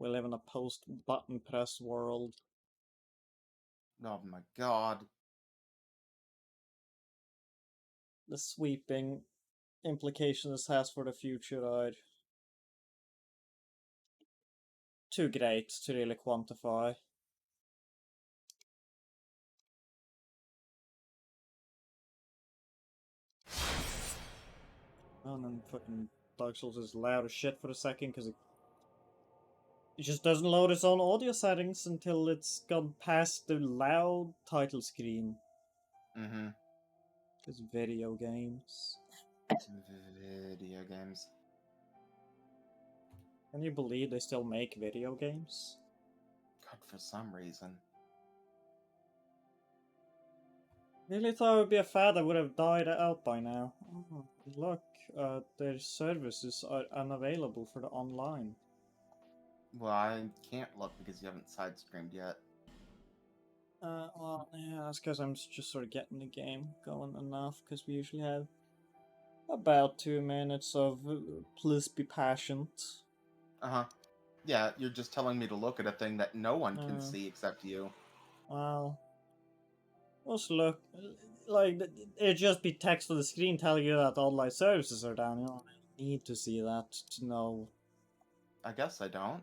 We live in a post-button press world. Oh my god. The sweeping implications this has for the future are too great to really quantify. And then fucking Dark Souls is loud as shit for a second because it just doesn't load its own audio settings until it's gone past the loud title screen. Mm-hmm. It's video games. Video games. Can you believe they still make video games? God, for some reason. Really thought it would be a fad that would have died out by now. Oh, look, their services are unavailable for the online. Well, I can't look because you haven't side-screamed yet. Well, yeah, that's because I'm just sort of getting the game going enough, because we usually have about 2 minutes of please be patient. Uh-huh. Yeah, you're just telling me to look at a thing that no one can see except you. Well, let's look. Like, it'd just be text on the screen telling you that online services are down. You don't need to see that to know. I guess I don't.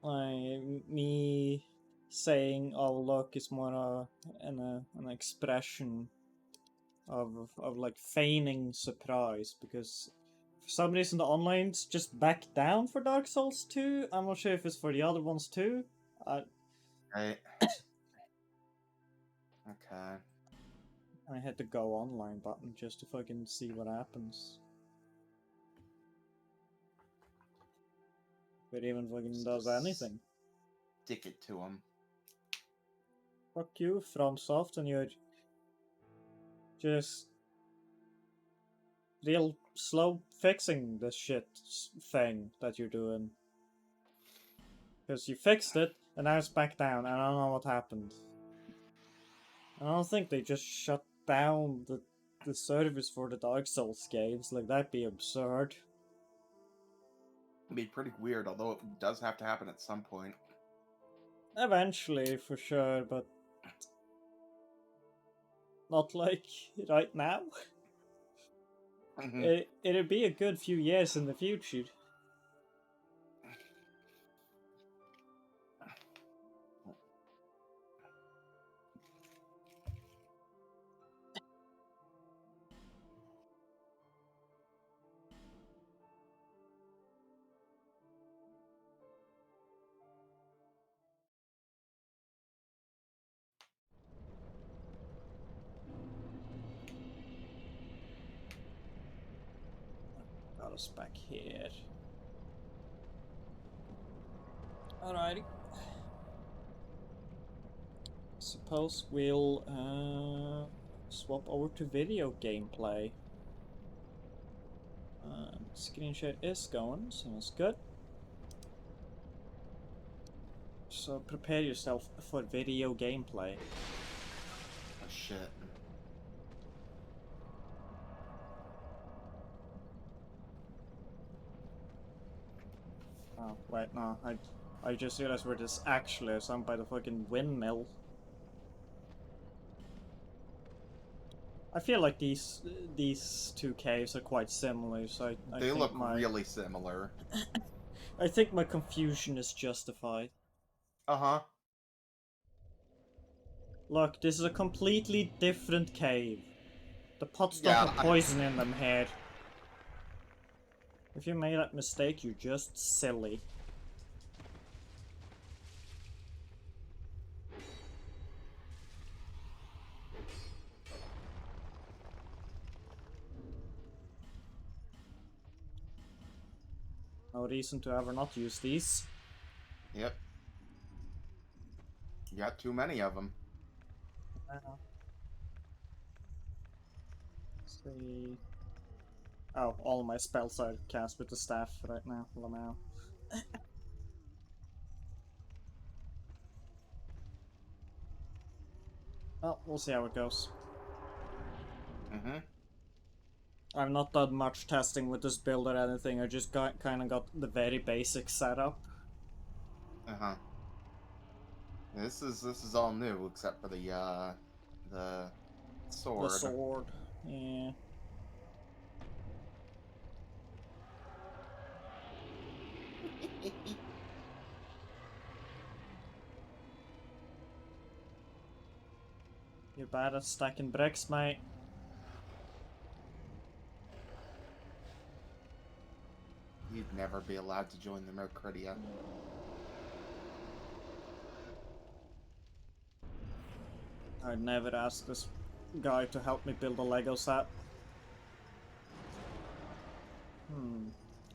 Like, me saying, oh, look, is more an expression of like feigning surprise, because for some reason the online's just back down for Dark Souls 2. I'm not sure if it's for the other ones too. Right. Okay. I hit the go online button just to fucking see what happens. If it even fucking does anything. Stick it to him. Fuck you, FromSoft, and your just real slow fixing this shit thing that you're doing. Because you fixed it, and now it's back down, and I don't know what happened. I don't think they just shut down the service for the Dark Souls games. Like, that'd be absurd. It'd be pretty weird, although it does have to happen at some point. Eventually, for sure, but not like right now. Mm-hmm. It'd be a good few years in the future. Got us back here. Alrighty. Suppose we'll swap over to video gameplay. Screen share is going, so that's good. So prepare yourself for video gameplay. Oh shit. Oh, wait, no, I just realized where this actually is. I'm by the fucking windmill. I feel like these two caves are quite similar, so I They think look really similar. I think my confusion is justified. Uh-huh. Look, this is a completely different cave. The pots don't Yeah, have poison in them here. If you made that mistake, you're just silly. No reason to ever not use these. Yep. You got too many of them. See. Oh, all my spells are cast with the staff right now. Lamau. Well, we'll see how it goes. Mm-hmm. I've not done much testing with this build or anything. I just kind of got the very basic setup. Uh-huh. This is all new except for the The sword. sword. Yeah. You're bad at stacking bricks, mate. You'd never be allowed to join the Mercuridia. I'd never ask this guy to help me build a Lego set.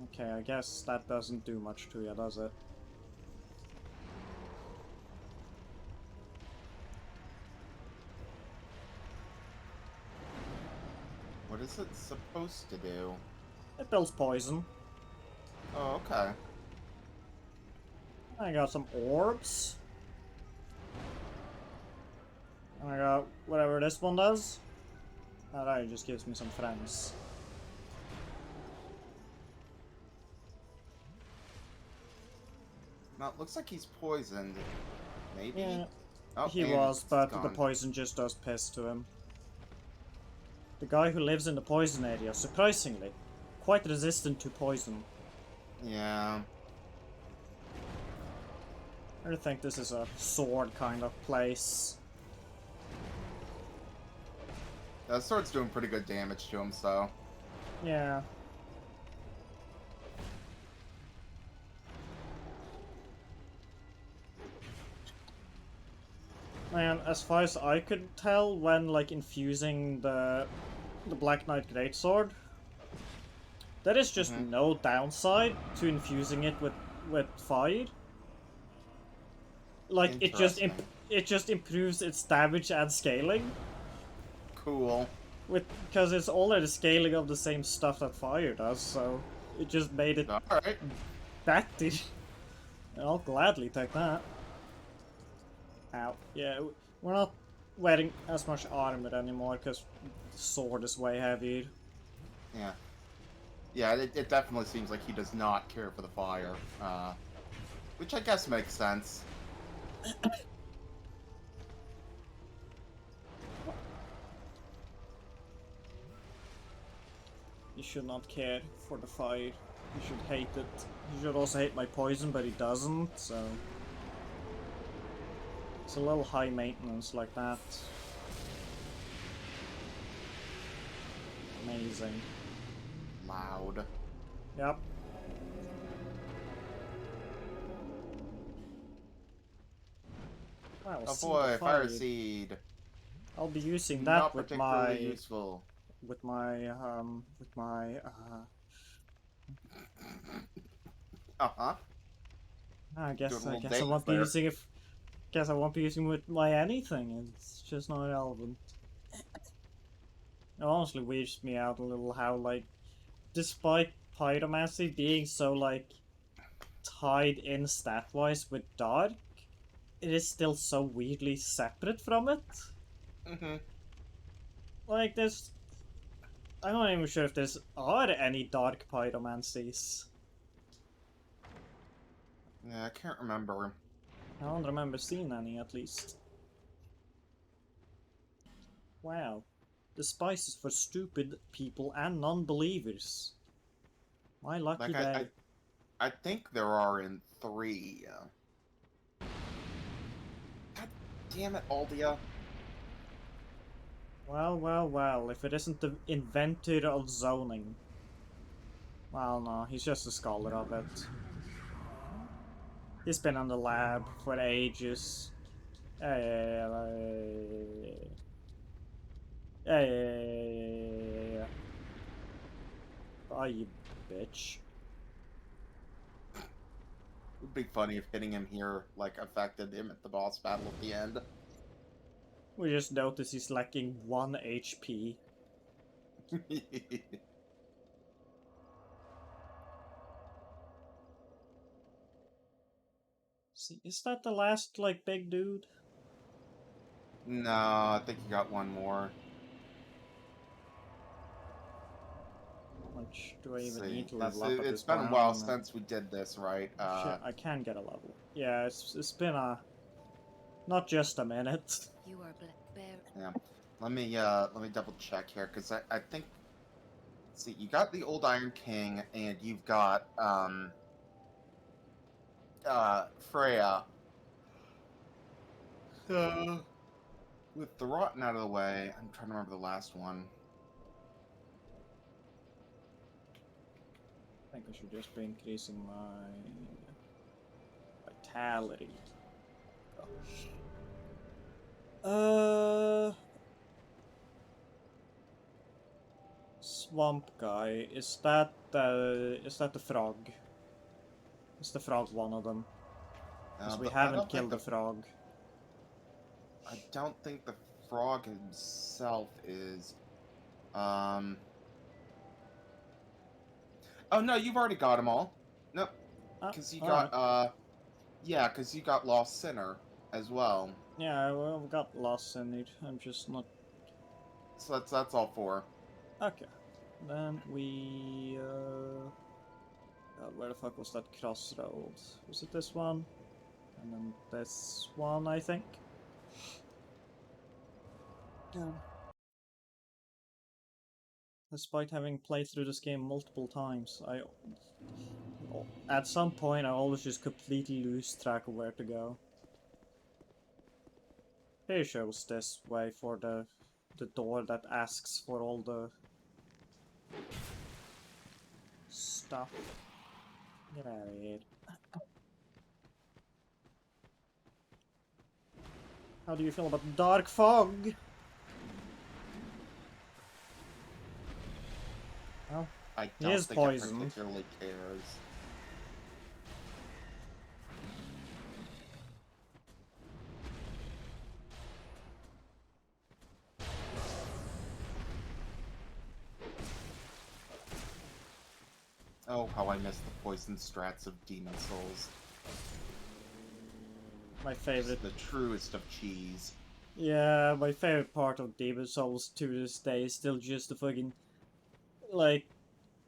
Okay, I guess that doesn't do much to you, does it? What is it supposed to do? It builds poison. Oh, okay. I got some orbs. And I got whatever this one does. That just gives me some friends. Now, it looks like he's poisoned. Maybe? Yeah, Oh, he and was, it's but gone. the poison just does piss to him. The guy who lives in the poison area, surprisingly, quite resistant to poison. Yeah. I think this is a sword kind of place. The sword's doing pretty good damage to him, so... Yeah. Man, as far as I could tell, when like infusing the Black Knight Greatsword, there is just no downside to infusing it with fire. Like Interesting. it just improves its damage and scaling. Cool. Because it's already scaling of the same stuff that fire does, so it just made it Alright. better. I'll gladly take that. Ow. Yeah, we're not wearing as much armor anymore because the sword is way heavier. Yeah. Yeah, it definitely seems like he does not care for the fire. Which I guess makes sense. You should not care for the fire. You should hate it. You should also hate my poison, but he doesn't, so... It's a little high maintenance like that. Amazing. Loud. Yep. Wow, Oh Seed boy, of fire seed. I'll be using Not that with particularly useful. with my Uh-huh. I guess Doing a little I dance won't be there. using it. Guess I won't be using with my anything. It's just not relevant. It honestly weirds me out a little how like, despite pyromancy being so like tied in stat-wise with dark, it is still so weirdly separate from it. Mm-hmm. Like there's, I'm not even sure if there's are any dark pyromancies. Yeah, I can't remember. I don't remember seeing any, at least. Wow. The spices for stupid people and non-believers. My lucky Like, I, day. I, I think there are in 3. God damn it, Aldia. Well, well, well, if it isn't the inventor of zoning. Well, no, he's just a scholar of it. He's been in the lab for ages. Hey. Bye, you bitch. It'd be funny if hitting him here, like, affected him at the boss battle at the end. We just notice he's lacking 1 HP. See, is that the last, like, big dude? No, I think you got one more. Which do I Let's even see, need to 'cause level up at it's this been point? a I while don't even- since we did this, right? Shit, I can get a level. Yeah, it's been not just a minute. You are Black Bear. Yeah. Let me double check here, because I think, see, you got the old Iron King, and you've got Freya. So with the Rotten out of the way, I'm trying to remember the last one. I think I should just be increasing my vitality. Swamp guy. Is that the frog? Is the frog one of them? Because we But I haven't don't think killed the frog. I don't think the frog himself is. Oh no, you've already got them all. Nope, because you got alright. yeah, because you got Lost Sinner as well. Yeah, well, I've got lost in it. I'm just not. So that's all four. Okay. Then we. God, where the fuck was that crossroad? Was it this one? And then this one, I think. Yeah. Despite having played through this game multiple times, at some point I always just completely lose track of where to go. Pretty sure it was this way for the door that asks for all the stuff. Get out of here. How do you feel about dark fog? Well, I He don't is think poisoned. it particularly cares. Oh, how I miss the poison strats of Demon Souls. my favorite. The truest of cheese. Yeah, my favorite part of Demon Souls to this day is still just the fucking, like,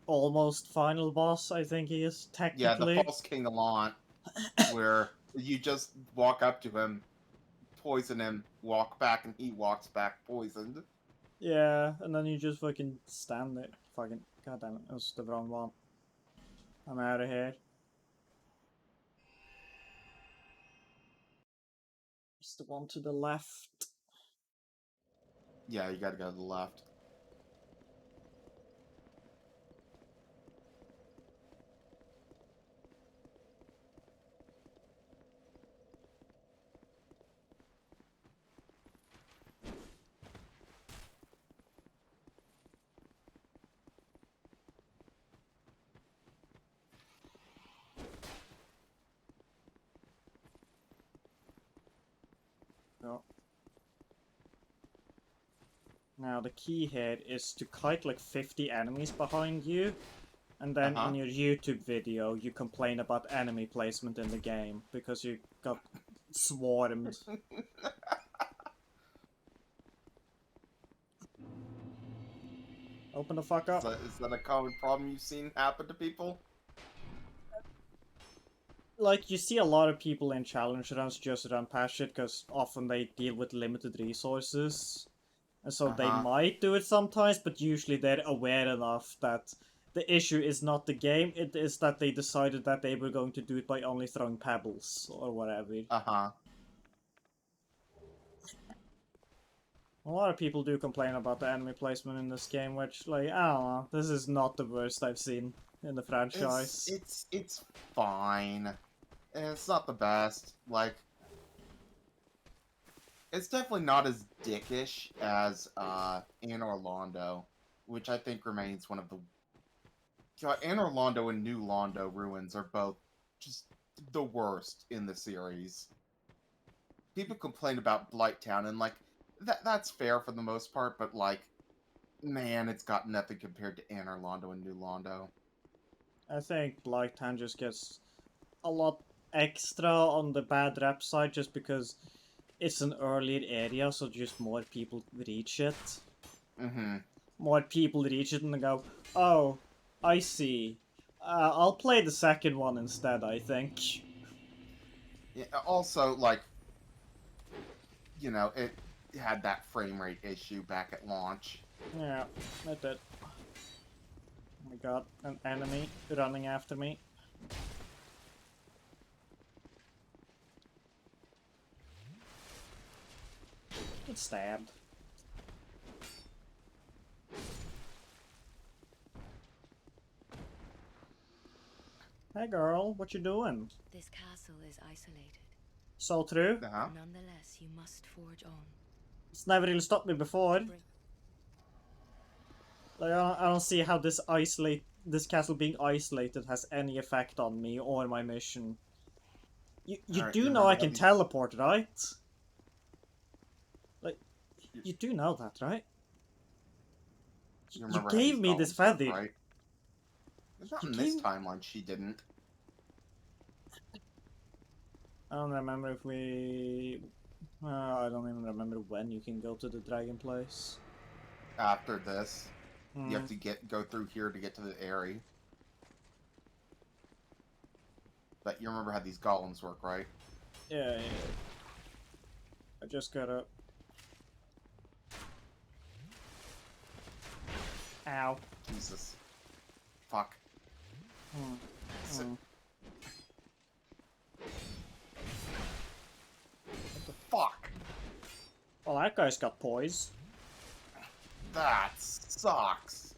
almost final boss, I think he is, Yeah, the technically. False King Allant, where you just walk up to him, poison him, walk back, and he walks back poisoned. Yeah, and then you just fucking stand there. Fucking, goddamn it, it was the wrong one. I'm out of here. It's the one to the left. Yeah, you gotta go to the left. No. Now the key here is to kite like 50 enemies behind you, and then in your YouTube video you complain about enemy placement in the game because you got swarmed. Open the fuck up. Is that a common problem you've seen happen to people? Like, you see a lot of people in challenge runs just run past shit because often they deal with limited resources. And so they might do it sometimes, but usually they're aware enough that the issue is not the game, it is that they decided that they were going to do it by only throwing pebbles or whatever. A lot of people do complain about the enemy placement in this game, which, like, I don't know, this is not the worst I've seen in the franchise. It's fine. It's not the best. Like, it's definitely not as dickish as Anor Londo, which I think remains one of the... God, Anor Londo and New Londo Ruins are both just the worst in the series. People complain about Blighttown, and, like, that's fair for the most part, but, like, man, it's got nothing compared to Anor Londo and New Londo. I think Blighttown just gets a lot extra on the bad rap side just because it's an earlier area, so just more people reach it. Mm-hmm. More people reach it and they go, oh, I see. I'll play the second one instead, I think. Yeah, also, like, you know, it had that frame rate issue back at launch. Yeah, it did. I got an enemy running after me. Get stabbed. Hey girl, what you doing? This castle is isolated. So true. Uh-huh. Nonetheless, you must forge on. It's never really stopped me before. Like, I don't see how this castle being isolated has any effect on me or my mission. You Alright, do you know remember I how can these- teleport, right? Like, you do know that, right? You You remember how gave these me this golems work, feather. right? Not You in this gave- timeline, she didn't. I don't remember if we... I don't even remember when you can go to the dragon place. After this, you Hmm. have to go through here to get to the area. But you remember how these golems work, right? Yeah. I just gotta... Ow. Jesus. Fuck. Hmm. So- Hmm. What the fuck? Well, that guy's got poise. That sucks.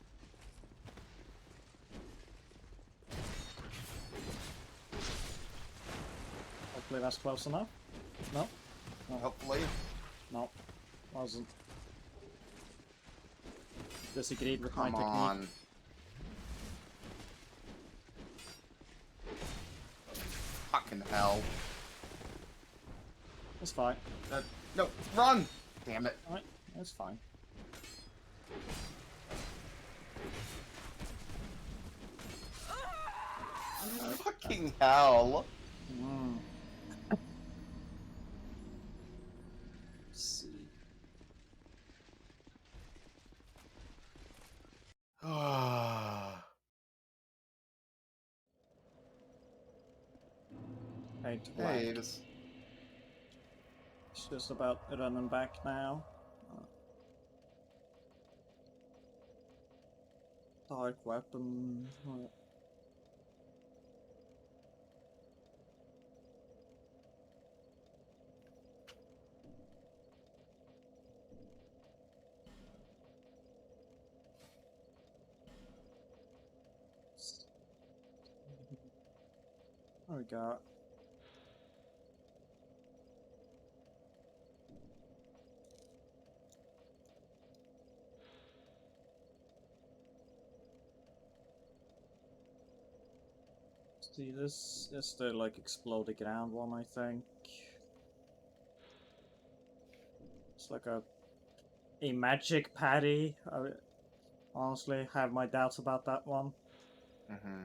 Hopefully that's close enough. No? Hopefully. No. Wasn't. Disagreed with my Come technique. on. Fucking hell. It's fine. No, run! Damn it. Alright, it's fine. Fucking hell. Mm. See. Hey, Hey, this... It's just about running back now. Dark weapon. What we got? See, this is the like explode the ground one, I think. It's like a magic patty. I honestly have my doubts about that one. Mm-hmm.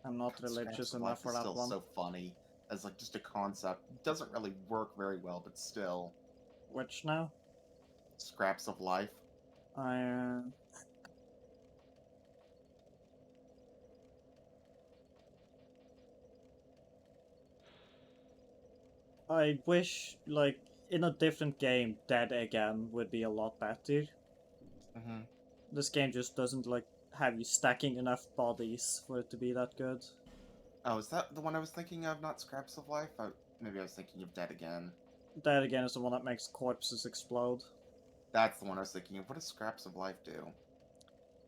I'm not religious enough for that still one. so funny as like just a concept. It doesn't really work very well, but still. Which now? Scraps of life. I wish, like, in a different game, Dead Again would be a lot better. Mm-hmm. This game just doesn't, like, have you stacking enough bodies for it to be that good. Oh, is that the one I was thinking of? Not Scraps of Life? Maybe I was thinking of Dead Again. Dead Again is the one that makes corpses explode. That's the one I was thinking of. What does Scraps of Life do?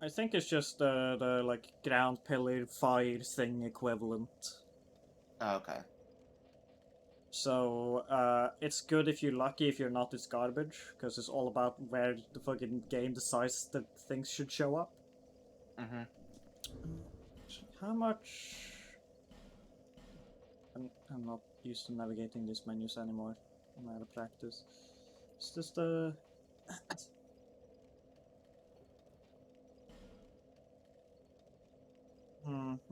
I think it's just the like, ground pillar fire thing equivalent. Oh, okay. So, it's good if you're lucky. If you're not, it's garbage, because it's all about where the fucking game decides that things should show up. Mm-hmm. How much... I'm not used to navigating these menus anymore. I'm out of practice. Is this the...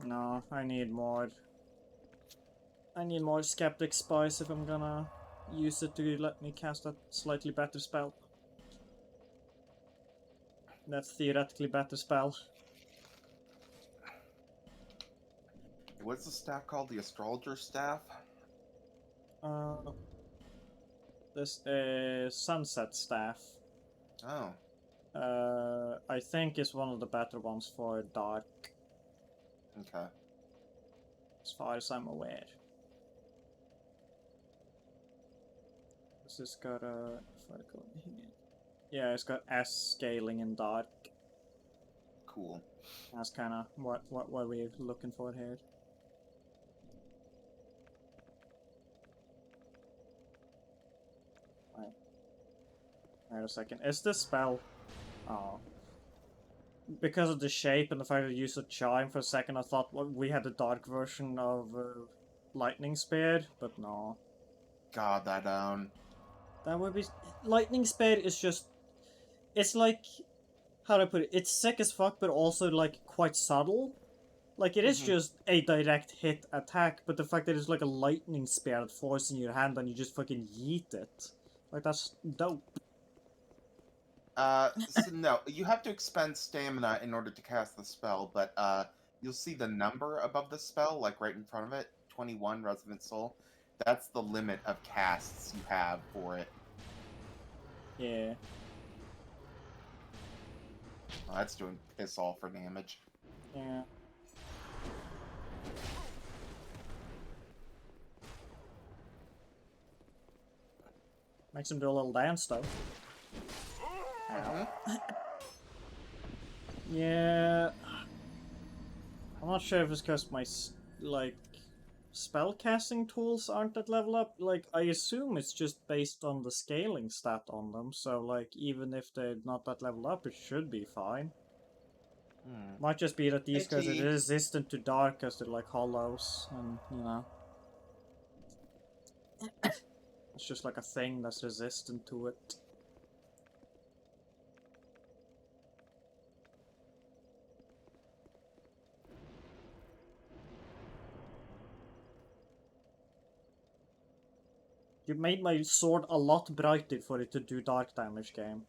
no, I need more. I need more Skeptic Spice if I'm gonna use it to let me cast a slightly better spell. That's theoretically better spell. What's the staff called? The astrologer staff? Uh, this is Sunset Staff. Oh. I think is one of the better ones for dark, Okay. as far as I'm aware. This has got a... if I go in here. Yeah, it's got S scaling in dark. Cool. That's kind of what we're looking for here. Wait a second. Is this spell... Oh. Because of the shape and the fact that it used a chime for a second, I thought we had the dark version of Lightning Spear, but no. God, that That would be... Lightning Spear is just... It's like... How do I put it? It's sick as fuck, but also, like, quite subtle. Like, it is just a direct hit attack, but the fact that it's like a lightning spear that falls in your hand and you just fucking yeet it. Like, that's dope. So no, you have to expend stamina in order to cast the spell, but you'll see the number above the spell, like right in front of it, 21 Resident Soul. That's the limit of casts you have for it. Yeah. Oh, that's doing piss all for damage. Yeah. Makes him do a little dance, though. Yeah. I'm not sure if it's because my, like, spellcasting tools aren't at level up. Like, I assume it's just based on the scaling stat on them, so, like, even if they're not that level up, it should be fine. Might just be that these guys are Pity. resistant to dark because they're, like, hollows, and, you know. It's just like a thing that's resistant to it. You made my sword a lot brighter for it to do dark damage, game.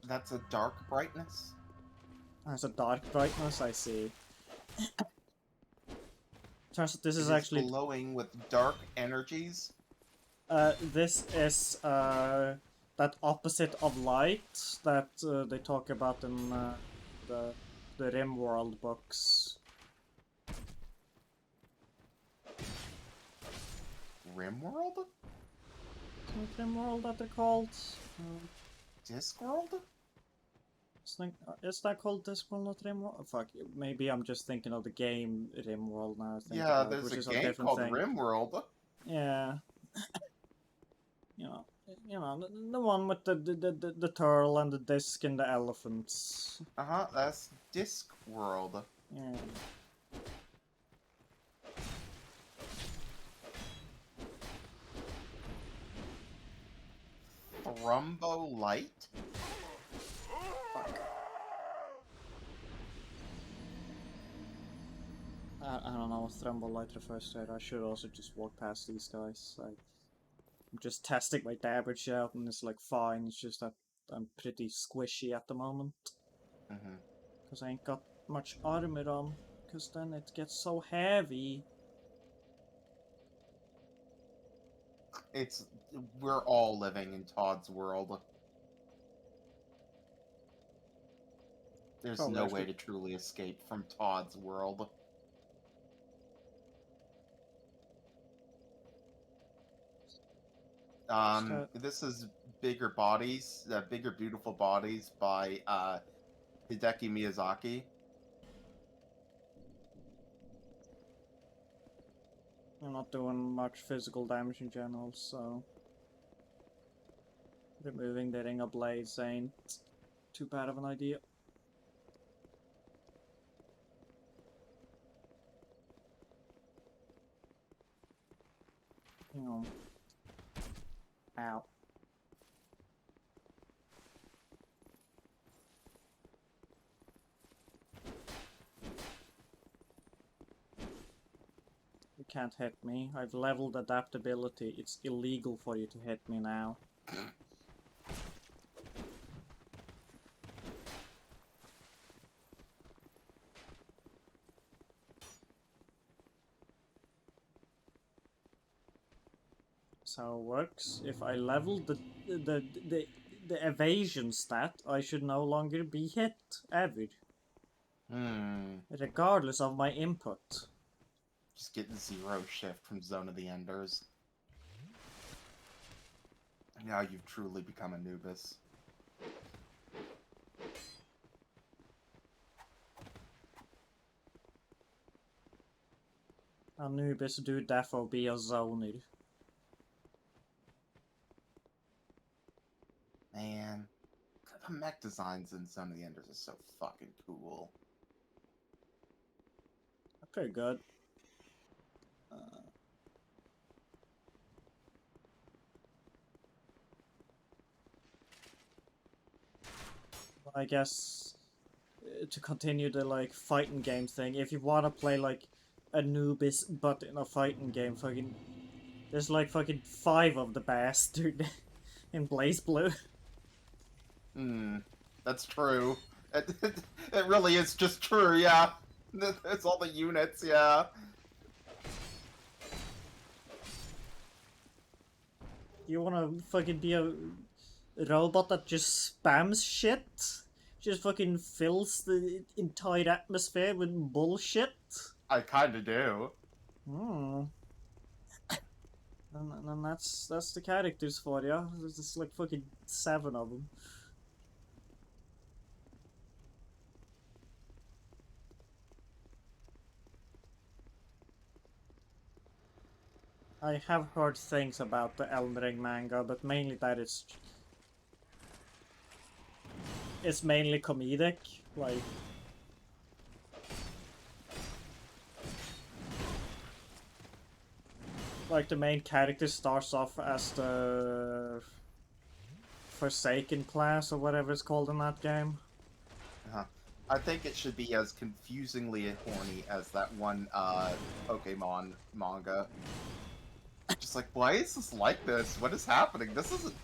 That's a dark brightness? As a dark brightness, I see. Turns out this It is actually... glowing with dark energies? This is, that opposite of light that they talk about in the RimWorld books. RimWorld? Isn't it RimWorld that they're called? Discworld? Is that called Discworld, not RimWorld? Oh, fuck, maybe I'm just thinking of the game RimWorld now. Yeah, Which there's is a game different called thing. RimWorld. Yeah. You know, the one with the turtle and the disc and the elephants. Uh-huh, that's Discworld. Yeah. Thrumbo Light? Fuck. I don't know what Thrombolite refers to. I should also just walk past these guys. I'm just testing my damage out and it's like fine. It's just that I'm pretty squishy at the moment. Because I ain't got much armor on. Because then it gets so heavy. We're all living in Todd's world. There's Oh, no actually- way to truly escape from Todd's world. This is Bigger Bodies, Bigger Beautiful Bodies by Hideki Miyazaki. I'm not doing much physical damage in general, so removing the ring of blades ain't too bad of an idea. You know. Ow. You can't hit me. I've leveled adaptability. It's illegal for you to hit me now. that's how it works. If I level the the evasion stat, I should no longer be hit ever, regardless of my input. Just get 0 shift from Zone of the Enders. Now you've truly become Anubis. Anubis do defo be a zoner. Man, the mech designs in Zone of the Enders is so fucking cool. Pretty good. I guess to continue the like fighting game thing, if you want to play like Anubis but in a fighting game, fucking there's like fucking 5 of the bastard in Blaze Blue. That's true. It really is just true, yeah. It's all the units, yeah. You wanna fucking be a robot that just spams shit? Just fucking fills the entire atmosphere with bullshit? I kinda do. And that's the characters for you. There's just like fucking 7 of them. I have heard things about the Elden Ring manga, but mainly that it's mainly comedic, like the main character starts off as the Forsaken class or whatever it's called in that game. I think it should be as confusingly horny as that one Pokemon manga. Just like, why is this like this? What is happening? This isn't.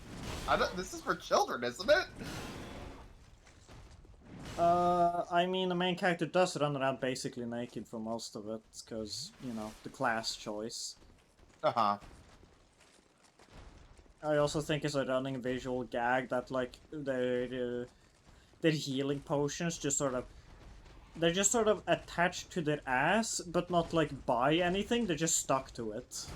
This is for children, isn't it? I mean, the main character does run around basically naked for most of it, because, you know, the class choice. Uh-huh. I also think it's a running visual gag that, like, their healing potions just sort of... They're just sort of attached to their ass, but not, like, by anything, they're just stuck to it.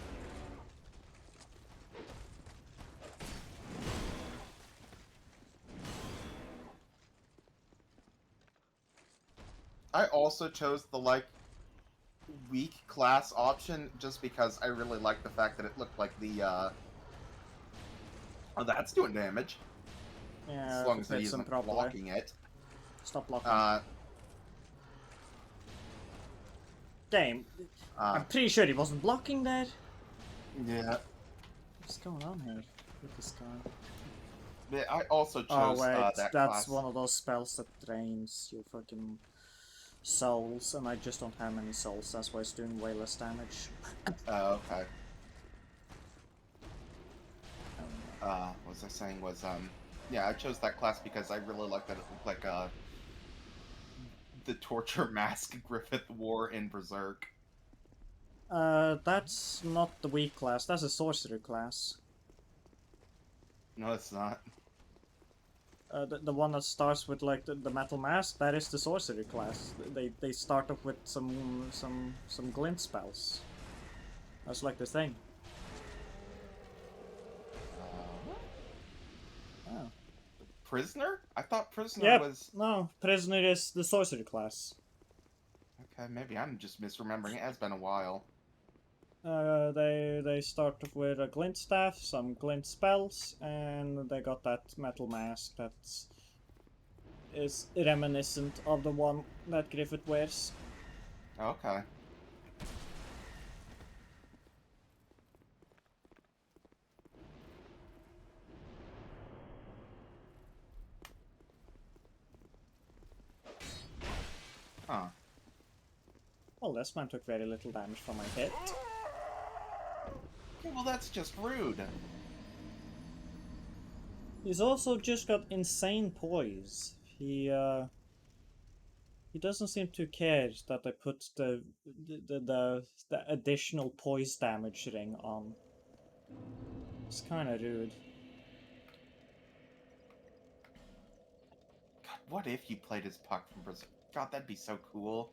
I also chose the, like, weak class option just because I really like the fact that it looked like the, Oh, that's doing damage. Yeah, as long as he fits them isn't properly. blocking it. Stop blocking. Game. I'm pretty sure he wasn't blocking that. Yeah. What's going on here with this guy? But I also chose Oh wait, that that's class. one of those spells that drains your fucking souls, and I just don't have many souls, that's why it's doing way less damage. Oh, okay. What was I saying was, yeah, I chose that class because I really like that it looked like, the torture mask Griffith wore in Berserk. That's not the weak class, that's a sorcerer class. No, it's not. The one that starts with like the metal mask, that is the sorcerer class. They start off with some glint spells. That's like the thing. Oh. Prisoner? I thought Prisoner was... No, Prisoner is the sorcerer class. Okay, maybe I'm just misremembering. It has been a while. They start off with a glint staff, some glint spells, and they got that metal mask that is reminiscent of the one that Griffith wears. Okay. Huh. Well, this man took very little damage from my hit. Okay, well that's just rude. He's also just got insane poise. He doesn't seem to care that I put the additional poise damage ring on. It's kind of rude. God, what if you played as Puck from Berserk? God, that'd be so cool.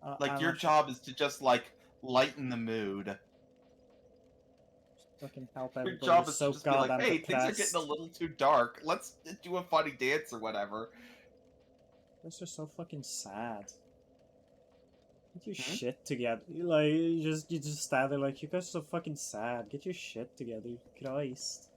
I, Like, I'm your not job is to just, like, lighten the mood. fucking help Your everybody job who's is to so just be like, goddamn hey, things are getting a depressed. little too dark. Let's do a funny dance or whatever. It's just so fucking sad. Get your Hmm? shit together. Like, you just stand there like, you guys are so fucking sad. Get your shit together. Christ.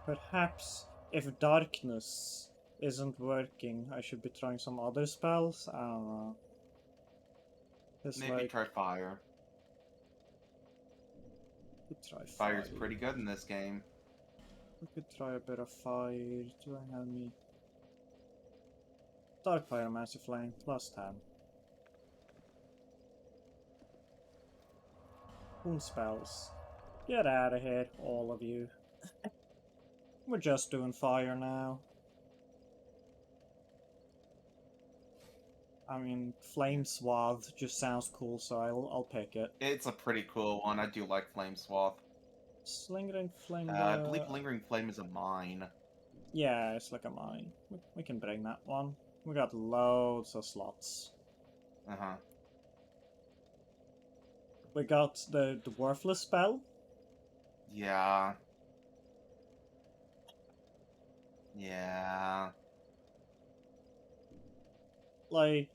Perhaps if darkness isn't working, I should be trying some other spells. I don't know. It's Maybe like, try fire. we could try fire. Fire's pretty good in this game. We could try a bit of fire. Do I have any? Dark Pyromancy Flame, plus 10. Boon spells. Get out of here, all of you. We're just doing fire now. I mean, Flame Swath just sounds cool, so I'll pick it. It's a pretty cool one. I do like Flame Swath. Lingering Flame. I believe Lingering Flame is a mine. Yeah, it's like a mine. We can bring that one. We got loads of slots. Uh-huh. We got the Worthless spell. Yeah. Yeah. Like,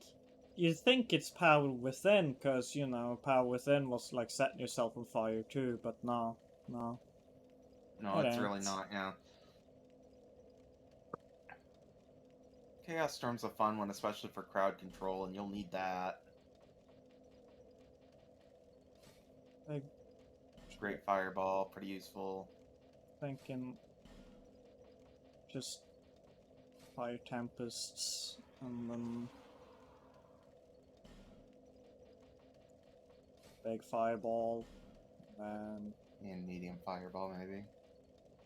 you think it's Power Within, because, you know, Power Within was like setting yourself on fire too, but no. No. No, It it's really ain't. not, yeah. Chaos Storm's a fun one, especially for crowd control, and you'll need that. Like, Great Fireball, pretty useful. thinking just Fire Tempests and then big Fireball and And Medium Fireball, maybe.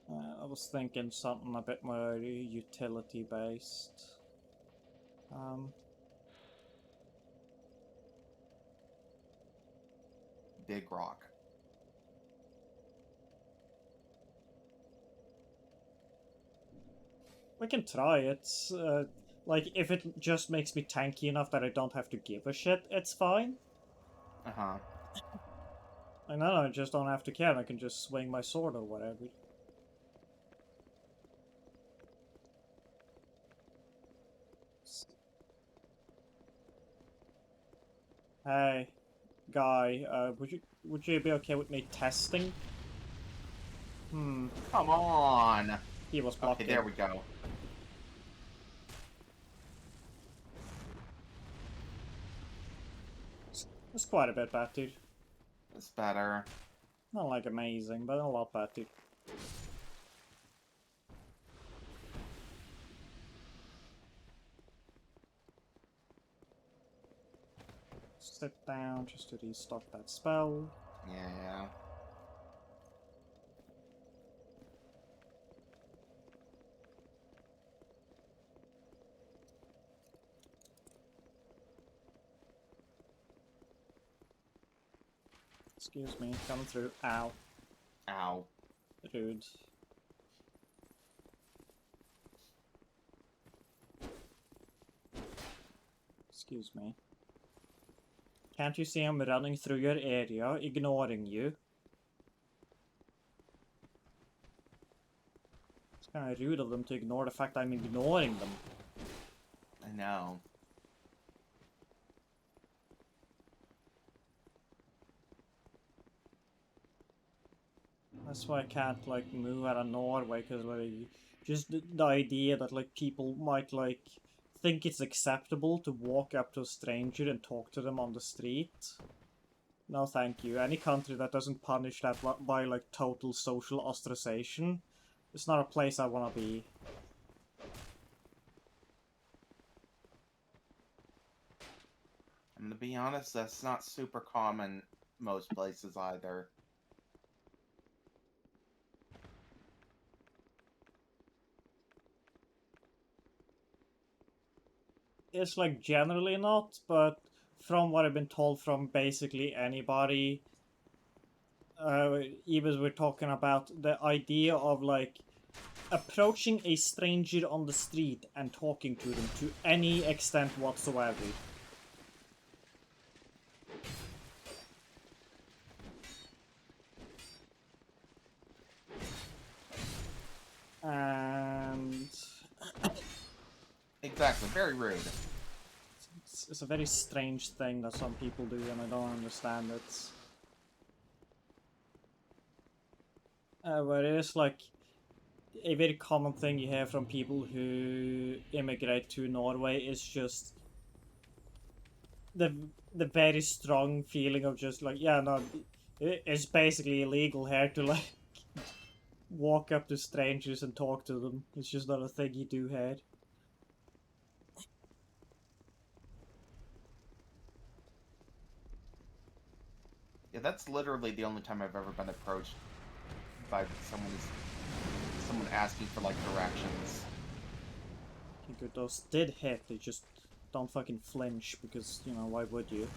I was thinking something a bit more utility based. Big Rock. We can try it. Like, if it just makes me tanky enough that I don't have to give a shit, it's fine. Uh-huh. I know, I just don't have to care. I can just swing my sword or whatever. Hey, guy, would you be okay with me testing? Hmm, Come on! he was Okay, blocking. there we go. It's quite a bit better. It's better. Not like amazing, but a lot better. Sit down just to restock that spell. Yeah. Excuse me, coming through. Ow. Ow. Rude. Excuse me. Can't you see I'm running through your area, ignoring you? It's kind of rude of them to ignore the fact I'm ignoring them. I know. That's why I can't, like, move out of Norway, because, like, just the idea that, like, people might, like, think it's acceptable to walk up to a stranger and talk to them on the street. No, thank you. Any country that doesn't punish that by, like, total social ostracization, it's not a place I want to be. I'm gonna be honest, that's not super common most places either. It's, like, generally not, but from what I've been told from basically anybody, even we're talking about the idea of like approaching a stranger on the street and talking to them to any extent whatsoever. And Exactly. Very rude. it's a very strange thing that some people do, and I don't understand it. But it is like a very common thing you hear from people who immigrate to Norway is just the very strong feeling of just like, yeah, no, it's basically illegal here to like walk up to strangers and talk to them. It's just not a thing you do here. Yeah, that's literally the only time I've ever been approached by someone asking for like directions. Good, those did hit, they just don't fucking flinch because, you know, why would you?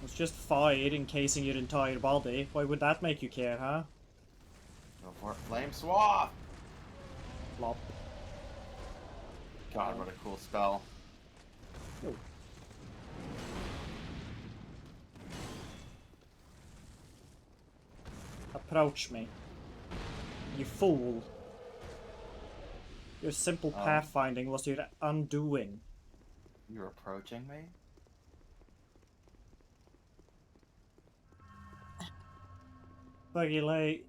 It's just fire encasing your entire body. Why would that make you care, huh? Go for it. Flame swath! Flop. God, what a cool spell. Oh. Approach me. You fool. Your simple pathfinding was your undoing. You're approaching me? Fucking like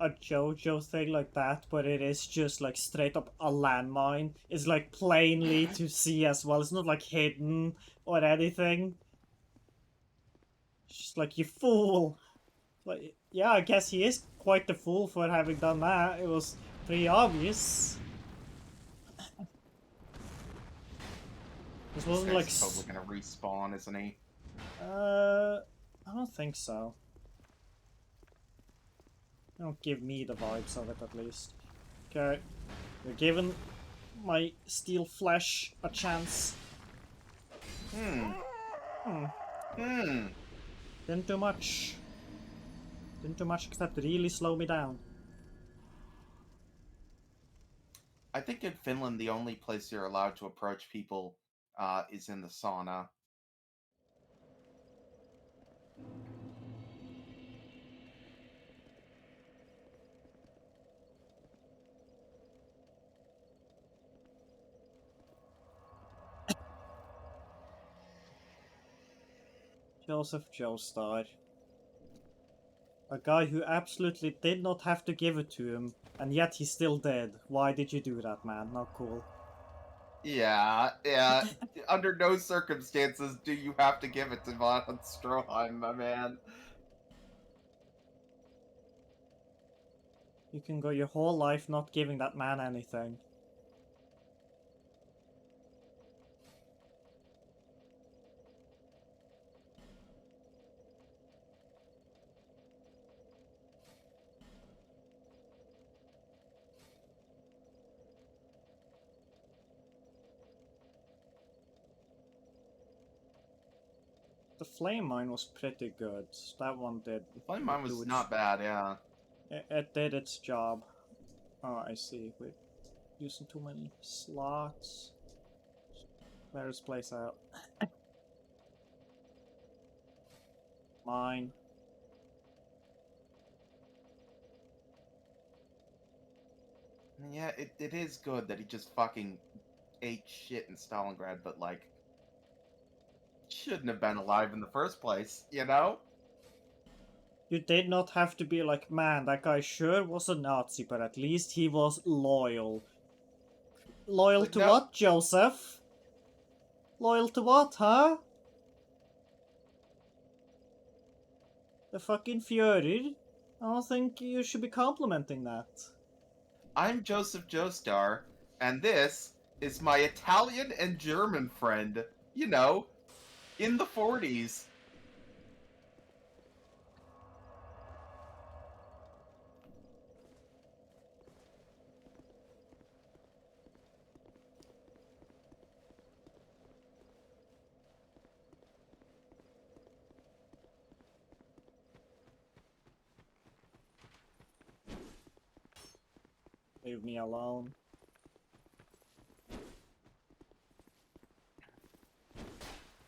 a JoJo thing like that, but it is just like straight up a landmine. It's like plainly to see as well. It's not like hidden or anything. It's just like, you fool. Like, yeah, I guess he is quite the fool for having done that. It was pretty obvious. This wasn't like. This guy's totally gonna respawn, isn't he? I don't think so. Don't give me the vibes of it, at least. Okay, we're giving my steel flesh a chance. Didn't do much. Didn't do much except really slow me down. I think in Finland, the only place you're allowed to approach people is in the sauna. Joseph Joestar. A guy who absolutely did not have to give it to him, and yet he still did. Why did you do that, man? Not cool. Yeah. Under no circumstances do you have to give it to Von Stroheim, my man. You can go your whole life not giving that man anything. The flame mine was pretty good. That one did. The flame mine was do not bad, yeah. It did its job. Oh, I see. We're using too many slots. Clear this place out. Mine. Yeah, it is good that he just fucking ate shit in Stalingrad, but like, shouldn't have been alive in the first place, you know? You did not have to be like, man, that guy sure was a Nazi, but at least he was loyal. Loyal Like, to no. what, Joseph? Loyal to what, huh? The fucking Führer? I don't think you should be complimenting that. I'm Joseph Joestar, and this is my Italian and German friend, you know, in the 40s. Leave me alone.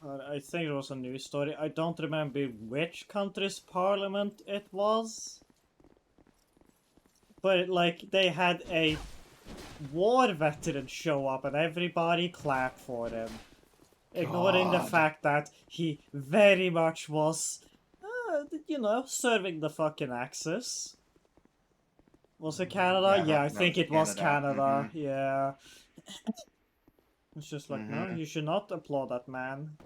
I think it was a news story. I don't remember which country's parliament it was. But, like, they had a war veteran show up and everybody clapped for him. Ignoring the God. fact that he very much was, you know, serving the fucking Axis. Was it Canada? Yeah, I that think was it was Canada. Canada. Yeah. It's just like, no, Mhm. you should not applaud that man.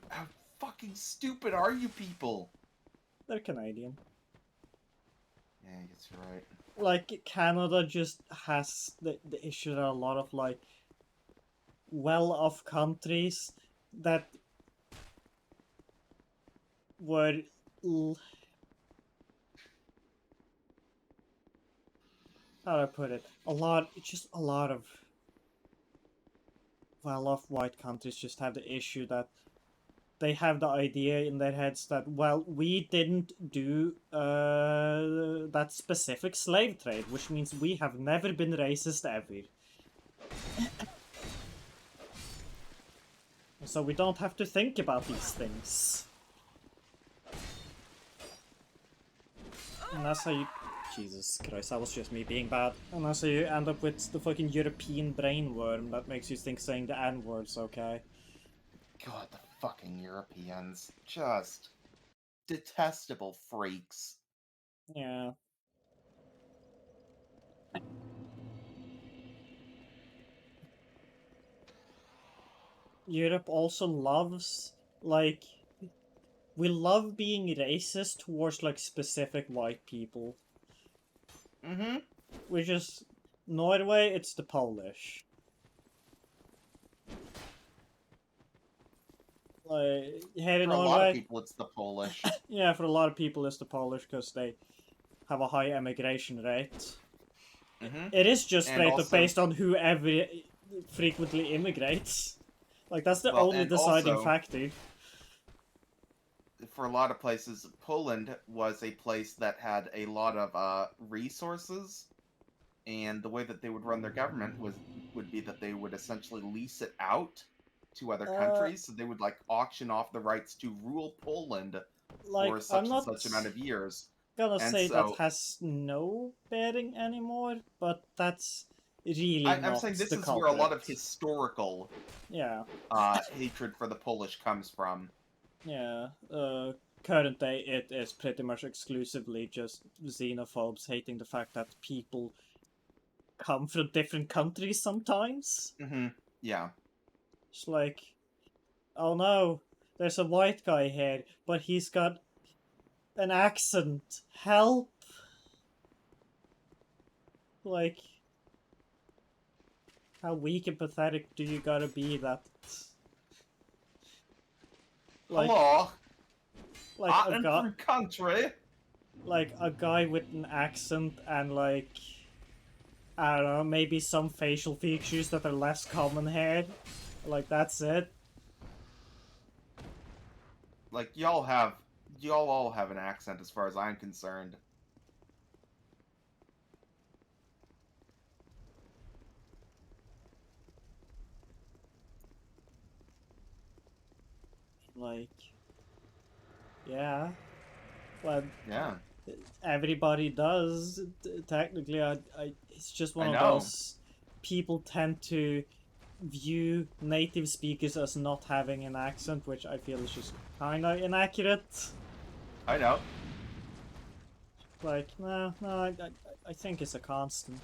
How fucking stupid are you people? They're Canadian. Yeah, I guess you're right. Like, Canada just has the issue that a lot of, like, well-off countries that were how do I put it? Just a lot of well-off white countries just have the issue that they have the idea in their heads that, well, we didn't do that specific slave trade, which means we have never been racist ever. So we don't have to think about these things. And that's how you... Jesus Christ, that was just me being bad. And that's how you end up with the fucking European brainworm that makes you think saying the N-word's okay. God, the fucking Europeans. Just detestable freaks. Yeah. Europe also loves, like... We love being racist towards, like, specific white people. Mm-hmm. Which is... Norway, it's the Polish. Like, here in For a lot of Norway... people, it's the Polish. Yeah, for a lot of people it's the Polish because they have a high immigration rate. Mm-hmm. It is just And straight up also- based on whoever frequently immigrates. Like, that's the Well, only and deciding also- factor. For a lot of places, Poland was a place that had a lot of resources, and the way that they would run their government would be that they would essentially lease it out to other countries. So they would like auction off the rights to rule Poland Like, for I'm such and not such amount of years. gonna and say so- that has no bearing anymore, but that's really I'm not saying this the is where a lot of culprit. historical Yeah, hatred for the Polish comes from. yeah. Current day, it is pretty much exclusively just xenophobes hating the fact that people come from different countries sometimes. Mm-hmm. Yeah. It's like, oh no, there's a white guy here, but he's got an accent. Help! Like, how weak and pathetic do you gotta be that... Like, Hello, like I'm from country. a guy with an accent and, like, I don't know, maybe some facial features that are less common here. Like, that's it. Like y'all all have an accent as far as I'm concerned. Like, yeah. Well, Yeah. everybody does. Technically, it's just one I of know. those... People tend to view native speakers as not having an accent, which I feel is just kind of inaccurate. I know. Like, no, I think it's a constant.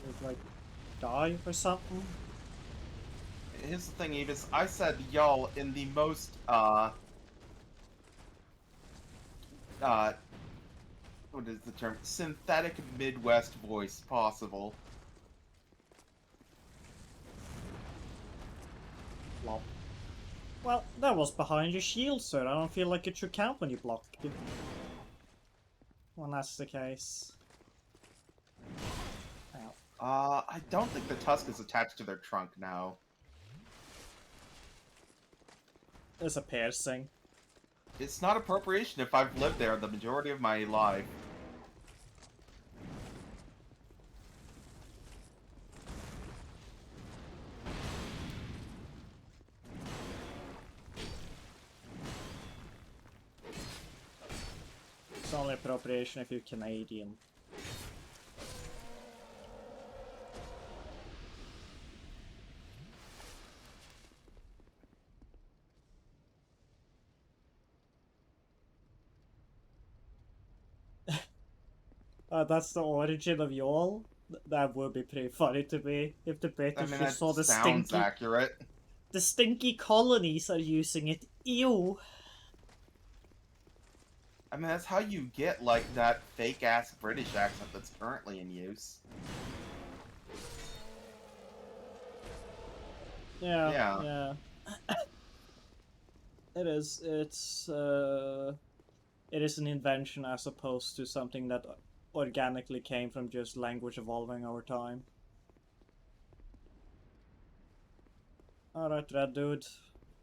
You'd, like, die or something? Here's the thing, Avis. I said y'all in the most what is the term? Synthetic Midwest voice possible. Well, well, that was behind your shield, sir. I don't feel like it should count when you blocked it. When that's the case. Ow. I don't think the tusk is attached to their trunk now. It's a piercing. It's not appropriation if I've lived there the majority of my life. It's only appropriation if you're Canadian. That's the origin of y'all? That would be pretty funny to me if the I British mean, just that saw the sounds stinky... accurate. The stinky colonies are using it. Ew. I mean, that's how you get, like, that fake-ass British accent that's currently in use. Yeah, Yeah. yeah. It is. It is an invention as opposed to something that organically came from just language evolving over time. Alright, Red Dude.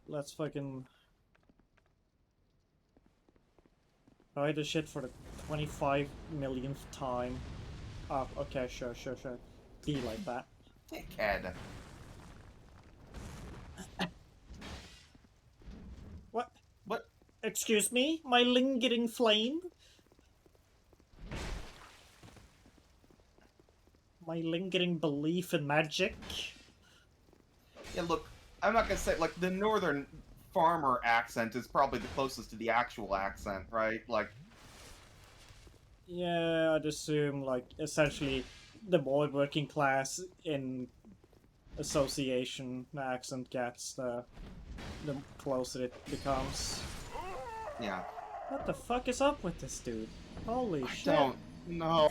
Let's fucking try this shit for the 25 millionth time. Oh, okay, sure. Be like that. Dickhead. What? What? Excuse me? My lingering flame? My lingering belief in magic? Yeah, look, I'm not gonna say, like, the northern farmer accent is probably the closest to the actual accent, right? Like, Yeah, I'd assume, like, essentially, the more working class in association the accent gets, the closer it becomes. yeah. What the fuck is up with this dude? Holy I shit. don't know.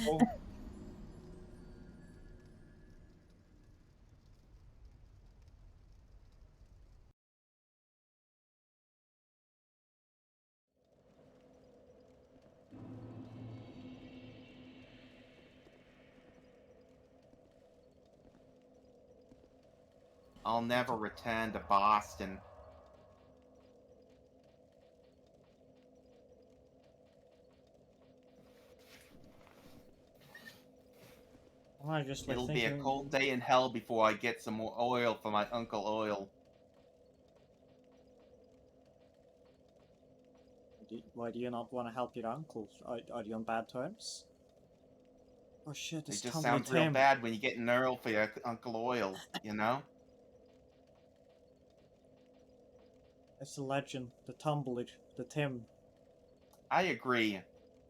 I'll never return to Boston. I just like It'll be a thinking, cold day in hell before I get some more oil for my Uncle Oil. why do you not want to help your uncle? Are you on bad terms? Oh shit, It it's just Tumbly sounds real Tim. bad when you get an oil for your Uncle Oil, you know? It's a legend. The Tumbler, the Tim. I agree.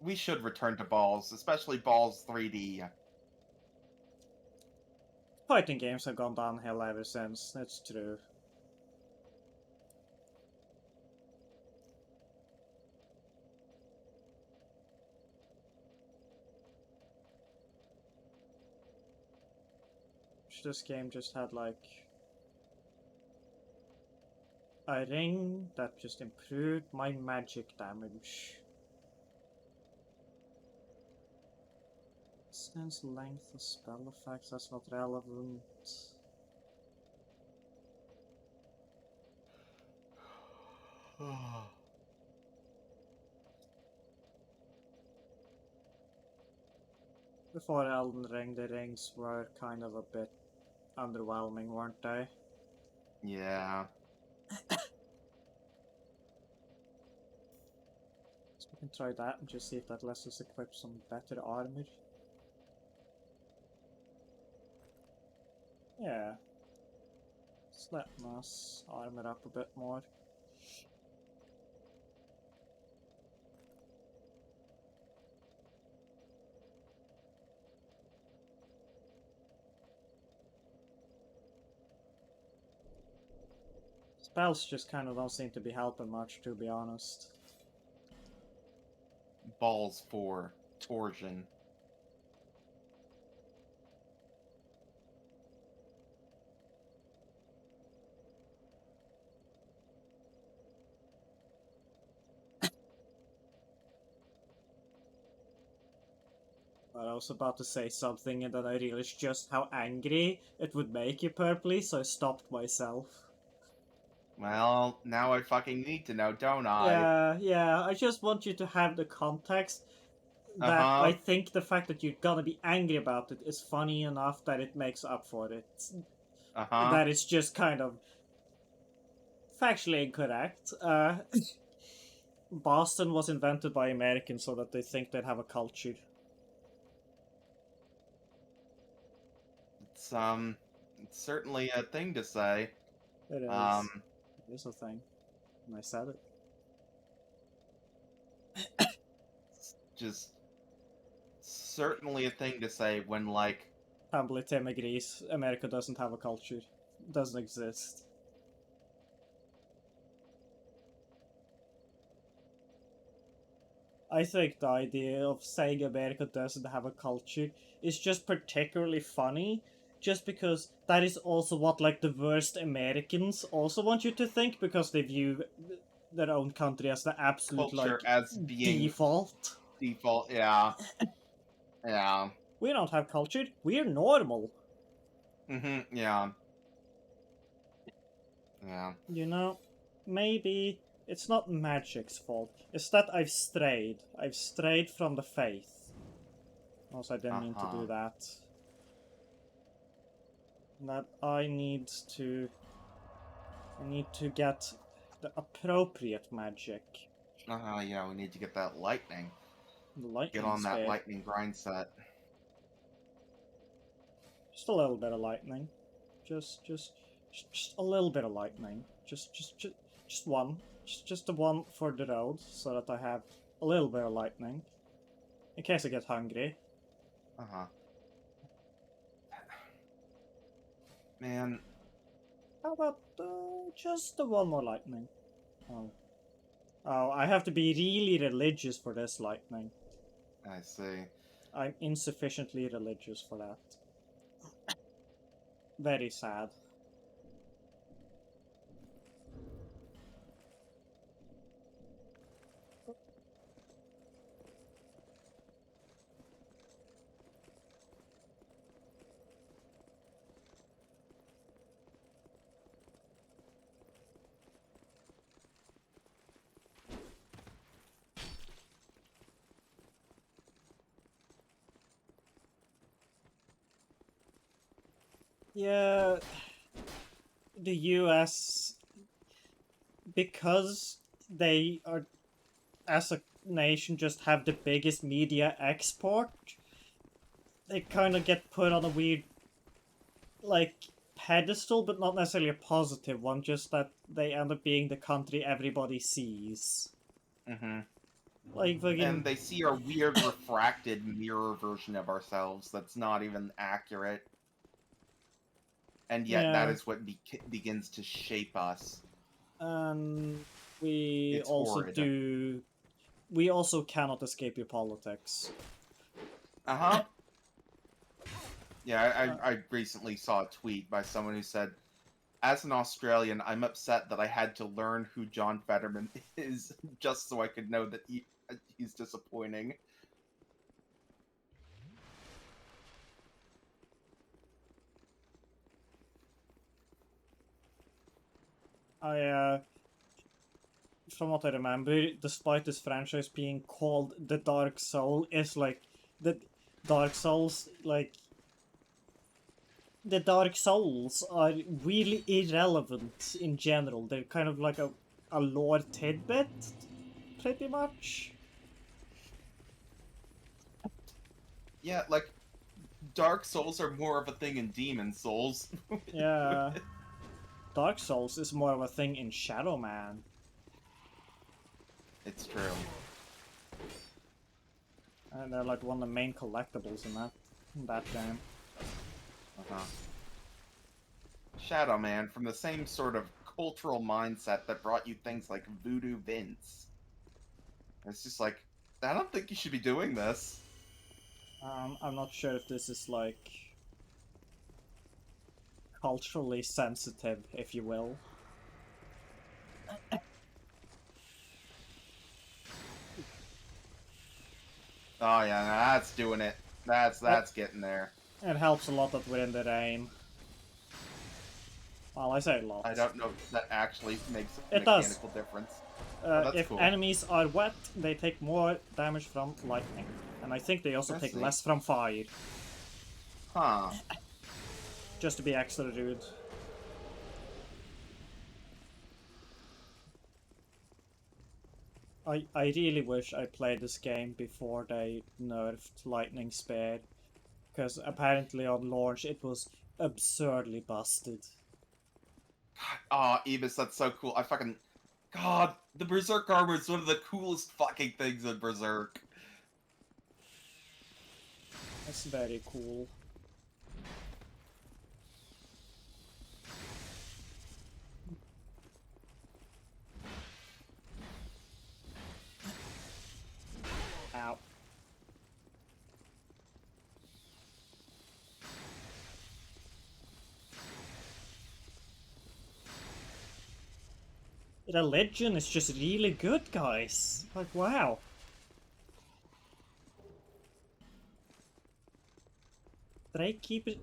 We should return to Balls, especially Balls 3D. Fighting games have gone downhill ever since, that's true. This game just had like a ring that just improved my magic damage. Since length of spell effects, that's not relevant. Before Elden Ring, the rings were kind of a bit underwhelming, weren't they? Yeah. So we can try that and just see if that lets us equip some better armor. Yeah. It's letting us armor up a bit more. Spells just kind of don't seem to be helping much, to be honest. Balls 4. Torsion. But I was about to say something and then I realized just how angry it would make you, Purpley, so I stopped myself. Well, now I fucking need to know, don't I? Yeah. I just want you to have the context that I Uh-huh. think the fact that you're gonna be angry about it is funny enough that it makes up for it. Uh-huh. That is just kind of factually incorrect. Boston was invented by Americans so that they think they'd have a culture. It's it's certainly a thing to say. It Um, is. It is a thing. And I said it. it's just certainly a thing to say when, like, Probably Tim agrees. America doesn't have a culture. Doesn't exist. I think the idea of saying America doesn't have a culture is just particularly funny, just because that is also what like the worst Americans also want you to think, because they view their own country as the absolute culture like as being default. default. Yeah. Yeah. We don't have culture. We're normal. Yeah. Yeah. You know, maybe it's not magic's fault. It's that I've strayed. I've strayed from the faith. Also, I didn't mean to do Uh-huh. that. That I need to. I need to get the appropriate magic. Yeah, we need to get that lightning. The Get lightning on that sphere. lightning grind set. Just a little bit of lightning. Just a little bit of lightning. Just one. Just the one for the road, so that I have a little bit of lightning. In case I get hungry. Uh-huh. Man, How about just the one more lightning? Oh. Oh, I have to be really religious for this lightning. I see. I'm insufficiently religious for that. Very sad. Yeah, the US, because they are, as a nation, just have the biggest media export, they kind of get put on a weird, like, pedestal, but not necessarily a positive one, just that they end up being the country everybody sees. Mm-hmm. Like, And fucking, they see our weird refracted mirror version of ourselves that's not even accurate. And yet that yeah, is what begins to shape us. and we It's also horrid. do, we also cannot escape your politics. Uh-huh. Yeah, I recently saw a tweet by someone who said, as an Australian, I'm upset that I had to learn who John Fetterman is just so I could know that he's disappointing. I, from what I remember, despite this franchise being called the Dark Soul, is like the Dark Souls, like the Dark Souls are really irrelevant in general. They're kind of like a lore tidbit, pretty much. Yeah, like, Dark Souls are more of a thing in Demon Souls. Yeah, Dark Souls is more of a thing in Shadow Man. It's true. And they're like one of the main collectibles in that game. Uh-huh. Shadow Man, from the same sort of cultural mindset that brought you things like Voodoo Vince. It's just like, I don't think you should be doing this. I'm not sure if this is like culturally sensitive, if you will. Oh yeah, that's doing it. That's getting there. It helps a lot that we're in the rain. Well, I say a lot. I don't know if that actually makes a It does. mechanical difference. That's If cool. enemies are wet, they take more damage from lightning. And I think they also I take see. less from fire. Huh. Just to be extra rude. I really wish I played this game before they nerfed Lightning Spear. Because apparently on launch it was absurdly busted. Oh, Ebis, that's so cool. I fucking... God, the Berserk armor is one of the coolest fucking things in Berserk. That's very cool. Ow. Religion is just really good, guys. Like, wow. Did I keep it?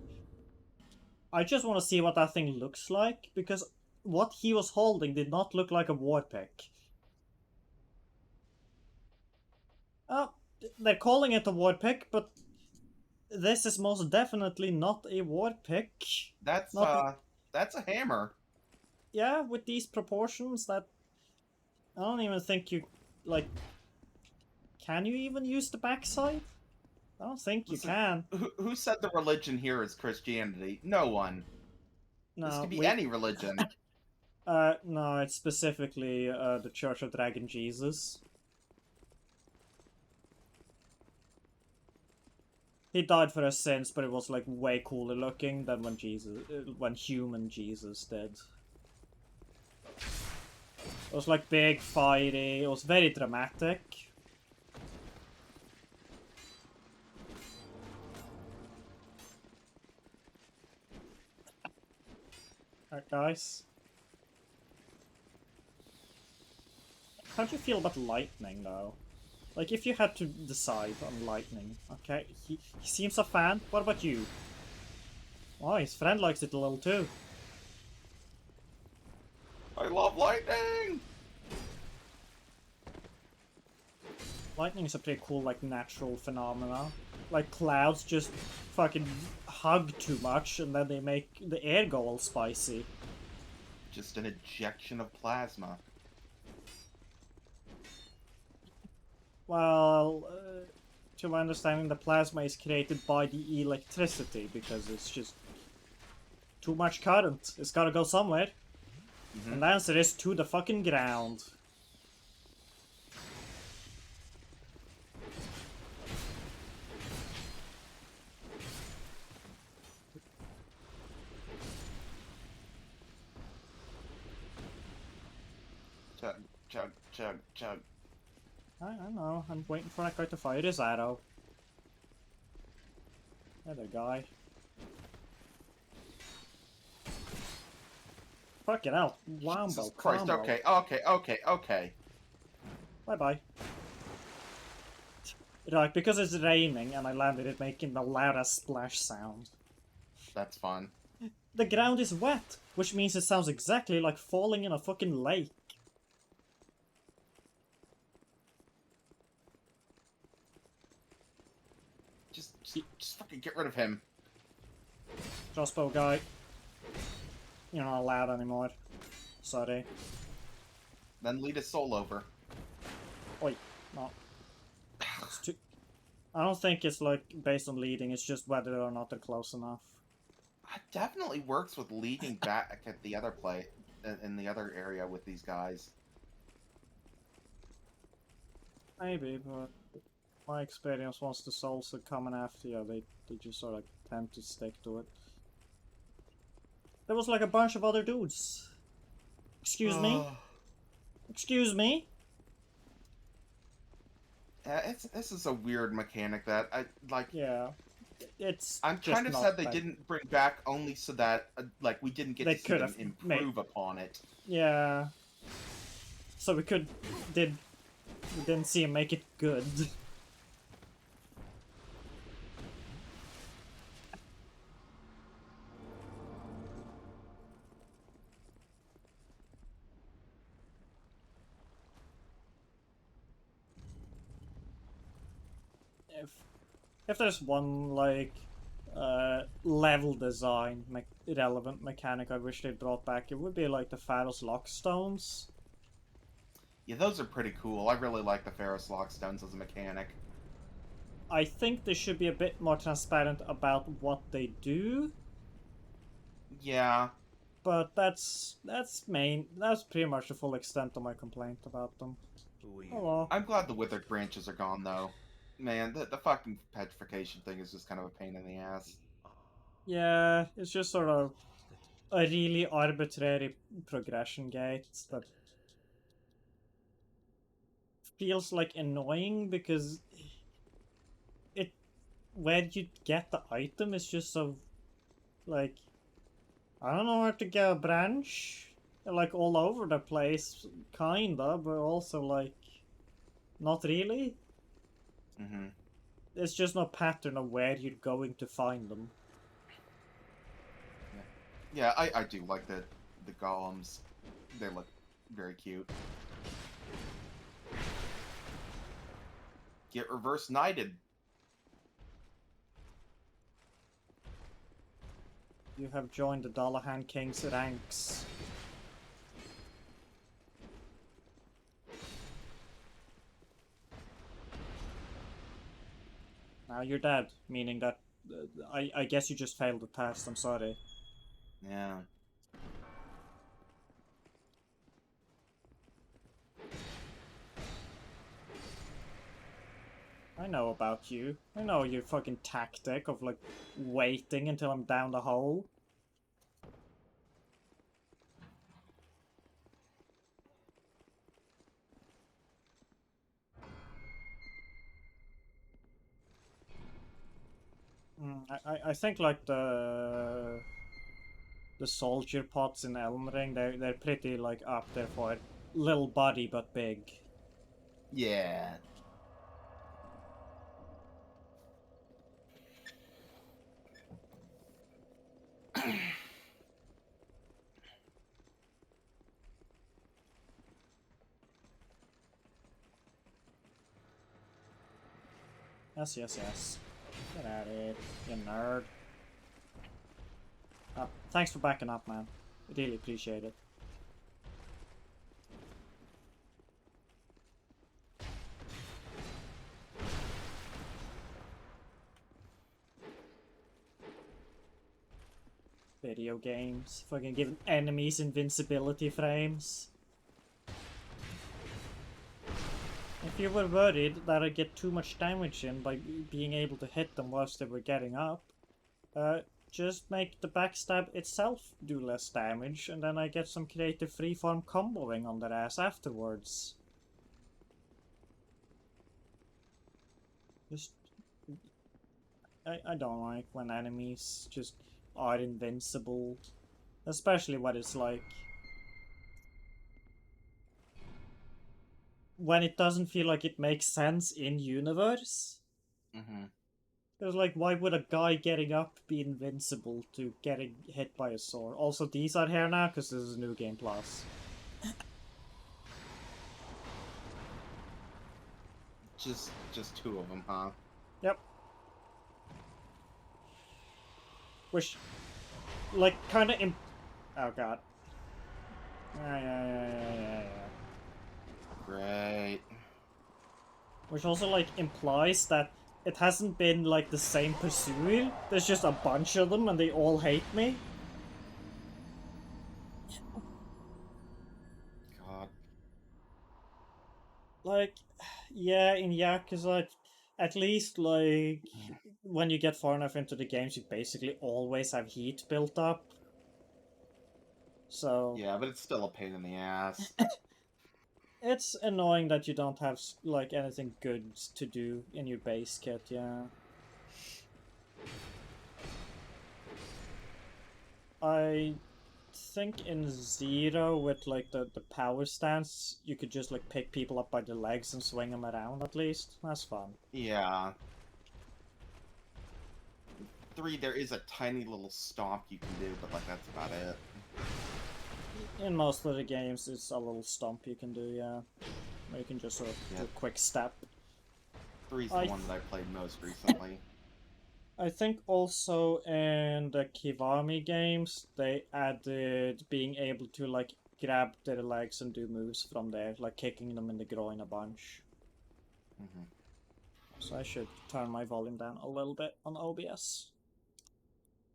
I just want to see what that thing looks like, because what he was holding did not look like a war pick. Oh, they're calling it a war pick, but this is most definitely not a war pick. That's, Not that's a hammer. Yeah, with these proportions, that I don't even think you like. Can you even use the backside? I don't think you Listen, can. Who said the religion here is Christianity? No one. This No, could be any religion. no, it's specifically the Church of Dragon Jesus. He died for his sins, but it was like way cooler looking than when human Jesus did. It was like big, fiery. It was very dramatic. Alright, guys. How do you feel about lightning, though? Like, if you had to decide on lightning, okay? He seems a fan. What about you? Oh, his friend likes it a little too. I love lightning! Lightning is a pretty cool, like, natural phenomena. Like, clouds just fucking hug too much, and then they make the air go all spicy. Just an ejection of plasma. Well, to my understanding, the plasma is created by the electricity, because it's just too much current. It's gotta go somewhere. Mm-hmm. And the answer is to the fucking ground. Chug, chug, chug, chug. I know, I'm waiting for that guy to fire his arrow. Other guy. Fucking hell. Wombo, Jesus Christ, combo. okay. Bye-bye. Right, because it's raining and I landed it making the loudest splash sound. That's fun. The ground is wet, which means it sounds exactly like falling in a fucking lake. Just fucking get rid of him. Crossbow guy. You're not allowed anymore. Sorry. Then lead his soul over. Oi, no. It's too... I don't think it's like based on leading, it's just whether or not they're close enough. It definitely works with leading back at the other play in the other area with these guys. Maybe, but my experience once the souls are coming after you, they just sort of tend to stick to it. There was like a bunch of other dudes. Excuse me? Excuse me? This is a weird mechanic that I like. Yeah. It's I'm just kind of not sad they bad. didn't bring back only so that like we didn't get They to see could them have improve upon it. Yeah. So we didn't see him make it good. if there's one like level design relevant mechanic I wish they brought back, it would be like the Pharos Lockstones. Yeah, those are pretty cool. I really like the Pharos Lockstones as a mechanic. I think they should be a bit more transparent about what they do, Yeah. but that's pretty much the full extent of my complaint about them. Hello. I'm glad the withered branches are gone, though. Man, the fucking petrification thing is just kind of a pain in the ass. Yeah, it's just sort of a really arbitrary progression gate that feels like annoying because it where you get the item is just so like I don't know where to get a branch. Like all over the place, kinda, but also like not really. Mm-hmm. There's just no pattern of where you're going to find them. Yeah, I do like the golems. They look very cute. Get reverse knighted. You have joined the Dullahan King's ranks. Now you're dead, meaning that I guess you just failed the test. I'm sorry. Yeah. I know about you. I know your fucking tactic of like waiting until I'm down the hole. I think like the soldier pots in Elden Ring, they're pretty like up there for it. Little body but big. Yeah. Yes, yes, yes. Get at it, you nerd. Thanks for backing up, man. Really appreciate it. Video games. Fucking giving enemies invincibility frames. If you were worried that I'd get too much damage in by being able to hit them whilst they were getting up, just make the backstab itself do less damage, and then I get some creative freeform comboing on their ass afterwards. Just... I don't like when enemies just are invincible. Especially when it's like... when it doesn't feel like it makes sense in universe. Mm-hmm. It's like, why would a guy getting up be invincible to getting hit by a sword? Also, these are here now, because this is New Game Plus. Just two of them, huh? Yep. Which, like, kind of oh god. Yeah. Great. Which also, like, implies that it hasn't been, like, the same pursuer. There's just a bunch of them and they all hate me. God. Like, yeah, in Yakuza, at least, like, when you get far enough into the games, you basically always have heat built up. So... Yeah, but it's still a pain in the ass. it's annoying that you don't have, like, anything good to do in your base kit, yeah. I think in Zero, with, like, the power stance, you could just, like, pick people up by the legs and swing them around, at least. That's fun. Yeah. 3, there is a tiny little stomp you can do, but, like, that's about it. In most of the games, it's a little stomp you can do, yeah. Where you can just sort of do a quick step. 3's the I one that I played most recently. I think also in the Kiwami games they added being able to like grab their legs and do moves from there, like kicking them in the groin a bunch. Hmm. So I should turn my volume down a little bit on OBS.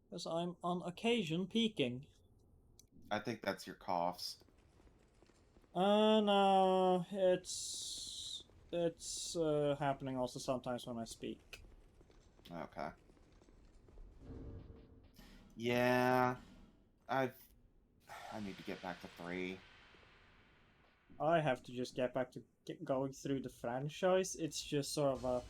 Because I'm on occasion peaking. I think that's your coughs. No, it's happening also sometimes when I speak. Okay. Yeah, I need to get back to 3. I have to just get back to going through the franchise. It's just sort of a...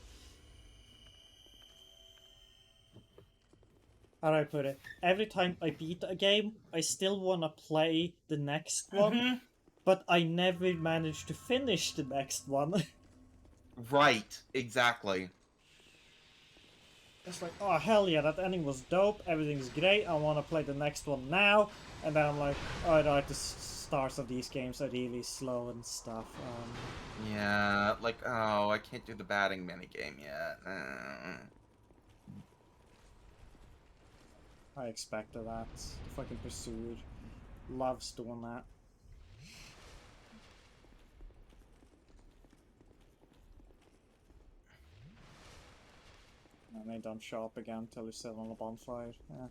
How do I put it? Every time I beat a game, I still want to play the next one, but I never manage to finish the next one. Right, exactly. It's like, oh hell yeah, that ending was dope, everything's great, I want to play the next one now, and then I'm like, oh no, the starts of these games are really slow and stuff. Yeah, like, oh, I can't do the batting minigame yet. I expected that. The fucking Pursued loves doing that. And they don't show up again until you're still on the bonfire. Yeah.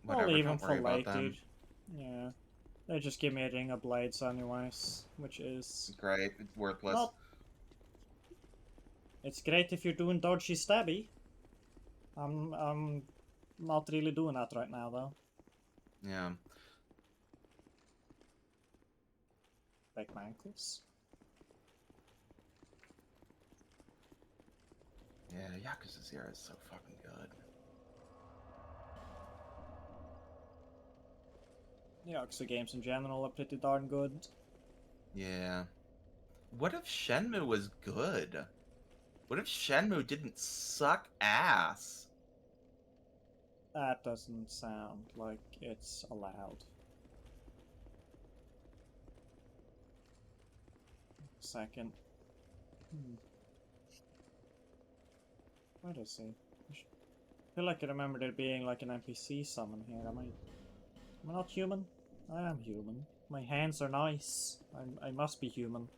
Whatever, I'll leave don't them worry for about late, them. dude. Yeah. They just give me a ring of blades anyways, which is Great, it's worthless. not... It's great if you're doing dodgy stabby. I'm not really doing that right now though. Yeah. Like my ankles. Yeah, Yakuza 0 is so fucking good. Yakuza games in general are pretty darn good. Yeah. What if Shenmue was good? What if Shenmue didn't suck ass? That doesn't sound like it's allowed. Second. Where is he? I feel like I remember there being like an NPC summon here. Am I not human? I am human. My hands are nice. I must be human.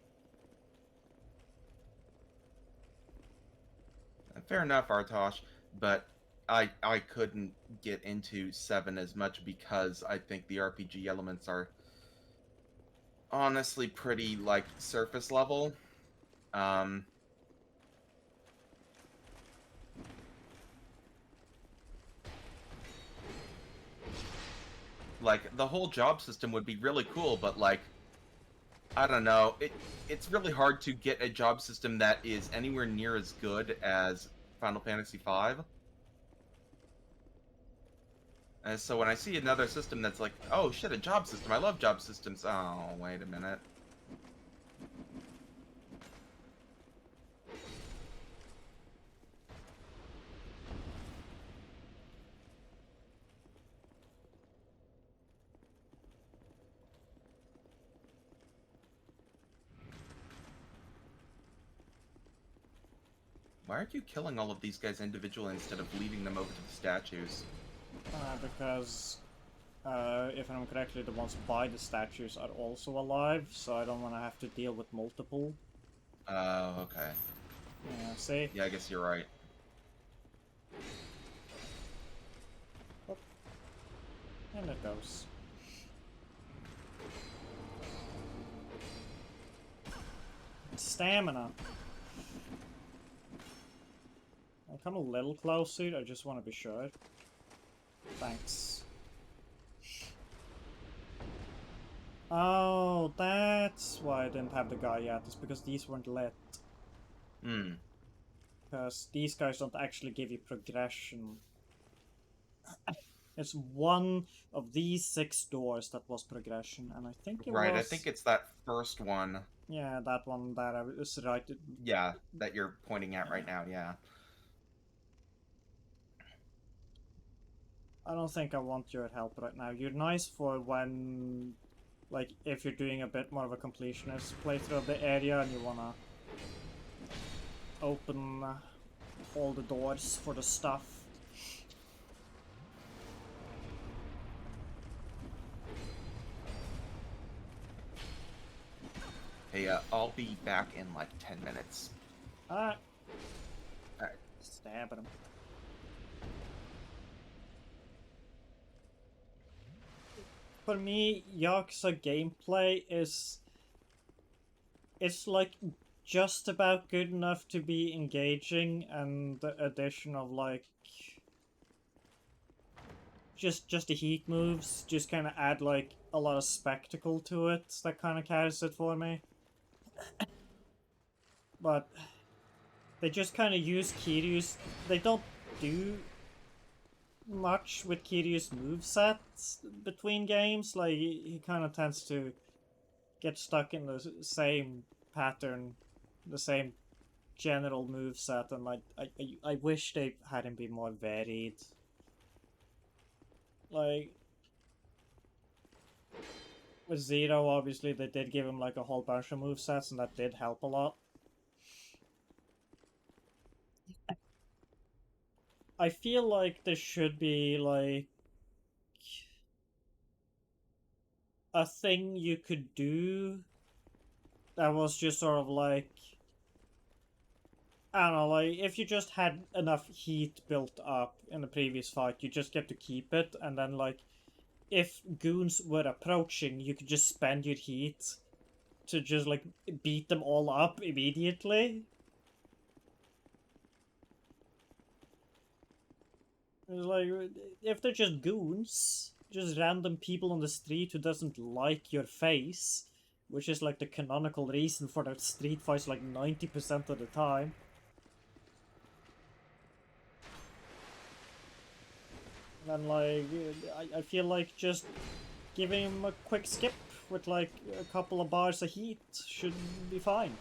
Fair enough, Artosh, but I couldn't get into 7 as much because I think the RPG elements are honestly pretty, like, surface level. Like, the whole job system would be really cool, but, like, I don't know, it's really hard to get a job system that is anywhere near as good as Final Fantasy V. And so when I see another system that's like, oh shit, a job system, I love job systems. Oh, wait a minute. Why aren't you killing all of these guys individually instead of leaving them over to the statues? Because, if I remember correctly, the ones by the statues are also alive, so I don't want to have to deal with multiple. Oh, okay. Yeah, see? Yeah, I guess you're right. And it goes. Stamina. I'll come a little closer, I just want to be sure. Thanks. Oh, that's why I didn't have the guy yet. It's because these weren't lit. Hmm. Because these guys don't actually give you progression. It's one of these 6 doors that was progression, and I think it Right, was... I think it's that first one. Yeah, that one that I was right... Yeah, that you're pointing at right now, yeah. I don't think I want your help right now. You're nice for when... Like, if you're doing a bit more of a completionist playthrough of the area and you wanna... open all the doors for the stuff. Hey, I'll be back in like 10 minutes. Alright. Alright. Stab at him. For me, Yakuza gameplay is... It's like just about good enough to be engaging, and the addition of like... Just the heat moves just kind of add like a lot of spectacle to it. That kind of carries it for me. But they just kind of use Kiryu's... They don't do much with Kiryu's movesets between games. Like, he kind of tends to get stuck in the same pattern, the same general moveset, and like, I wish they had him be more varied. Like, with Zero, obviously, they did give him like a whole bunch of movesets, and that did help a lot. I feel like there should be like a thing you could do that was just sort of like, I don't know, like if you just had enough heat built up in the previous fight, you just get to keep it, and then like if goons were approaching, you could just spend your heat to just like beat them all up immediately. It's like, if they're just goons, just random people on the street who doesn't like your face, which is like the canonical reason for the street fights like 90% of the time. And like, I feel like just giving him a quick skip with like a couple of bars of heat should be fine.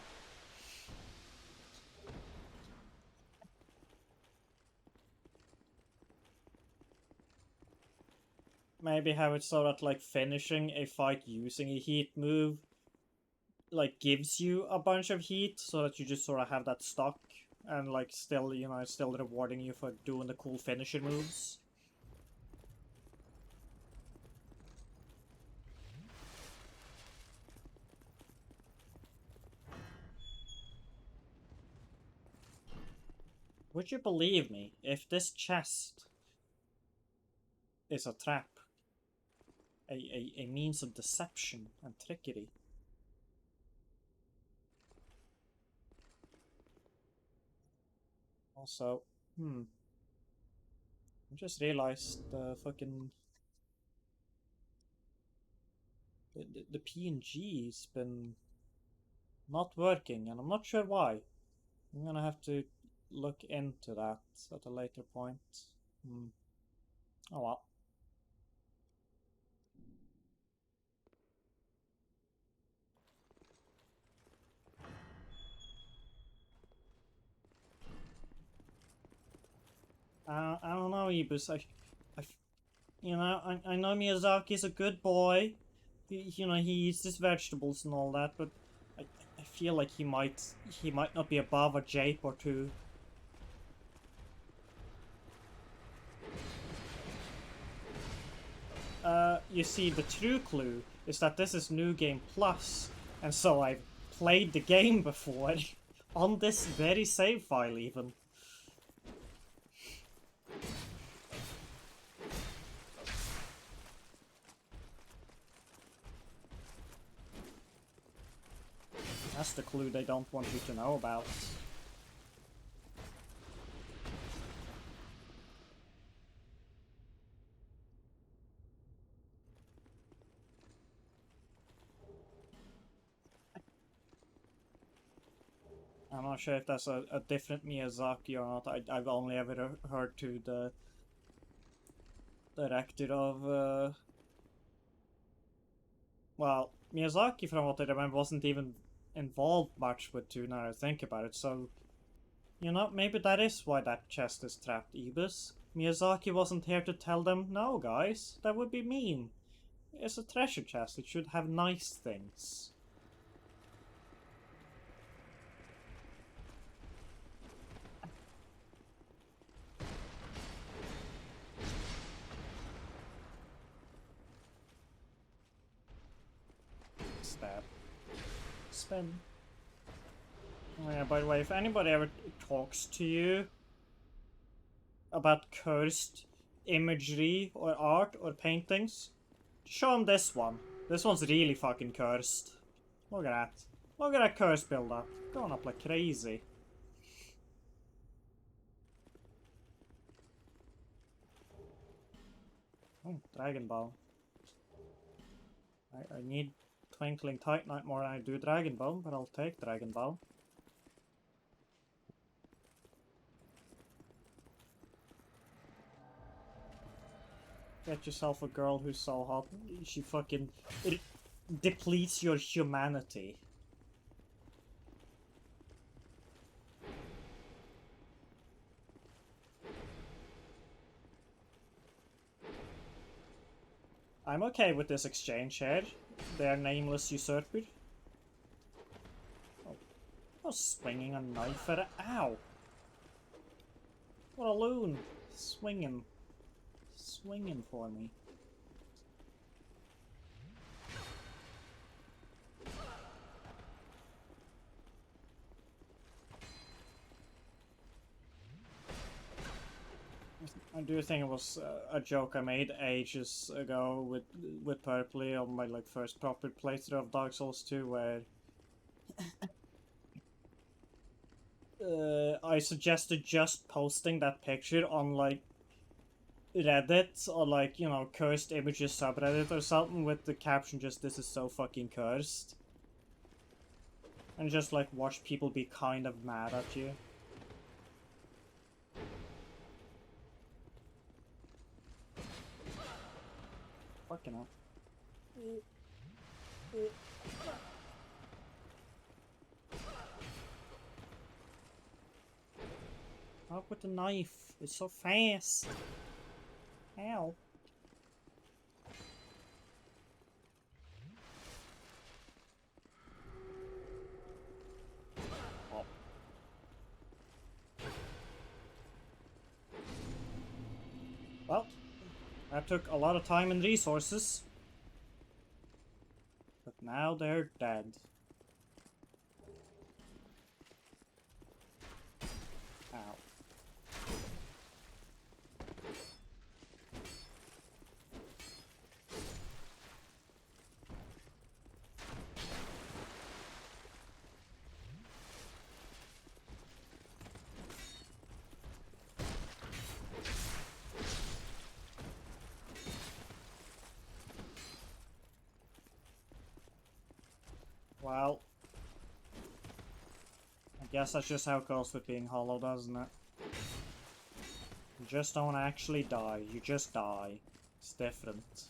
Maybe have it so that like finishing a fight using a heat move like gives you a bunch of heat so that you just sort of have that stock and like still, you know, still rewarding you for doing the cool finisher moves. Would you believe me if this chest is a trap? A means of deception and trickery? Also, I just realized the fucking... The PNG's been not working, and I'm not sure why. I'm gonna have to look into that at a later point. Oh well. I don't know, Ibus. You know, I know Miyazaki's a good boy. You know, he eats his vegetables and all that, but I feel like he might not be above a jape or two. You see, the true clue is that this is New Game Plus, and so I've played the game before, on this very save file even. That's the clue they don't want you to know about. I'm not sure if that's a different Miyazaki or not. I've only ever heard to the director of... Well, Miyazaki, from what I remember, wasn't even involved much with 2 now I think about it, so... You know, maybe that is why that chest is trapped, Ibis. Miyazaki wasn't here to tell them, no guys, that would be mean. It's a treasure chest, it should have nice things. spin. Oh yeah, by the way, if anybody ever talks to you about cursed imagery or art or paintings, show them this one. This one's really fucking cursed. Look at that. Look at that curse build up. Going up like crazy. Oh, Dragon Ball. I need Twinkling Titanite more than I do Dragon Ball, but I'll take Dragon Ball. Get yourself a girl who's so hot, she fucking... It depletes your humanity. I'm okay with this exchange here. They're nameless usurper. Oh, I was swinging a knife at it. Ow! What a loon! Swinging for me. I do think it was a joke I made ages ago with Purpley on my like first proper playthrough of Dark Souls 2, where I suggested just posting that picture on like Reddit or like, you know, cursed images subreddit or something with the caption just "this is so fucking cursed," and just like watch people be kind of mad at you. Fucking hell. Up with the knife. It's so fast. Ow. Oh. Well, that took a lot of time and resources. But now they're dead. Ow. Well, I guess that's just how it goes with being hollow, doesn't it? You just don't actually die, you just die. It's different.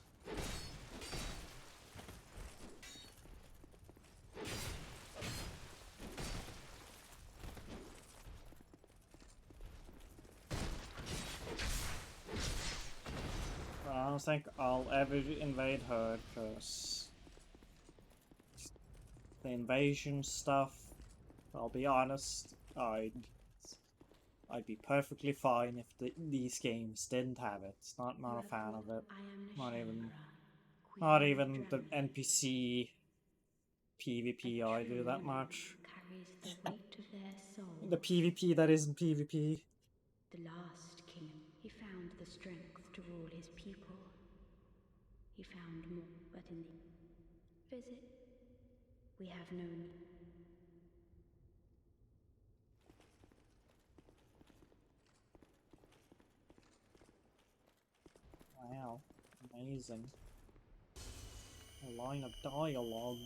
I don't think I'll ever invade her, because the invasion stuff, I'll be honest, I'd be perfectly fine if these games didn't have it. Not a fan of it. Not even the NPC PvP I do that much. Carries the weight of their soul. The PvP that isn't PvP. The last king, he found the strength to rule his people. He found more, but in the visit, we have no need. Wow, amazing. A line of dialogue.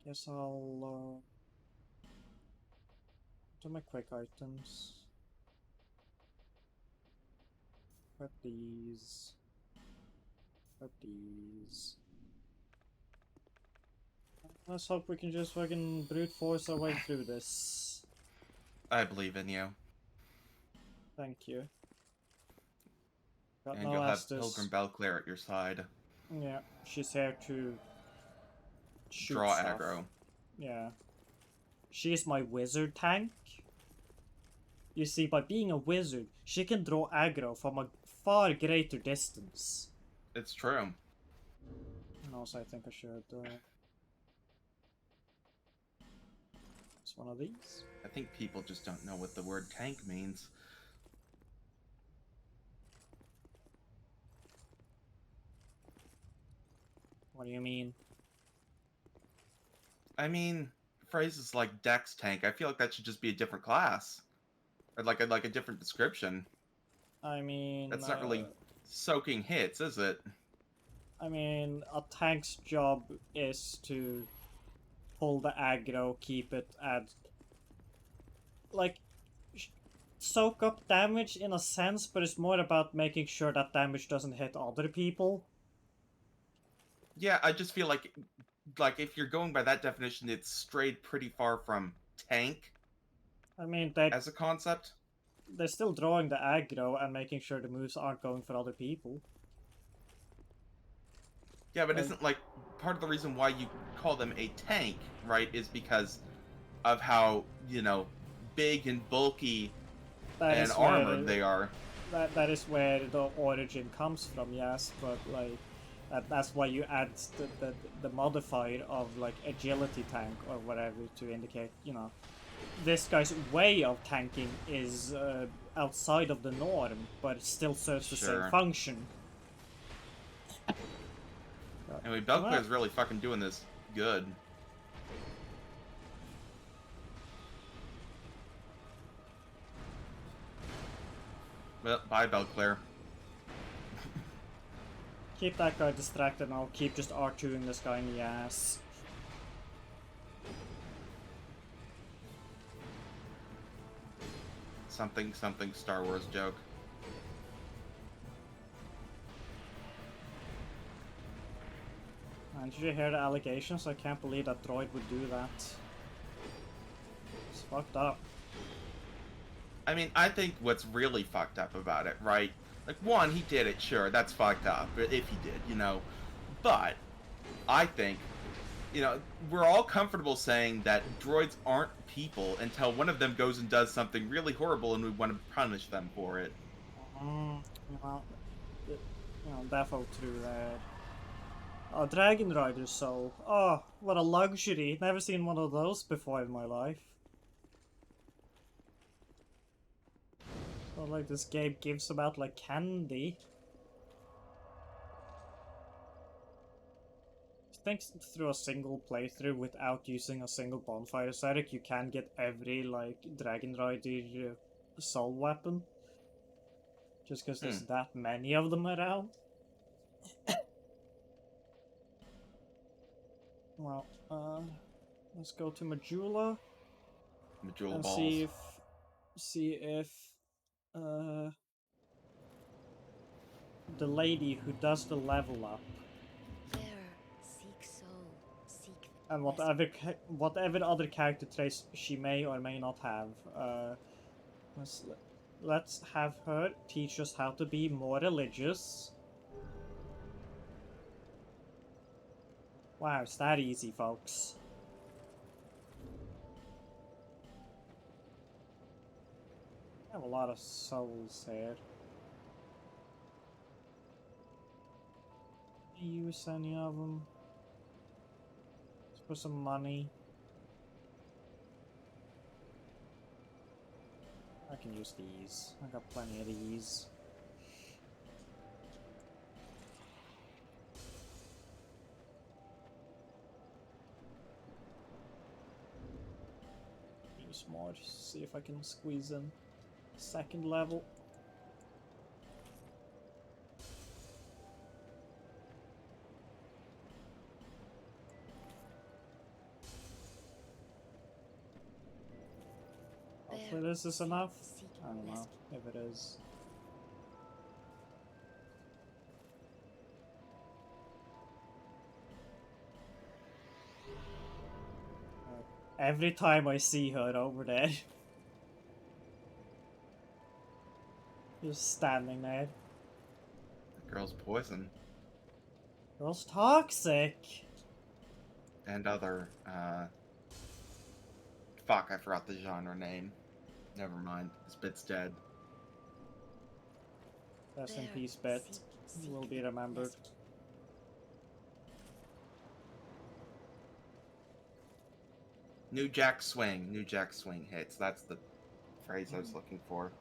Guess I'll do my quick items. Put these. Put these. Let's hope we can just fucking brute force our way through this. I believe in you. Thank you. Got And no you'll have Estus. Pilgrim Belclair at your side. Yeah, she's here to shoot Draw stuff. aggro. Yeah. She's my wizard tank. You see, by being a wizard, she can draw aggro from a far greater distance. It's true. And also, I think I should. It's one of these. I think people just don't know what the word tank means. What do you mean? I mean, phrases like Dex tank, I feel like that should just be a different class. Or like a different description. I mean, That's not really soaking hits, is it? I mean, a tank's job is to pull the aggro, keep it at like soak up damage in a sense, but it's more about making sure that damage doesn't hit other people. Yeah, I just feel like if you're going by that definition, it's strayed pretty far from tank I mean, as a concept. they're still drawing the aggro and making sure the moves aren't going for other people. Yeah, but Like- isn't like part of the reason why you call them a tank, right, is because of how, big and bulky That and is where armored they are. that is where the origin comes from, yes, but like that's why you add the modifier of like agility tank or whatever to indicate, this guy's way of tanking is outside of the norm, but it still serves the Sure. same function. Anyway, Belclair's really fucking doing this good. Well, bye, Belclair. Keep that guy distracted and I'll keep just R2ing this guy in the ass. Something Star Wars joke. And did you hear the allegations? I can't believe that droid would do that. It's fucked up. I mean, I think what's really fucked up about it, right? Like, one, he did it, sure, that's fucked up, if he did, But, I think, we're all comfortable saying that droids aren't people until one of them goes and does something really horrible and we want to punish them for it. Well, defo true there. Oh, Dragon Rider soul. Oh, what a luxury. Never seen one of those before in my life. Not like this game gives them out like candy. I think through a single playthrough without using a single bonfire aesthetic, you can get every, like, Dragon Rider soul weapon. Just because there's that many of them around. Well, let's go to Majula Majula and balls. see if the lady who does the level up Bearer, seek soul, seek and whatever other character traits she may or may not have, let's have her teach us how to be more religious. Wow, it's that easy, folks. I have a lot of souls here. Use any of them. Let's put some money. I can use these. I got plenty of these. Use more, see if I can squeeze in second level. Hopefully this is enough. I don't know if it is. Every time I see her over there. Just standing there. The girl's poison. Girl's toxic. And other, fuck, I forgot the genre name. Never mind. This bit's dead. Rest in Bearer, peace, Bit. seek Will be the remembered. message. New Jack Swing. New Jack Swing hits. That's the phrase I was looking for.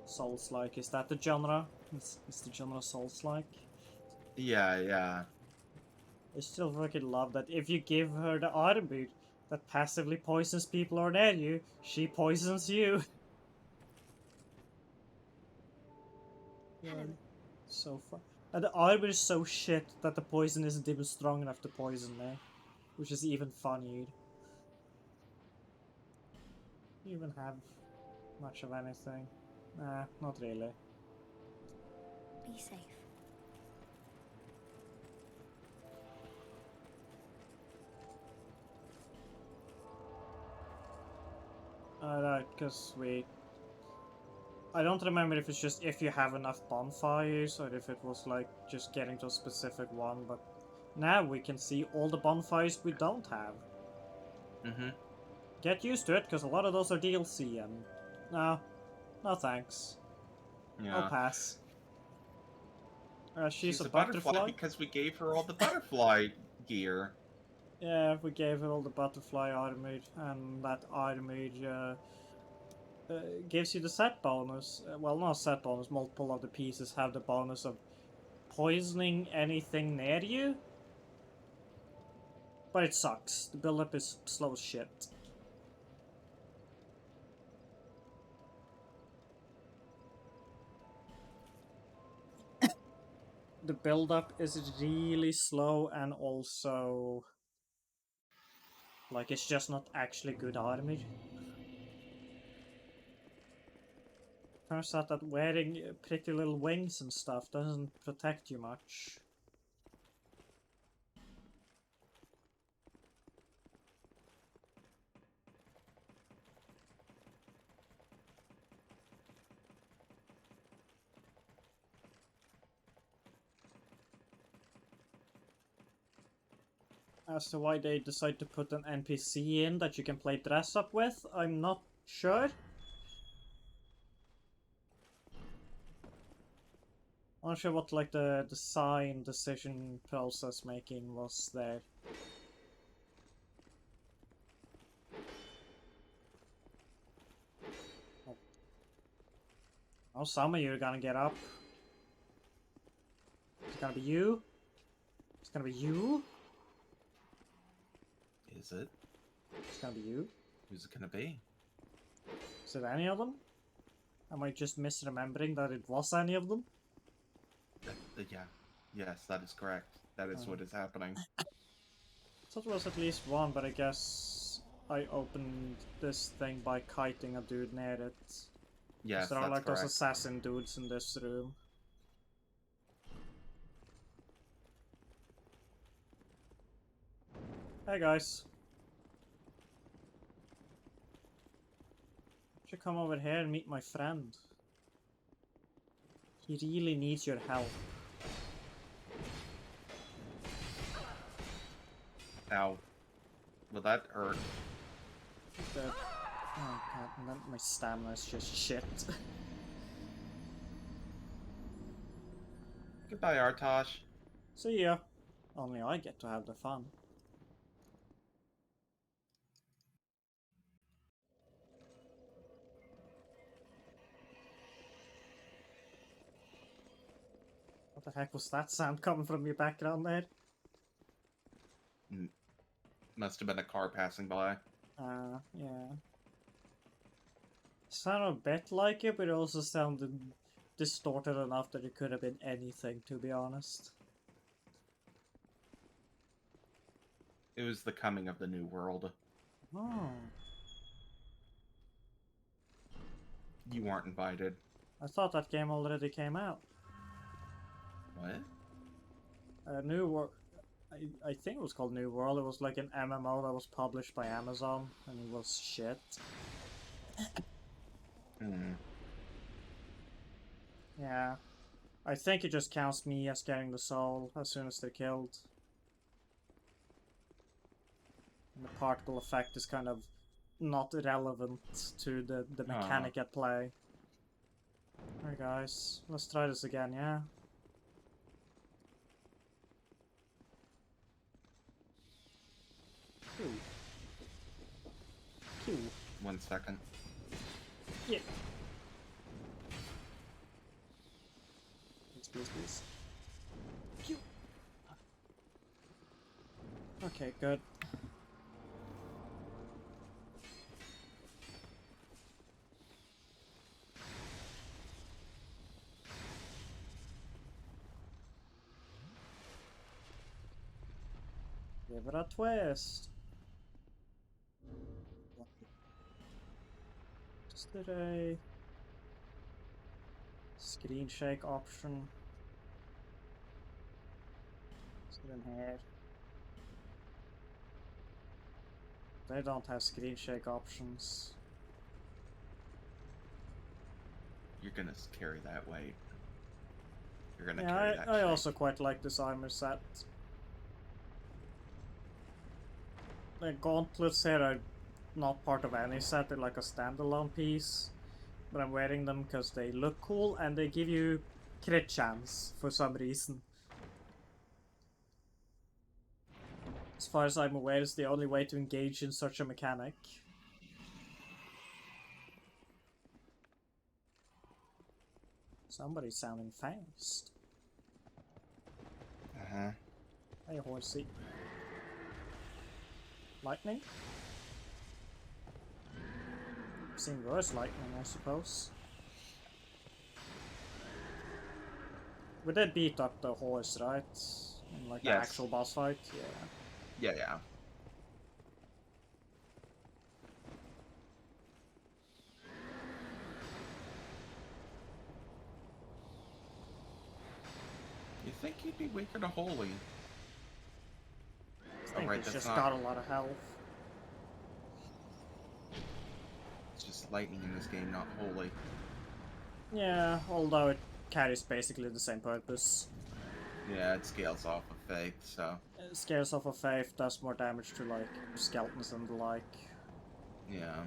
Souls-like, is that the genre? Is the genre Souls-like? Yeah, yeah. I still fucking love that if you give her the item that passively poisons people who are near you, she poisons you. Helen, So fun. And the item is so shit that the poison isn't even strong enough to poison me. Which is even funnier. You even have much of anything. Nah, not really. be safe. Alright, because I don't remember if it's just if you have enough bonfires or if it was like just getting to a specific one, but now we can see all the bonfires we don't have. Mm-hmm. Get used to it, because a lot of those are DLC, and no, no thanks. Yeah. I'll pass. She's a butterfly butterfly? because we gave her all the butterfly gear. Yeah, we gave her all the butterfly armor, and that armor gives you the set bonus. Well, not set bonus, multiple of the pieces have the bonus of poisoning anything near you. But it sucks. The build-up is slow as shit. The build-up is really slow, and also like it's just not actually good armor. Turns out that wearing pretty little wings and stuff doesn't protect you much. As to why they decide to put an NPC in that you can play dress up with, I'm not sure. I'm not sure what like the design decision process making was there. Oh, some of you are gonna get up. It's gonna be you. It's gonna be you. Is it? It's gonna be you. Who's it gonna be? Is it any of them? Am I just misremembering that it was any of them? Yeah. Yes, that is correct. That is what is happening. I thought it was at least one, but I guess I opened this thing by kiting a dude near it. Yes, There are that's like those correct. assassin dudes in this room. Hey guys. Should come over here and meet my friend. He really needs your help. Ow. Will that hurt? Oh god, and then my stamina is just shit. Goodbye, Artosh. See ya. Only I get to have the fun. What the heck was that sound coming from your background there? Must have been a car passing by. Yeah. Sounded a bit like it, but it also sounded distorted enough that it could have been anything, to be honest. It was the coming of the new world. Oh. You weren't invited. I thought that game already came out. What? New World. I think it was called New World. It was like an MMO that was published by Amazon, and it was shit. Yeah. I think it just counts me as getting the soul as soon as they're killed. And the particle effect is kind of not relevant to the mechanic at play. Alright guys, let's try this again, yeah? Q. Q. 1 second. Yeah. Please. Q. Okay, good. Give it a twist. Just did a screen shake option. Is it in here? They don't have screen shake options. You're gonna carry that weight. You're gonna Yeah, carry that I shake. also quite like this armor set. The gauntlets here are not part of any set, they're like a standalone piece. But I'm wearing them because they look cool and they give you crit chance for some reason. As far as I'm aware, it's the only way to engage in such a mechanic. Somebody's sounding fast. Uh-huh. Hey, horsey. Lightning? I've seen worse lightning, I suppose. We did beat up the horse, right? In like the Yes. actual boss fight? Yeah. Yeah. You think he'd be weaker to Holy? I think right, he's that's just not- got a lot of health. It's just lightning in this game, not Holy. Yeah, although it carries basically the same purpose. Yeah, it scales off of Faith, so... Scales off of Faith, does more damage to like skeletons and the like. Yeah.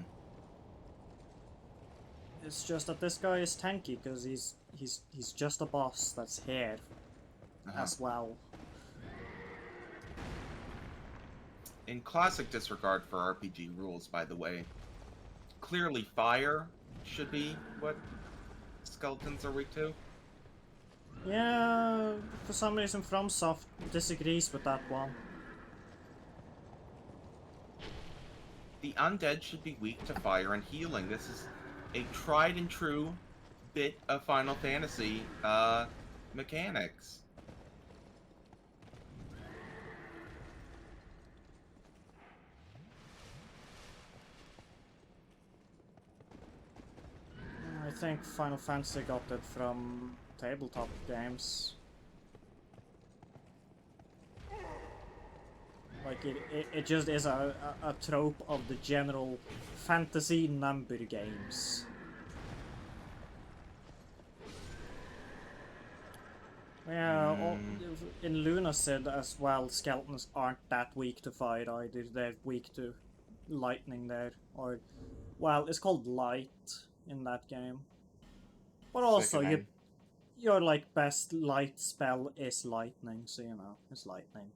It's just that this guy is tanky because he's just a boss that's here as well. In classic disregard for RPG rules, by the way, clearly fire should be what skeletons are weak to. Yeah, for some reason FromSoft disagrees with that one. The undead should be weak to fire and healing. This is a tried and true bit of Final Fantasy mechanics. I think Final Fantasy got it from tabletop games. Like it just is a trope of the general fantasy number games. Yeah, in Lunacid as well, skeletons aren't that weak to fire either. They're weak to lightning there, or well, it's called light in that game. But also, your like best light spell is lightning, so you know it's lightning.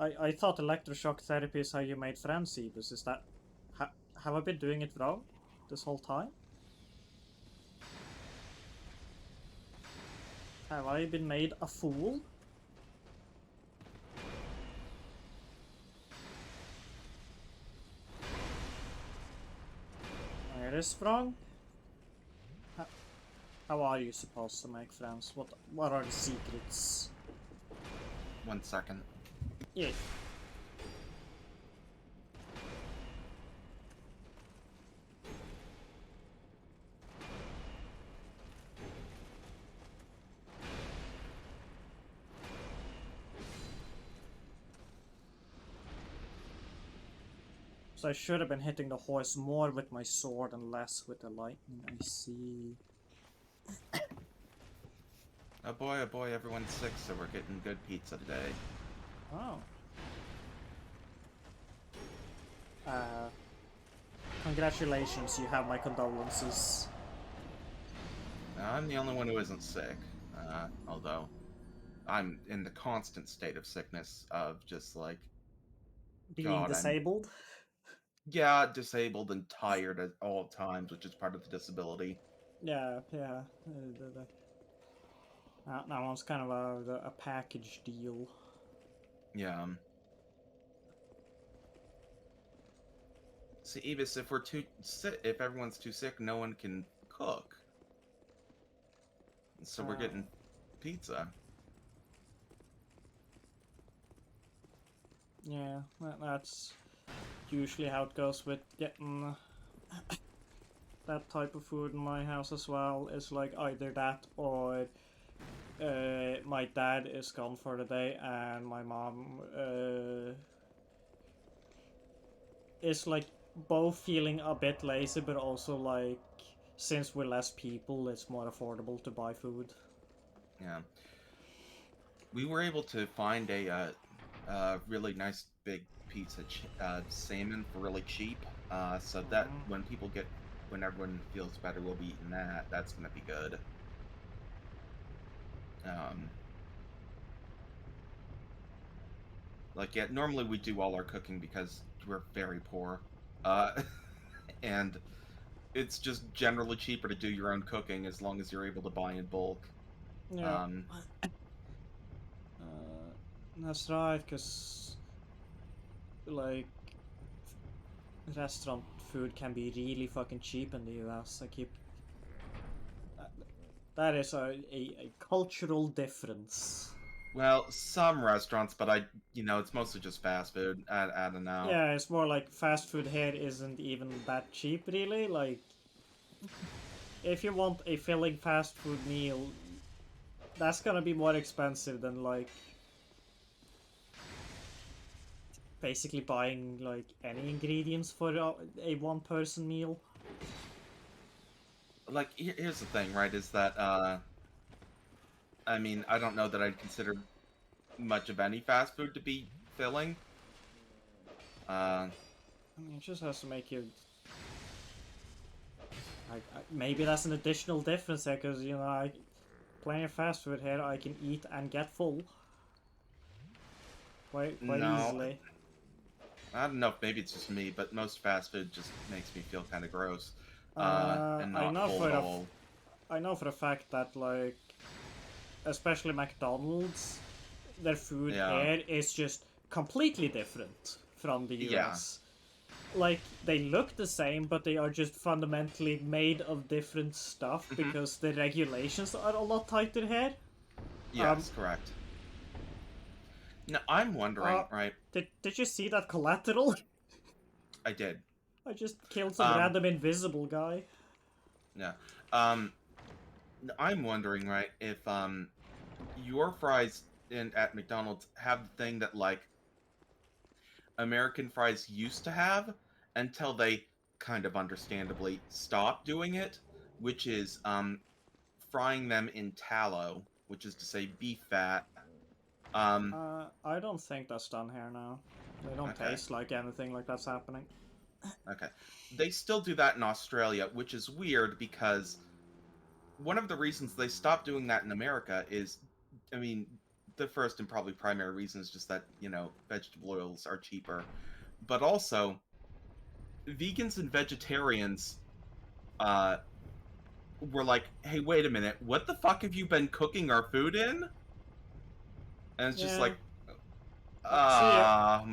I thought electroshock therapy is how you made friends, Ebus. Is that... have I been doing it wrong this whole time? Have I been made a fool? Where is wrong? How are you supposed to make friends? What are the secrets? 1 second. Yeah. So I should have been hitting the horse more with my sword and less with the lightning, I see. Oh boy, everyone's sick, so we're getting good pizza today. Oh. Congratulations, you have my condolences. I'm the only one who isn't sick. Although I'm in the constant state of sickness of just like, Being God, disabled? yeah, disabled and tired at all times, which is part of the disability. Yeah, yeah. That one's kind of a package deal. Yeah. See, Evis, if we're too sick, if everyone's too sick, no one can cook. So we're Uh, getting pizza. Yeah, that's usually how it goes with getting that type of food in my house as well. It's like either that or my dad is gone for the day and my mom is like both feeling a bit lazy, but also like since we're less people, it's more affordable to buy food. Yeah. We were able to find a really nice big pizza salmon for really cheap. So that when everyone feels better, we'll be eating that. That's gonna be good. Like, yeah, normally we do all our cooking because we're very poor. And it's just generally cheaper to do your own cooking as long as you're able to buy in bulk. Yeah. That's right, because like restaurant food can be really fucking cheap in the US. That is a cultural difference. Well, some restaurants, but it's mostly just fast food. I don't know. Yeah, it's more like fast food here isn't even that cheap, really. Like, if you want a filling fast food meal, that's gonna be more expensive than, like, basically buying, like, any ingredients for a one-person meal. Like, here's the thing, right? Is that I mean, I don't know that I'd consider much of any fast food to be filling. I mean, it just has to make you. Maybe that's an additional difference there, because playing fast food here, I can eat and get full quite No, easily. I don't know if maybe it's just me, but most fast food just makes me feel kind of gross. And I not know full at all. I know for a fact that, like, especially McDonald's, their food Yeah. here is just completely different from the Yeah. US. Like, they look the same, but they are just fundamentally made of different stuff because the regulations are a lot tighter here. Yes, correct. Now, I'm wondering, right? Did you see that Collateral? I did. I just killed some random invisible guy. Yeah. I'm wondering, right, if your fries at McDonald's have the thing that like American fries used to have until they kind of understandably stopped doing it, which is frying them in tallow, which is to say beef fat. I don't think that's done here now. They don't Okay. taste like anything like that's happening. Okay. They still do that in Australia, which is weird because one of the reasons they stopped doing that in America is, I mean, the first and probably primary reason is just that, vegetable oils are cheaper. But also, vegans and vegetarians were like, hey, wait a minute, what the fuck have you been cooking our food in? And it's just Yeah. like, See ya.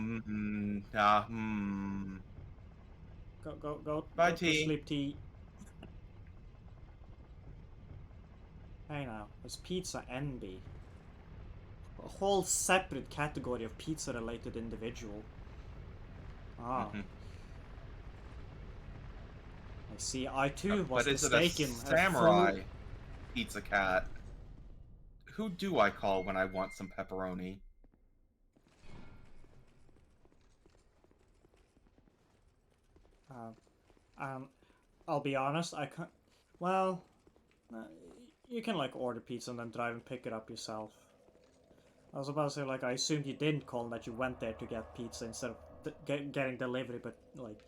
Go Bye, to T. sleep, T. Hey now, it's pizza envy. A whole separate category of pizza-related individual. Ah. I see, I too was But is it mistaken. a samurai pizza cat? Who do I call when I want some pepperoni? I'll be honest, I can't. Well, you can like order pizza and then drive and pick it up yourself. I was about to say, like, I assumed you didn't call and that you went there to get pizza instead of getting delivery, but like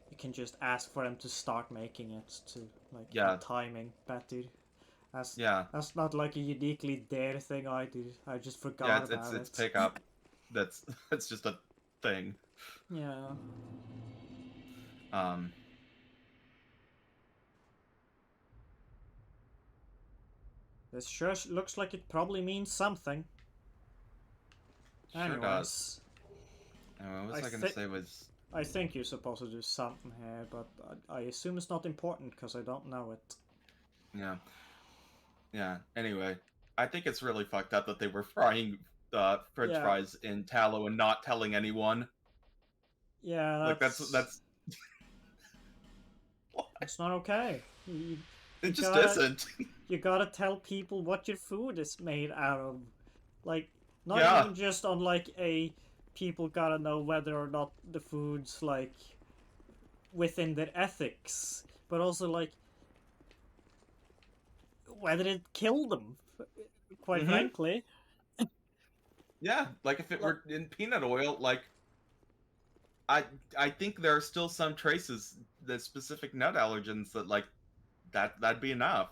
you can just ask for them to start making it to like Yeah. timing better. That's Yeah. that's not like a uniquely Dare thing I do. I just Yeah, forgot it's about it's it. pickup. That's it's just a thing. Yeah. Um, This sure looks like it probably means something. sure does. Anyways, What was I I gonna thi- say was I think you're supposed to do something here, but I assume it's not important because I don't know it. yeah. Yeah. Anyway, I think it's really fucked up that they were frying French Yeah. fries in tallow and not telling anyone. Yeah, Like that's it's not okay. You it just gotta isn't. you gotta tell people what your food is made out of. Like, not Yeah. even just on like a people gotta know whether or not the food's like within their ethics, but also like whether it killed them. Quite Mhm. frankly. Yeah, like if it were in peanut oil, like I think there are still some traces, the specific nut allergens that like that'd be enough.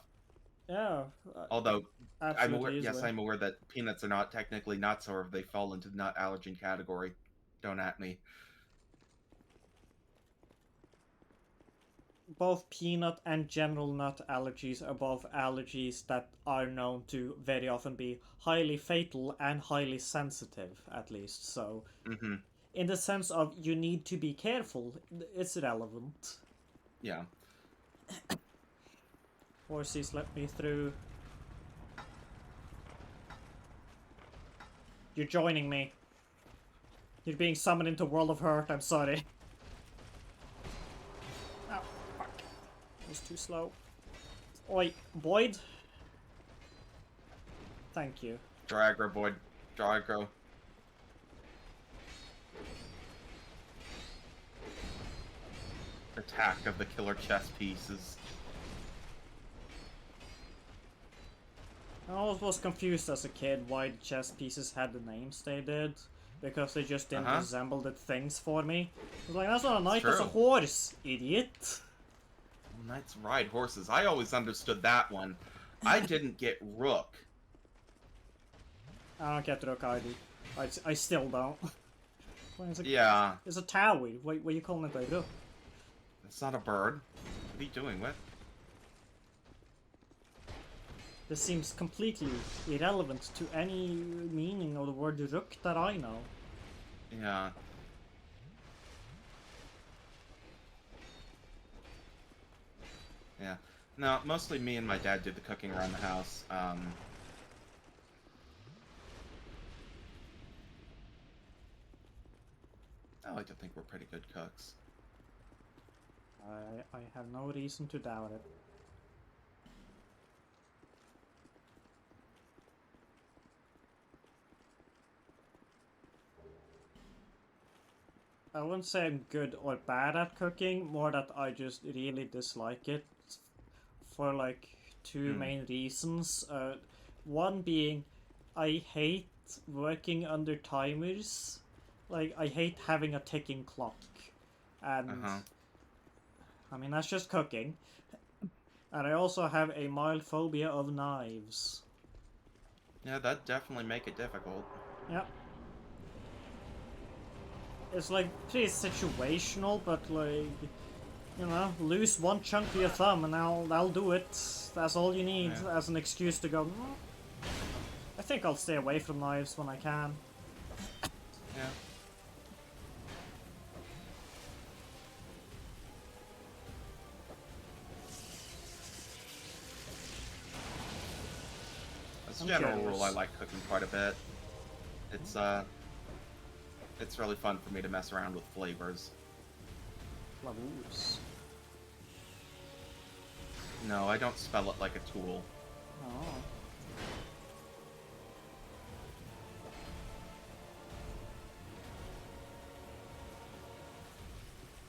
Yeah, Although I'm aware, absolutely yes, easily. I'm aware that peanuts are not technically nuts, or they fall into the nut allergen category. Don't at me. Both peanut and general nut allergies are both allergies that are known to very often be highly fatal and highly sensitive, at least. So, Mm-hmm. in the sense of you need to be careful, it's relevant. Yeah. Horses, let me through. You're joining me. You're being summoned into World of Hurt, I'm sorry. Oh, fuck. It was too slow. Oi, Boyd? Thank you. Dragro, Boyd. Dragro. Attack of the killer chess pieces. I always was confused as a kid why the chess pieces had the names they did. Because they just didn't resemble the things for me. I was like, that's not a knight, that's a true. horse, idiot. Knights ride horses. I always understood that one. I didn't get rook. I don't get Rook ID. I still don't. Yeah, It's a Towie. What are you calling it a Rook? it's not a bird. What are you doing? What? This seems completely irrelevant to any meaning of the word Rook that I know. Yeah. Yeah. No, mostly me and my dad did the cooking around the house. I like to think we're pretty good cooks. I have no reason to doubt it. I wouldn't say I'm good or bad at cooking, more that I just really dislike it for like two main reasons. One being I hate working under timers. Like, I hate having a ticking clock. And I mean, that's just cooking. And I also have a mild phobia of knives. Yeah, that'd definitely make it difficult. Yep. It's like pretty situational, but like, you know, lose one chunk of your thumb and I'll do it. That's all you need as an excuse to go, "Mm, I think I'll stay away from knives when I can." Yeah. As a general rule, I like cooking quite a bit. It's really fun for me to mess around with flavors. Flavors. No, I don't spell it like a tool. Oh.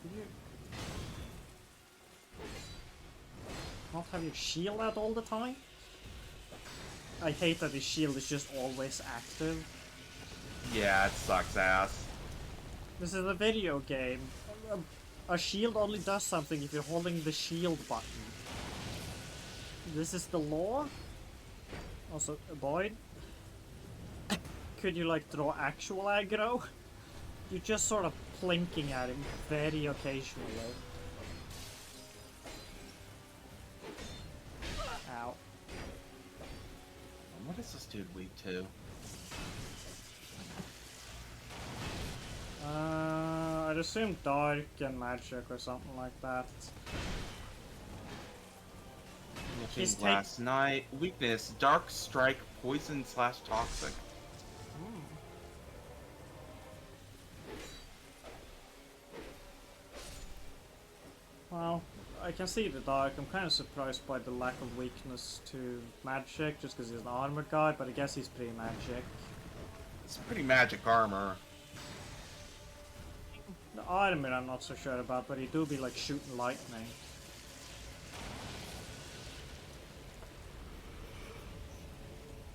Did you not have your shield out all the time? I hate that his shield is just always active. Yeah, it sucks ass. This is a video game. A shield only does something if you're holding the shield button. This is the law. Also, Boyd, could you like draw actual aggro? You're just sort of plinking at him very occasionally. Ow. What is this dude weak to? I'd assume dark and magic or something like that. Looking He's last night. Weakness, dark strike, poison / toxic. Well, I can see the dark. I'm kind of surprised by the lack of weakness to magic, just because he's an armored guy, but I guess he's pretty magic. It's pretty magic armor. The armor I'm not so sure about, but he do be like shooting lightning.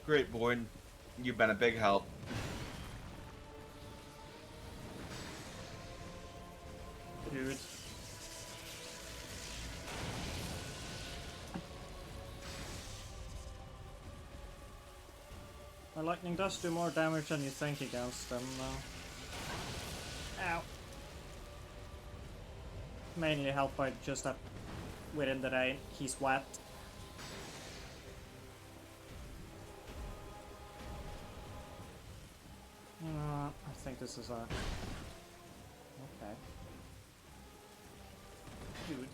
Great, Boyd. You've been a big help. Dude. My lightning does do more damage than you think against them, though. Ow. Mainly helped by just that within the rain. He's wet. I think this is a... Okay. Dude.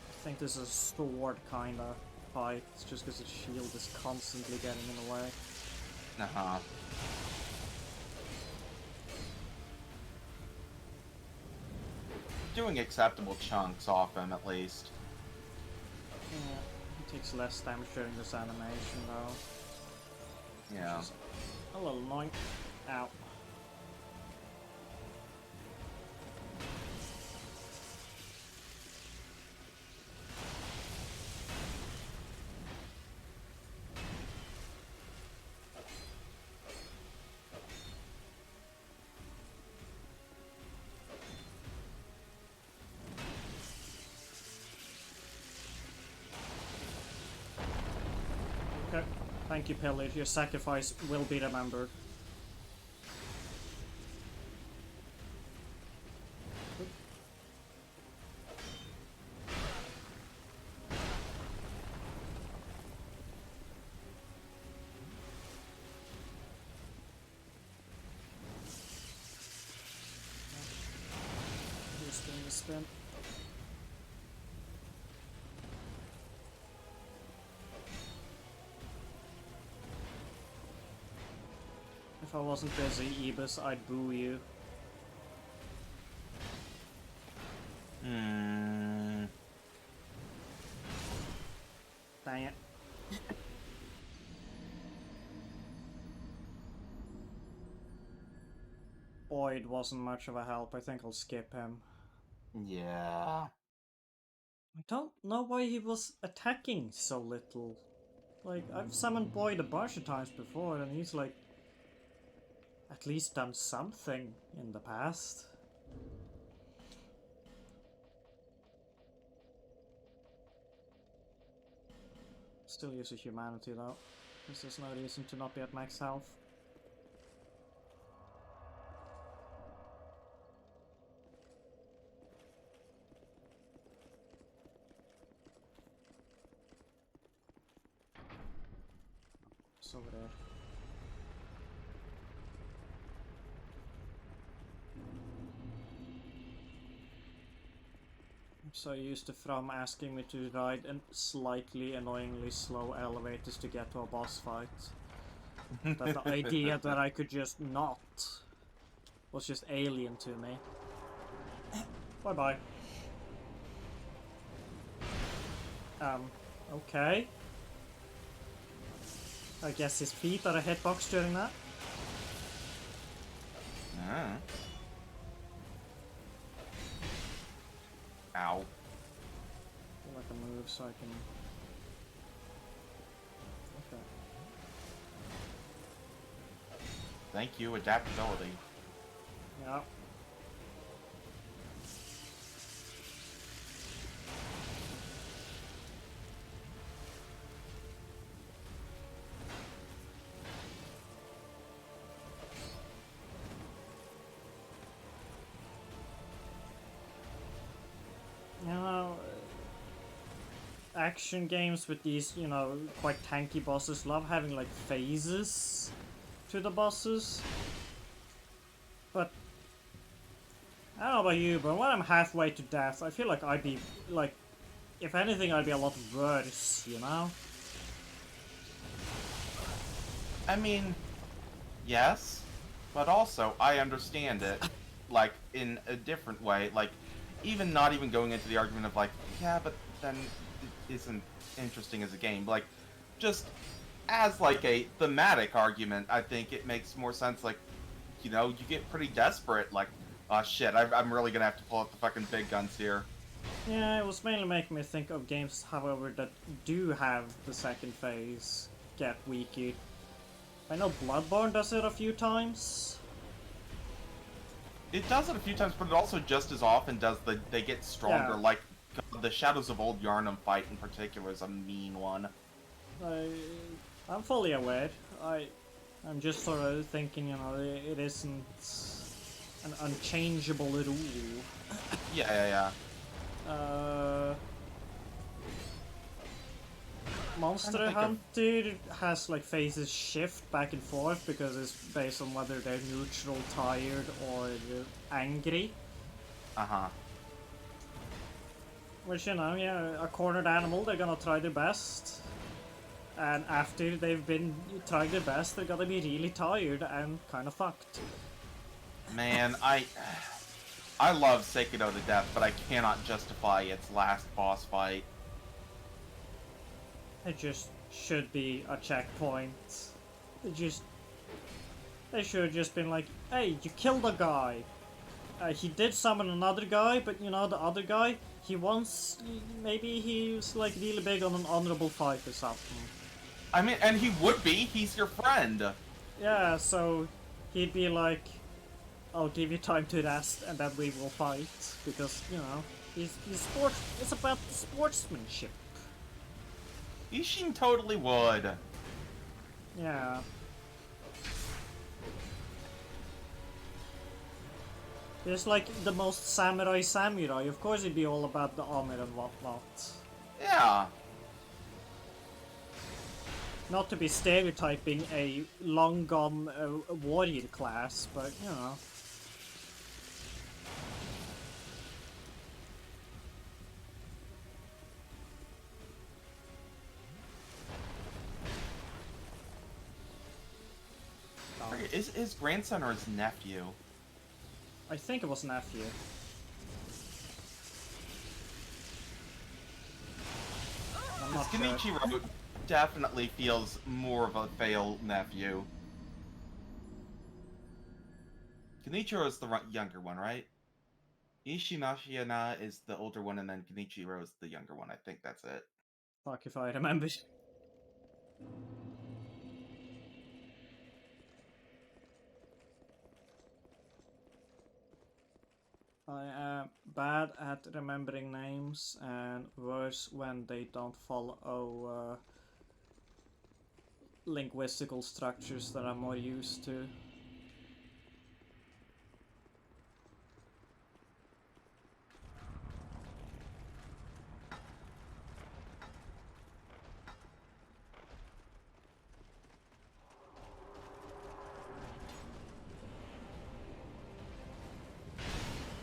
I think this is a sword kind of fight, just because his shield is constantly getting in the way. Uh-huh. Doing acceptable chunks off him, at least. Yeah, he takes less damage during this animation, though. Yeah. A little annoying. Ow. Okay. Thank you, Pillage. Your sacrifice will be remembered. Just doing the spin. If I wasn't busy, Ebus, I'd boo you. Dang it. Boyd wasn't much of a help. I think I'll skip him. Yeah. I don't know why he was attacking so little. Like, I've summoned Boyd a bunch of times before, and he's like at least done something in the past. Still use a humanity though, because there's no reason to not be at max health. It's over there. I'm so used to From asking me to ride in slightly annoyingly slow elevators to get to a boss fight, that the idea that I could just not was just alien to me. Bye bye. Okay. I guess his feet are a hitbox during that. Ah. Ow. I like a move so I can... Okay. thank you, adaptability. Yeah. You know, action games with these, you know, quite tanky bosses love having like phases to the bosses. But I don't know about you, but when I'm halfway to death, I feel like I'd be like, if anything, I'd be a lot worse, you know? I mean, yes, but also I understand it, like, in a different way. Like, even not even going into the argument of like, yeah, but then it isn't interesting as a game. Like, just as like a thematic argument, I think it makes more sense. Like, you know, you get pretty desperate. Like, oh shit, I'm really gonna have to pull out the fucking big guns here. Yeah, it was mainly making me think of games, however, that do have the second phase get weaker. I know Bloodborne does it a few times. It does it a few times, but it also just as often does they get stronger. Yeah. Like, God, the Shadows of Old Yharnam fight in particular is a mean one. I'm fully aware. I'm just sort of thinking, you know, it isn't an unchangeable rule. Yeah. Monster think of- Hunter has like phases shift back and forth because it's based on whether they're neutral, tired, or angry. Uh-huh. Which, you know, yeah, a cornered animal, they're gonna try their best. And after they've been trying their best, they're gonna be really tired and kind of fucked. Man, I love Sekiro to death, but I cannot justify its last boss fight. It just should be a checkpoint. They should have just been like, hey, you killed a guy. He did summon another guy, but you know, the other guy, maybe he was like really big on an honorable fight or something. I mean, and he would be, he's your friend. Yeah, so he'd be like, I'll give you time to rest and then we will fight. Because, you know, it's about the sportsmanship. Ishin totally would. Yeah. It's like the most samurai. Of course it'd be all about the honor and whatnot. Yeah. Not to be stereotyping a long gone warrior class, but you know. Is his grandson or his nephew? I think it was nephew. I'm not sure. Kenichiro definitely feels more of a failed nephew. Kenichiro is the younger one, right? Ishinashina is the older one, and then Kenichiro is the younger one. I think that's it. Fuck if I remember. I am bad at remembering names and worse when they don't follow linguistical structures that I'm more used to.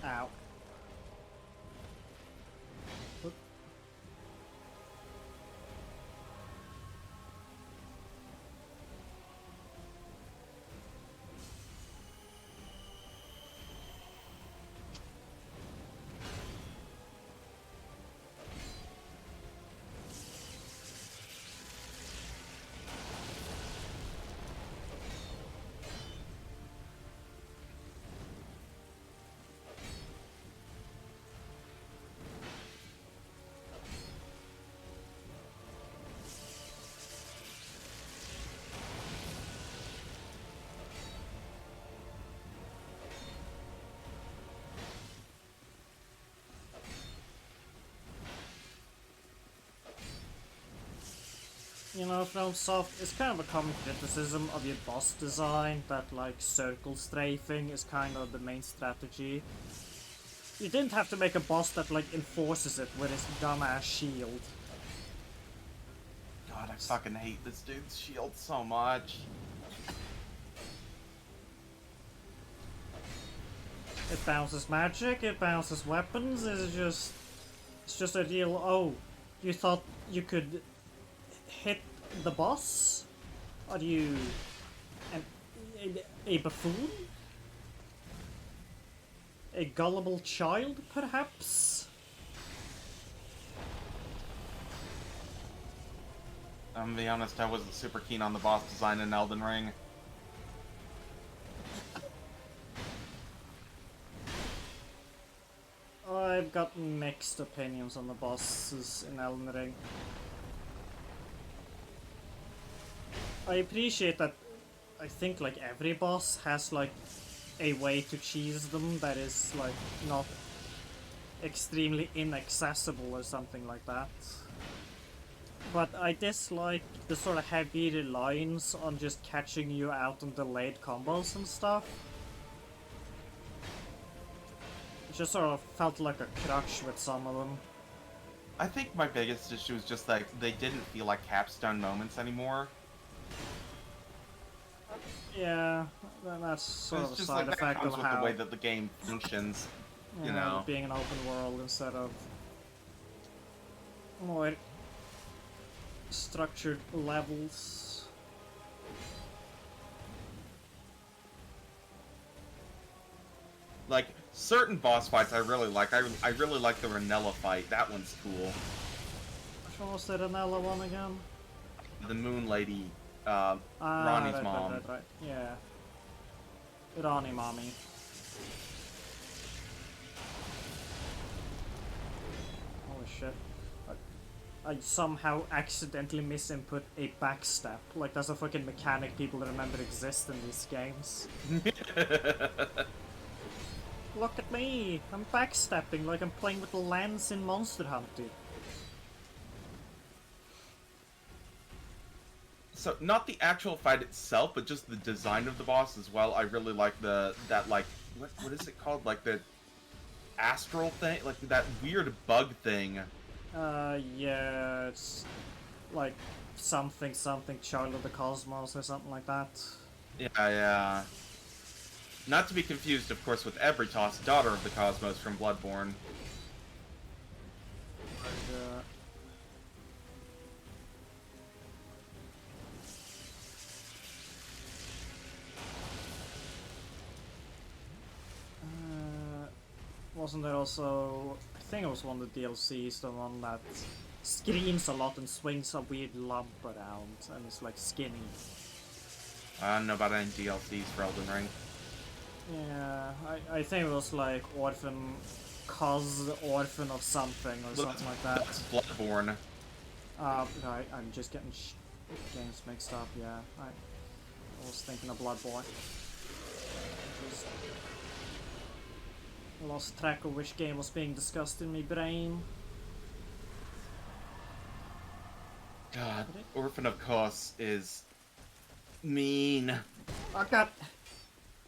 Ow. Oop. you know, FromSoft, it's kind of a common criticism of your boss design that, like, circle strafing is kind of the main strategy. You didn't have to make a boss that, like, enforces it with his dumbass shield. God, I fucking hate this dude's shield so much. It bounces magic, it bounces weapons, it's just a real, oh, you thought you could hit the boss? Are you a buffoon? A gullible child, perhaps? I'm gonna be honest, I wasn't super keen on the boss design in Elden Ring. I've got mixed opinions on the bosses in Elden Ring. I appreciate that. I think like every boss has like a way to cheese them that is like not extremely inaccessible or something like that. But I dislike the sort of heavy reliance on just catching you out on delayed combos and stuff. It just sort of felt like a crutch with some of them. I think my biggest issue is just that they didn't feel like capstone moments anymore. Yeah, that's sort It's of a just side like that effect comes of with how the way that the game functions. You it know. being an open world instead of more structured levels. Like, certain boss fights I really like. I really like the Renella fight. That one's cool. Which one was the Renella one again? The Moon Lady, Ah, Ronnie's right, mom. Right. Yeah. Ronnie mommy. Holy shit. I somehow accidentally misinput a backstep. Like, that's a fucking mechanic people remember exist in these games. Look at me! I'm backstepping like I'm playing with the lens in Monster Hunter. So, not the actual fight itself, but just the design of the boss as well. I really like that like, what is it called? Like the astral thing? Like that weird bug thing. Yeah, it's like something Child of the Cosmos or something like that. Yeah, yeah. Not to be confused, of course, with Ebritos, Daughter of the Cosmos from Bloodborne. Wasn't there also, I think it was one of the DLCs, the one that screams a lot and swings a weird lump around and is like skinny. I don't know about any DLCs for Elden Ring. Yeah, I think it was like Orphan Orphan of something or something like that. That's Bloodborne. Right, I'm just getting games mixed up, yeah. I was thinking of Bloodborne. Just lost track of which game was being discussed in my brain. God, Orphan of Kos is mean. Oh god!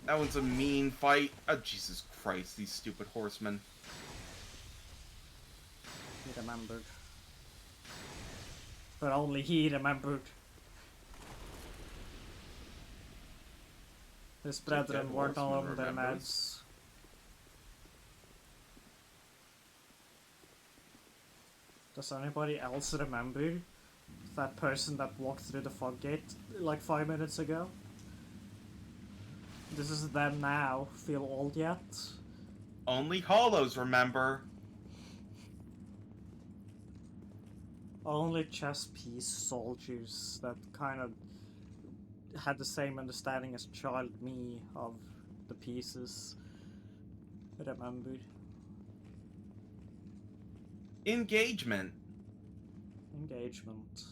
That one's a mean fight. Oh, Jesus Christ, these stupid horsemen. He remembered. But only he remembered. His brethren weren't all over their meds. Does anybody else remember that person that walked through the fog gate like 5 minutes ago? This is them now. Feel old yet? Only Hollows remember. Only chess piece soldiers that kind of had the same understanding as child me of the pieces remembered. Engagement. Engagement.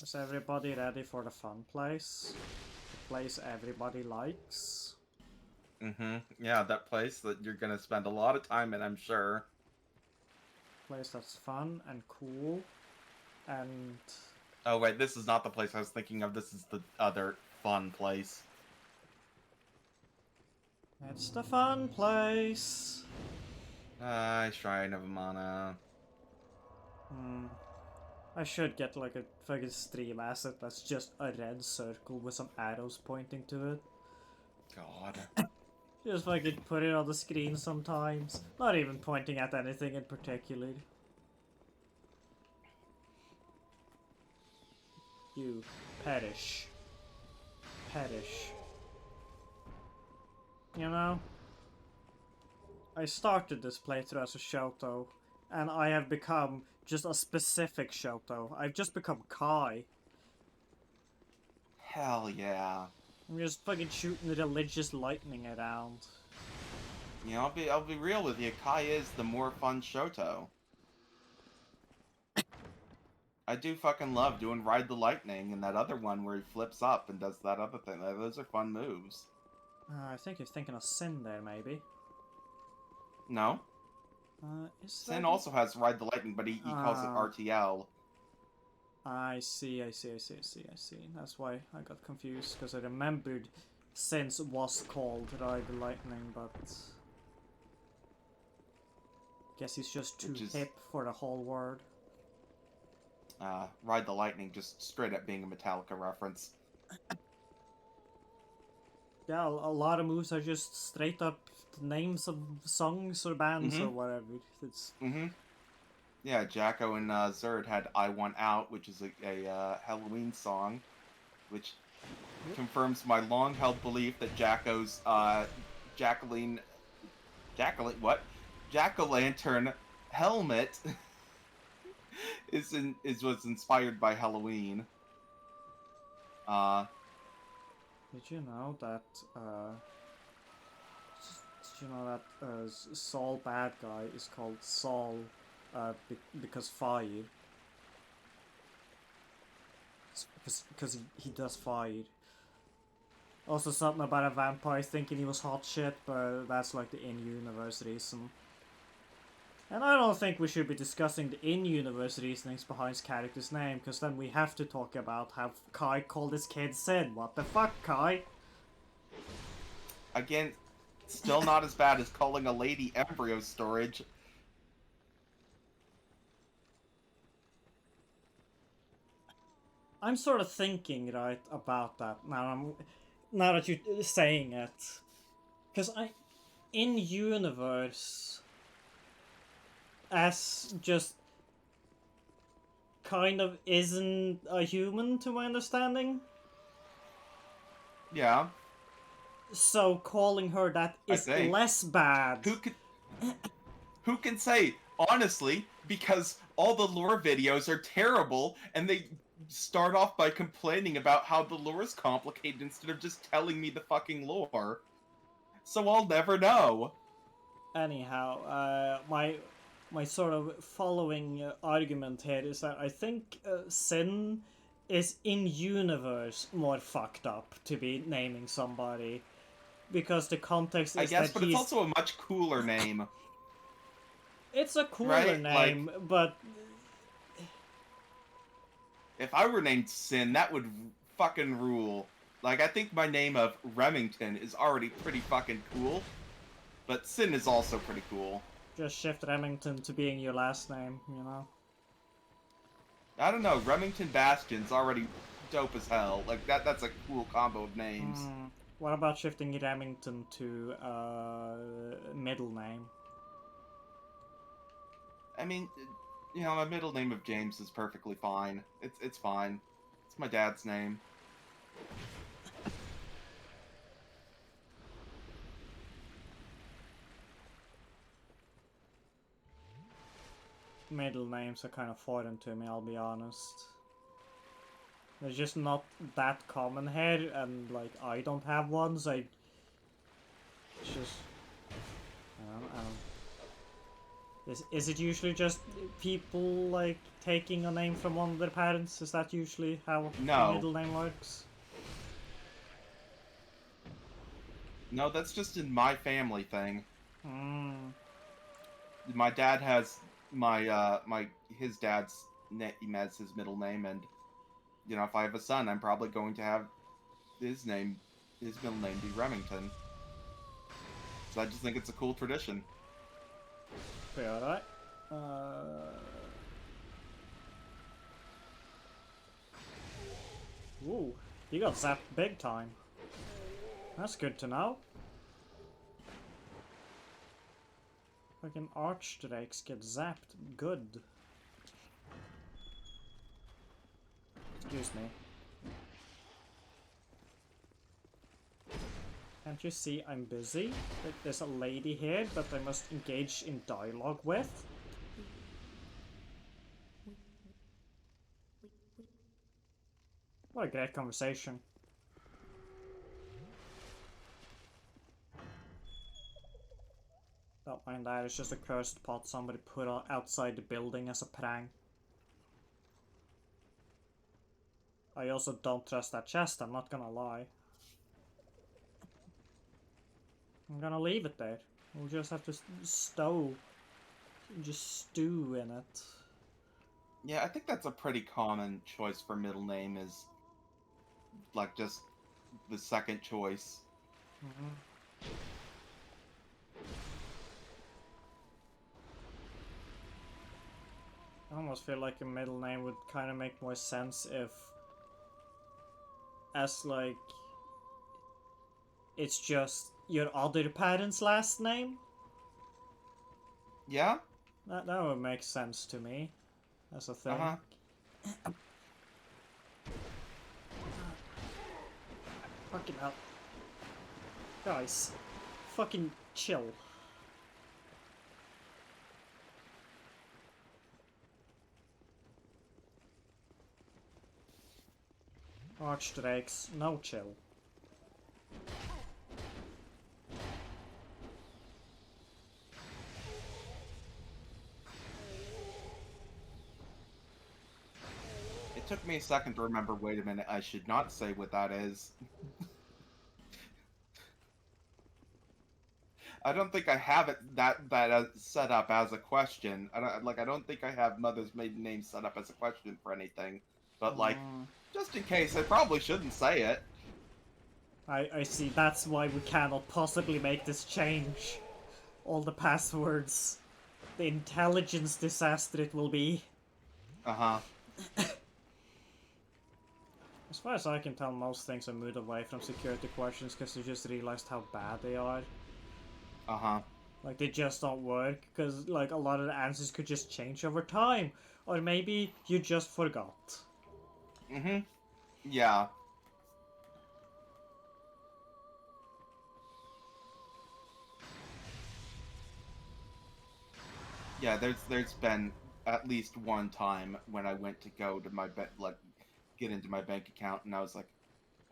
Is everybody ready for the fun place? The place everybody likes? Yeah, that place that you're gonna spend a lot of time in, I'm sure. Place that's fun and cool, and Oh wait, this is not the place I was thinking of. This is the other fun place. it's the fun place. Shrine of Mana. Hmm. I should get like a fucking stream asset that's just a red circle with some arrows pointing to it. God. Just fucking put it on the screen sometimes. Not even pointing at anything in particular. You perish. Perish. You know? I started this playthrough as a Shoto, and I have become just a specific Shoto. I've just become Kai. Hell yeah. I'm just fucking shooting religious lightning around. You know, I'll be real with you. Kai is the more fun Shoto. I do fucking love doing Ride the Lightning and that other one where he flips up and does that other thing. Those are fun moves. I think you're thinking of Sin there, maybe. No? Is Sin that... also has Ride the Lightning, but he calls it RTL. I see. That's why I got confused, because I remembered Sin's was called Ride the Lightning, but... Guess he's just too hip for the whole word. Ride the Lightning just straight up being a Metallica reference. Yeah, a lot of moves are just straight up names of songs or bands or whatever. It's... Yeah, Jacko and Zerd had I Want Out, which is a Halloween song, which confirms my long-held belief that Jacko's Jack-o'-lantern helmet was inspired by Halloween. Did you know that Saul Bad Guy is called Saul because fire? Because he does fire. Also something about a vampire thinking he was hot shit, but that's like the in-universe reason. And I don't think we should be discussing the in-universe reasonings behind his character's name, because then we have to talk about how Kai called his kid Sin. What the fuck, Kai? Again, still not as bad as calling a lady embryo storage. I'm sort of thinking, right, about that now that you're saying it. Because in-universe... as just kind of isn't a human to my understanding. Yeah. So calling her that is less bad. Who can say, honestly, because all the lore videos are terrible and they start off by complaining about how the lore is complicated instead of just telling me the fucking lore. So I'll never know. Anyhow, my sort of following argument here is that I think Sin is in-universe more fucked up to be naming somebody. Because the context is but it's also a much cooler name. It's a cooler name, like, but... If I were named Sin, that would fucking rule. Like, I think my name of Remington is already pretty fucking cool. But Sin is also pretty cool. Just shift Remington to being your last name, you know? I don't know, Remington Bastion's already dope as hell. Like, that's a cool combo of names. What about shifting Remington to middle name? I mean, you know, my middle name of James is perfectly fine. It's fine. It's my dad's name. Middle names are kind of foreign to me, I'll be honest. They're just not that common here, and like I don't have one, so it's just I don't. Is it usually just people like taking a name from one of their parents? Is that usually how the middle name works? No, that's just in my family thing. Hmm. My dad has his dad's name as his middle name, and if I have a son, I'm probably going to have his name, his middle name be Remington. So I just think it's a cool tradition. Be alright. Woo, you got zapped big time. That's good to know. Fucking archdrakes get zapped good. Excuse me. Can't you see I'm busy? There's a lady here that I must engage in dialogue with. What a great conversation. Don't mind that, it's just a cursed pot somebody put outside the building as a prank. I also don't trust that chest, I'm not gonna lie. I'm gonna leave it there. We'll just have to just stew in it. Yeah, I think that's a pretty common choice for middle name is like just the second choice. I almost feel like a middle name would kind of make more sense if, as like, it's just your other parent's last name. Yeah? That would make sense to me, as a thing. Uh-huh. Fucking hell. Guys, fucking chill. Archdrakes, no chill. It took me a second to remember, wait a minute, I should not say what that is. I don't think I have it that set up as a question. I don't think I have mother's maiden name set up as a question for anything. But just in case, I probably shouldn't say it. I see, that's why we cannot possibly make this change. All the passwords. The intelligence disaster it will be. Uh-huh. As far as I can tell, most things are moved away from security questions because they just realized how bad they are. Uh-huh. Like, they just don't work, because, like, a lot of the answers could just change over time. Or maybe you just forgot. Mm-hmm. Yeah. Yeah, there's been at least one time when I went to go to my get into my bank account, and I was like,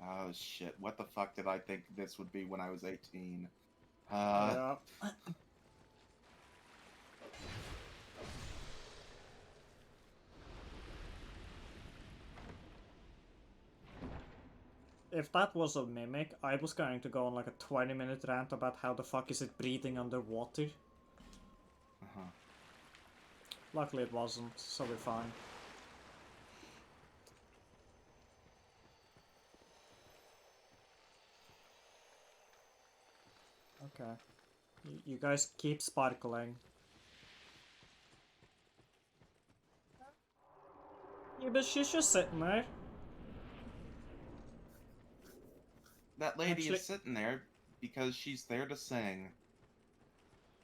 oh shit, what the fuck did I think this would be when I was 18? Yeah. If that was a mimic, I was going to go on like a 20-minute rant about how the fuck is it breathing underwater. Uh-huh. Luckily it wasn't, so we're fine. Okay. You guys keep sparkling. Yeah, but she's just sitting there. That lady Actually, is sitting there because she's there to sing.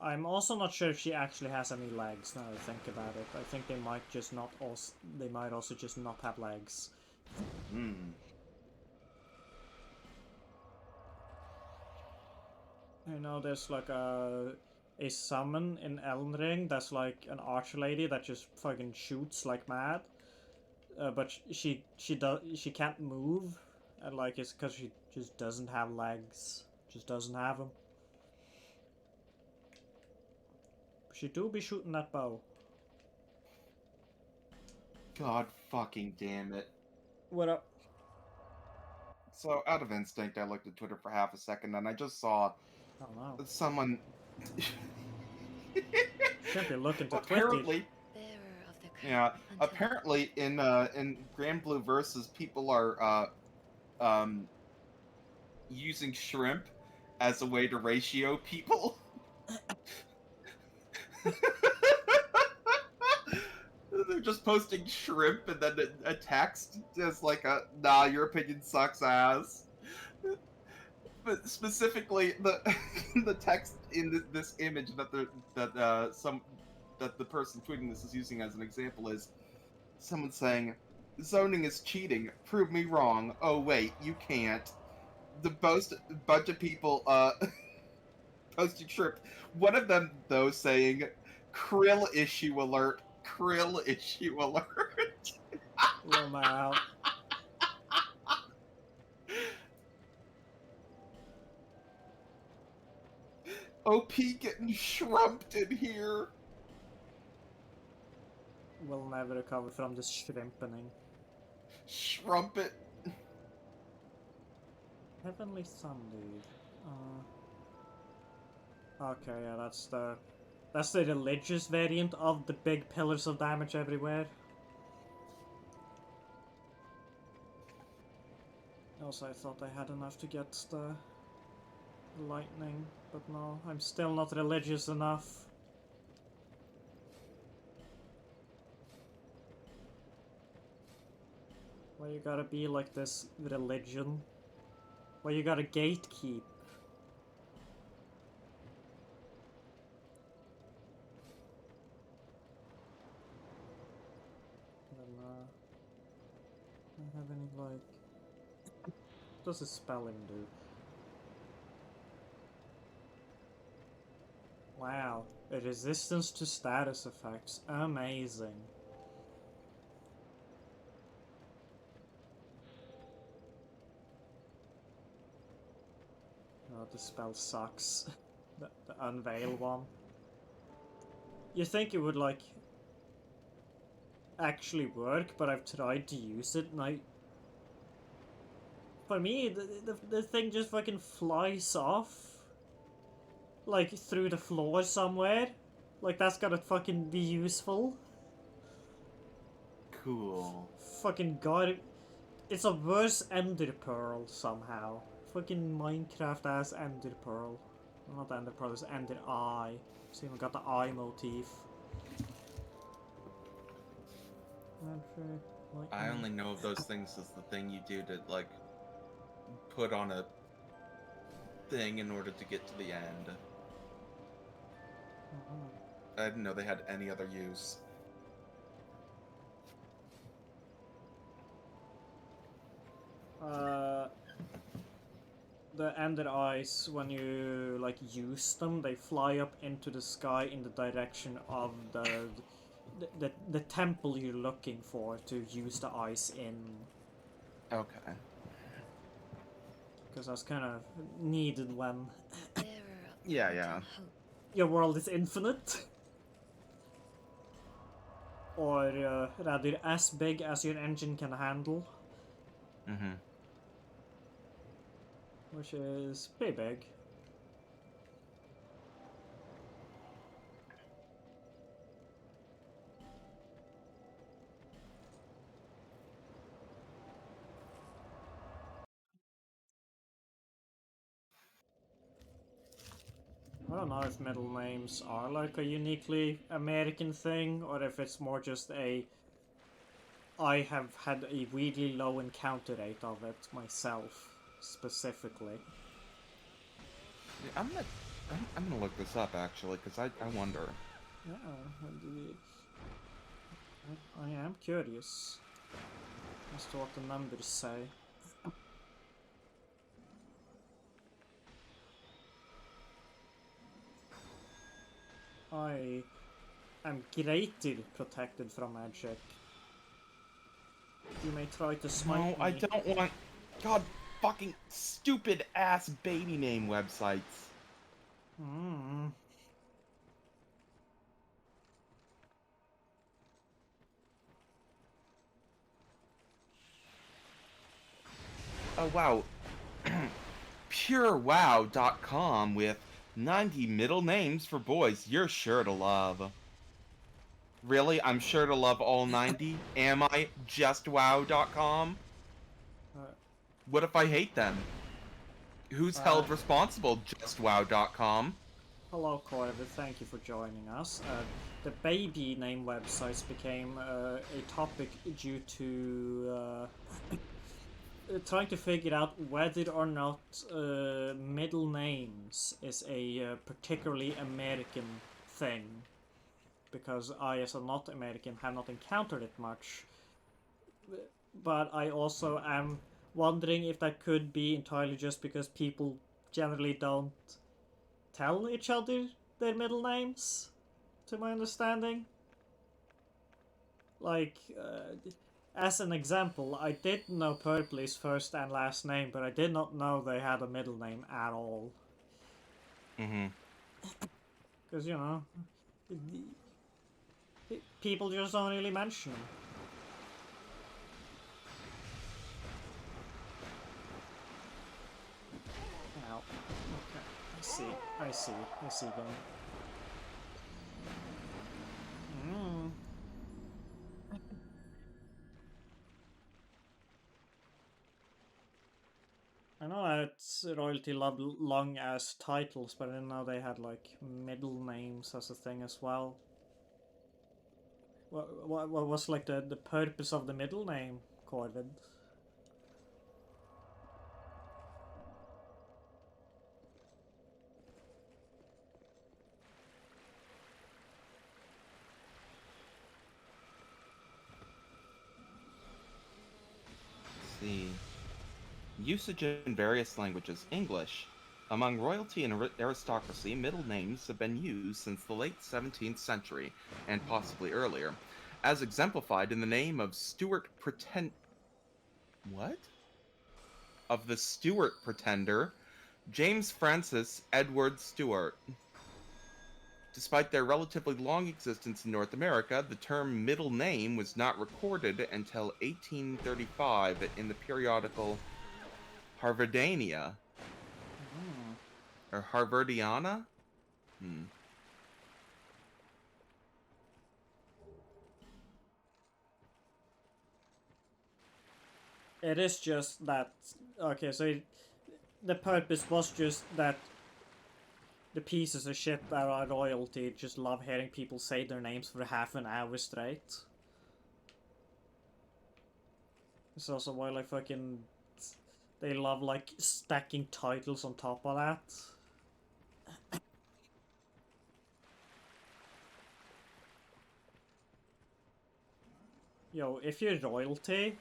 I'm also not sure if she actually has any legs, now that I think about it. I think they might just not also... They might also just not have legs. Hmm. I know there's like a summon in Elden Ring that's like an archer lady that just fucking shoots like mad. But she can't move, and like it's because she just doesn't have legs, just doesn't have them. But she do be shooting that bow. God fucking damn it. What up? So, out of instinct, I looked at Twitter for half a second, and I just saw Oh no. someone. Shouldn't be looking to Twitter. Apparently, Bearer of the curse yeah. until Apparently, in Grand Blue Versus, people are um using shrimp as a way to ratio people. They're just posting shrimp and then a text as like a nah, your opinion sucks ass. But specifically, the the text in this image that the person tweeting this is using as an example is someone saying, "Zoning is cheating. Prove me wrong. Oh wait, you can't." The bunch of people posting shrimp. One of them though saying, "Krill issue alert. Krill issue alert." Wow. OP getting shrumped in here. Will never recover from this shrimpening. Shrump it. Heavenly Sun, dude. Okay, yeah, that's the religious variant of the big pillars of damage everywhere. Also, I thought I had enough to get the lightning, but no, I'm still not religious enough. Why you gotta be like this religion? Why you gotta gatekeep? Don't have any, like... What does the spelling do? Wow, a resistance to status effects. Amazing. Oh, the spell sucks. The unveil one. You think it would, like, actually work, but I've tried to use it and for me, the thing just fucking flies off. Like, through the floor somewhere. Like, that's gotta fucking be useful. Cool. Fucking god. It's a worse Ender Pearl somehow. Fucking Minecraft ass Ender Pearl. Well, not Ender Pearl, it's Ender Eye. It's even got the eye motif. I only know of those things as the thing you do to, like, put on a thing in order to get to the end. I didn't know they had any other use. The Ender Eyes, when you, like, use them, they fly up into the sky in the direction of the temple you're looking for to use the eyes in. Okay. Because that's kind of needed when bearer of Yeah. hope. your world is infinite. Or rather, as big as your engine can handle. Mm-hmm. Which is pretty big. I don't know if middle names are like a uniquely American thing, or if it's more just a... I have had a weirdly low encounter rate of it myself, specifically. Yeah, I'm gonna look this up actually, because I wonder. Yeah, I am curious as to what the numbers say. I am greatly protected from magic. You may try to smite No, me. I don't want. God, fucking stupid ass baby name websites. Hmm. Oh wow, purewow.com with 90 middle names for boys you're sure to love. Really? I'm sure to love all 90? Am I justwow.com? Uh, What if I hate them? Who's held uh, responsible, justwow.com? Hello, Corvid. Thank you for joining us. The baby name websites became a topic due to trying to figure out whether or not middle names is a particularly American thing. Because I, as a not American, have not encountered it much. But I also am wondering if that could be entirely just because people generally don't tell each other their middle names, to my understanding. Like, as an example, I did know Purpley's first and last name, but I did not know they had a middle name at all. Mm-hmm. Because, you know, people just don't really mention them. Ow. Okay. I see them. Mm. I know that royalty loved long ass titles, but I didn't know they had like middle names as a thing as well. What was like the purpose of the middle name, Corvid? See. Usage in various languages. English. Among royalty and aristocracy, middle names have been used since the late 17th century, and possibly earlier, as exemplified in the name of Stuart Pretend. What? Of the Stuart Pretender, James Francis Edward Stuart. Despite their relatively long existence in North America, the term middle name was not recorded until 1835 in the periodical Harvardania. Mm. Or Harvardiana? It is just that. Okay, so the purpose was just that the pieces of shit that are royalty just love hearing people say their names for half an hour straight. It's also why, like, fucking. They love, like, stacking titles on top of that. Yo, if you're royalty,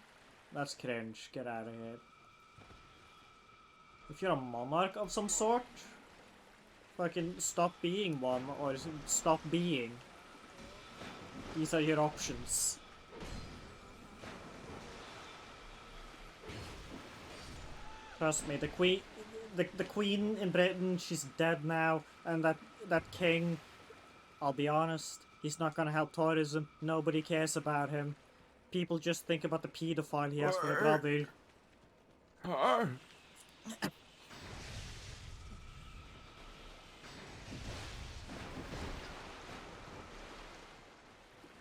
that's cringe. Get out of here. If you're a monarch of some sort, fucking stop being one or stop being. These are your options. Trust me, the queen in Britain, she's dead now, and that king, I'll be honest, he's not gonna help tourism. Nobody cares about him. People just think about the pedophile he has for a brother.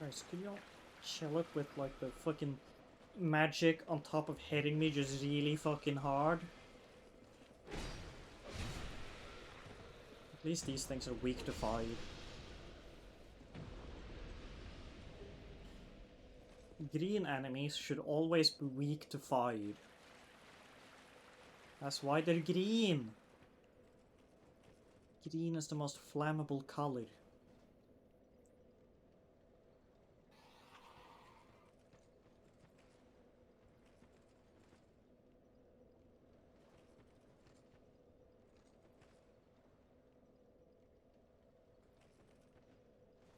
Guys, could y'all chill it with like the fucking magic on top of hitting me just really fucking hard? At least these things are weak to fire. Green enemies should always be weak to fire. That's why they're green. Green is the most flammable color.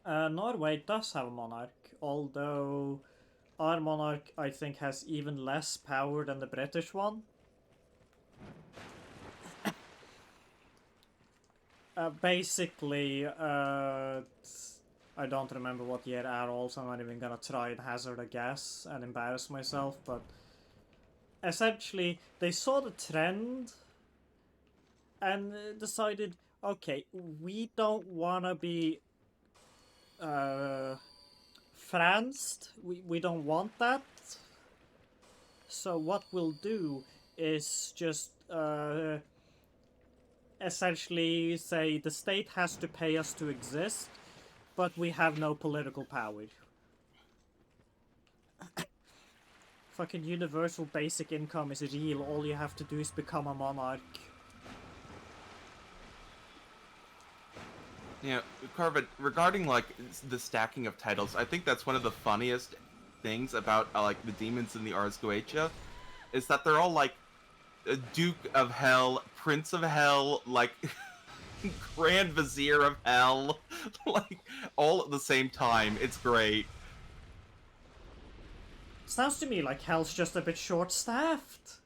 Norway does have a monarch, although our monarch, I think, has even less power than the British one. Basically, I don't remember what year at all, so I'm not even gonna try and hazard a guess and embarrass myself, but essentially, they saw the trend and decided, okay, we don't want to be franced. We don't want that. So what we'll do is just essentially say the state has to pay us to exist, but we have no political power. Fucking universal basic income is real. All you have to do is become a monarch. Yeah, Carvin, regarding like the stacking of titles, I think that's one of the funniest things about like the demons in the Ars Goetia, is that they're all like Duke of Hell, Prince of Hell, like Grand Vizier of Hell, like all at the same time. It's great. Sounds to me like Hell's just a bit short-staffed.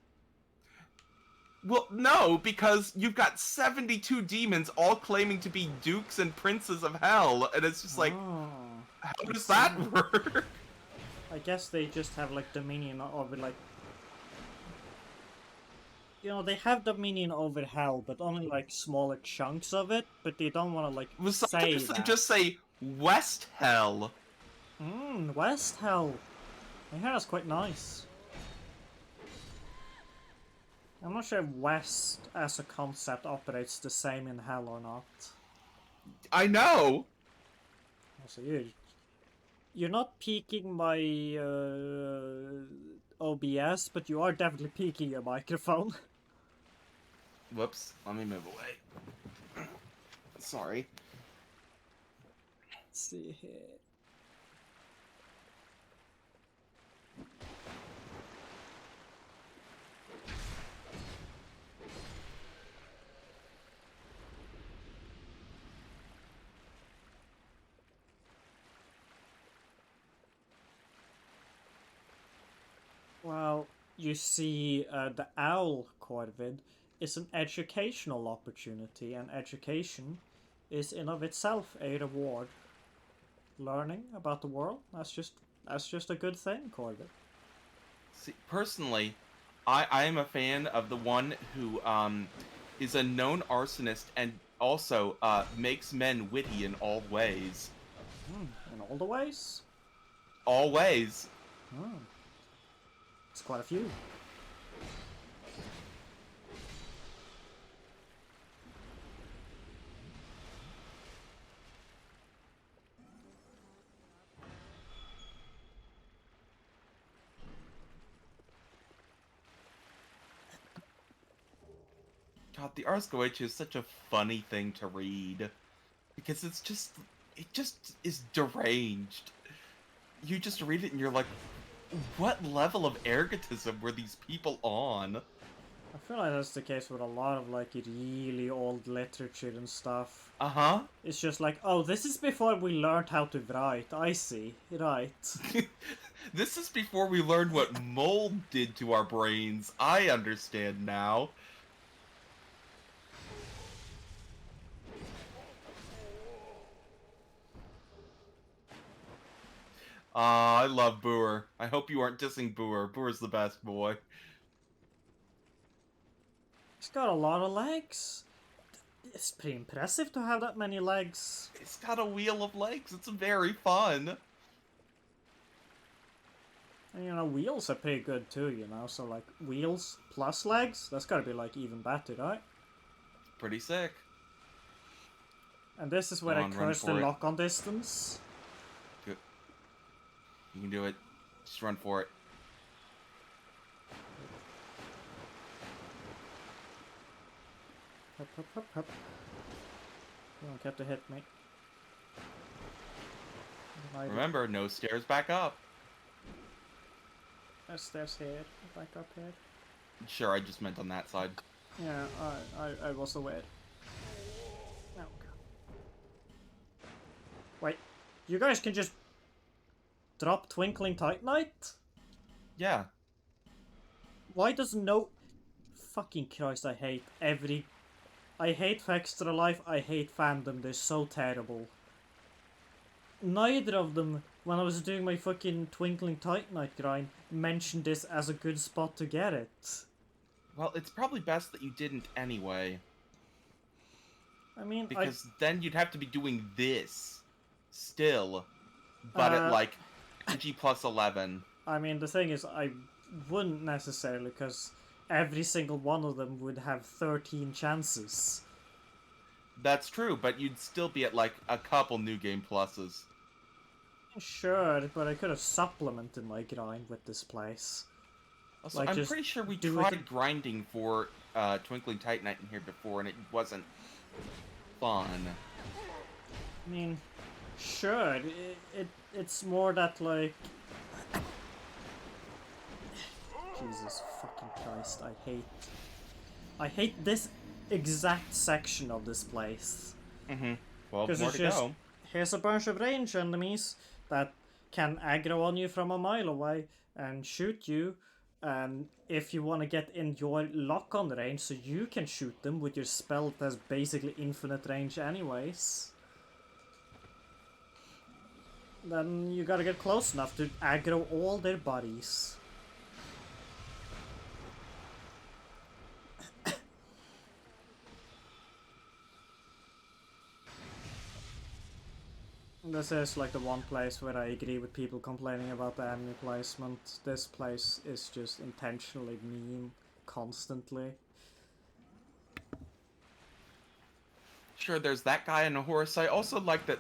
Well, no, because you've got 72 demons all claiming to be dukes and princes of hell, and it's just like, Oh, how does that work? I guess they just have like dominion over like... You know, they have dominion over Hell, but only like smaller chunks of it, but they don't want to like Well, say sometimes they that. just say West Hell. West Hell. I hear that's quite nice. I'm not sure if West as a concept operates the same in Hell or not. I know. Also, you're not peeking my OBS, but you are definitely peeking your microphone. Whoops, let me move away. Sorry. Let's see here. Well, you see, the OWL, Corvid, is an educational opportunity, and education is in of itself a reward. Learning about the world, that's just a good thing, Corvid. See, personally, I am a fan of the one who is a known arsonist and also makes men witty in all ways. In all the ways? All ways. It's quite a few. God, the Ars Goetia is such a funny thing to read. Because it just is deranged. You just read it and you're like, what level of ergotism were these people on? I feel like that's the case with a lot of like really old literature and stuff. Uh-huh. It's just like, oh, this is before we learned how to write. I see. Right. This is before we learned what mold did to our brains. I understand now. I love Boer. I hope you aren't dissing Boer. Boer's the best boy. He's got a lot of legs. It's pretty impressive to have that many legs. It's got a wheel of legs. It's very fun. And you know, wheels are pretty good too, you know, so like wheels plus legs, that's gotta be like even better, right? Pretty sick. And this is where Come I on, run curse the for it. lock-on distance. Good. You can do it. Just run for it. Hup, hup, hup, hup. You don't get to hit me. Remember, no stairs back up. There's here. Back up here. Sure, I just meant on that side. Yeah, I was aware. Oh, God. Wait, you guys can just drop Twinkling Titanite? Yeah. Why does no... Fucking Christ, I hate Extra Life, I hate fandom, they're so terrible. neither of them, when I was doing my fucking Twinkling Titanite grind, mentioned this as a good spot to get it. Well, it's probably best that you didn't anyway, I mean, because then you'd have to be doing this still, but at Uh, like G plus 11. I mean, the thing is, I wouldn't necessarily, because every single one of them would have 13 chances. That's true, but you'd still be at like a couple new game pluses. Sure, but I could have supplemented my grind with this place. Also, Like, I'm just pretty sure we do tried it- grinding for Twinkling Titanite in here before, and it wasn't fun. I mean, sure, it's more that, like... Jesus fucking Christ, I hate this exact section of this place. Mm-hmm. Well, Because more it's to just, go. here's a bunch of range enemies that can aggro on you from a mile away and shoot you. And if you want to get in your lock-on range so you can shoot them with your spell that has basically infinite range anyways, then you gotta get close enough to aggro all their bodies. This is like the one place where I agree with people complaining about the enemy placement. This place is just intentionally mean constantly. Sure, there's that guy on a horse. I also like that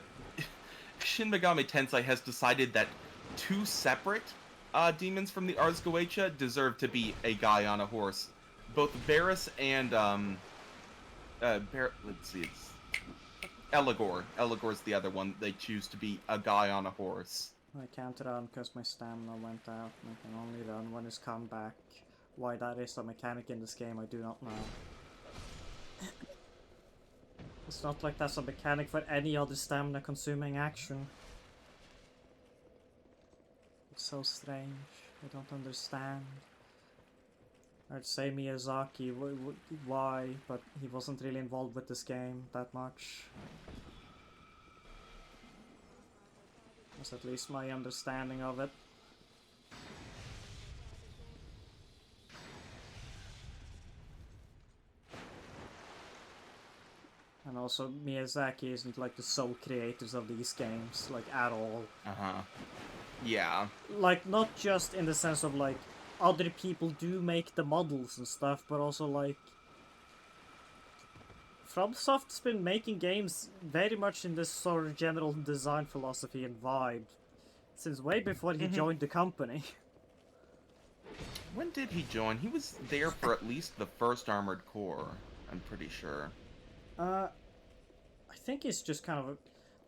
Shin Megami Tensei has decided that two separate demons from the Ars Goetia deserve to be a guy on a horse. Both Varus and let's see, it's Eligor. Eligor's the other one. They choose to be a guy on a horse. I can't run because my stamina went out and I can only run when it's come back. Why that is a mechanic in this game I do not know. It's not like that's a mechanic for any other stamina consuming action. It's so strange. I don't understand. I'd say Miyazaki, why, but he wasn't really involved with this game that much. That's at least my understanding of it. And also, Miyazaki isn't like the sole creators of these games, like, at all. Uh-huh. Yeah. Like, not just in the sense of, like, other people do make the models and stuff, but also, like, FromSoft's been making games very much in this sort of general design philosophy and vibe since way before he joined the company. When did he join? He was there for at least the first Armored Core, I'm pretty sure. I think it's just kind of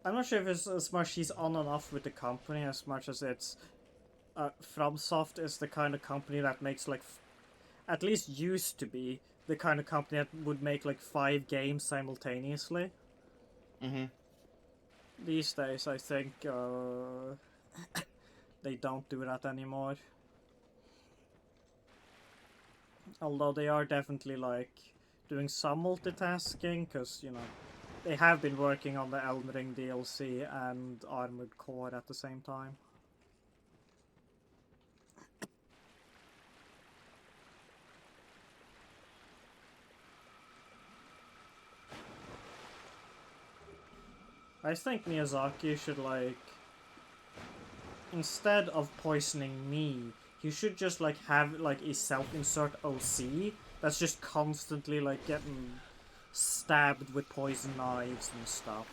I'm not sure if it's as much he's on and off with the company as much as it's FromSoft is the kind of company that makes like at least used to be the kind of company that would make like 5 games simultaneously. Mm-hmm. These days I think they don't do that anymore. Although they are definitely like doing some multitasking, because you know they have been working on the Elden Ring DLC and Armored Core at the same time. I think Miyazaki should like, instead of poisoning me, he should just like have like a self-insert OC that's just constantly like getting stabbed with poison knives and stuff.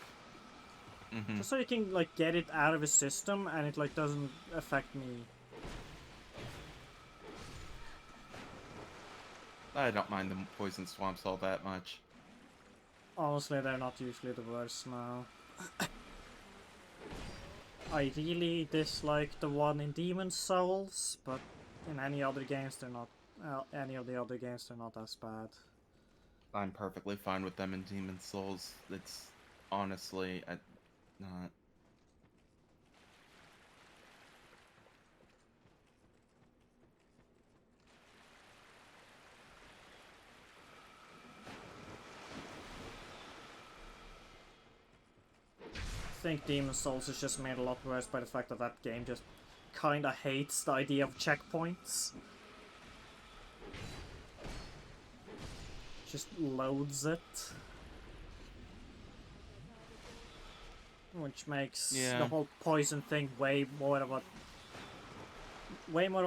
Mm-hmm. Just so he can like get it out of his system and it like doesn't affect me. I don't mind the poison swamps all that much. Honestly, they're not usually the worst now. I really dislike the one in Demon's Souls, but in any other games they're not. Any of the other games they're not as bad. I'm perfectly fine with them in Demon's Souls. It's honestly not. think Demon's Souls is just made a lot worse by the fact that that game just kinda hates the idea of checkpoints. Just loads it. Which makes Yeah. the whole poison thing way more of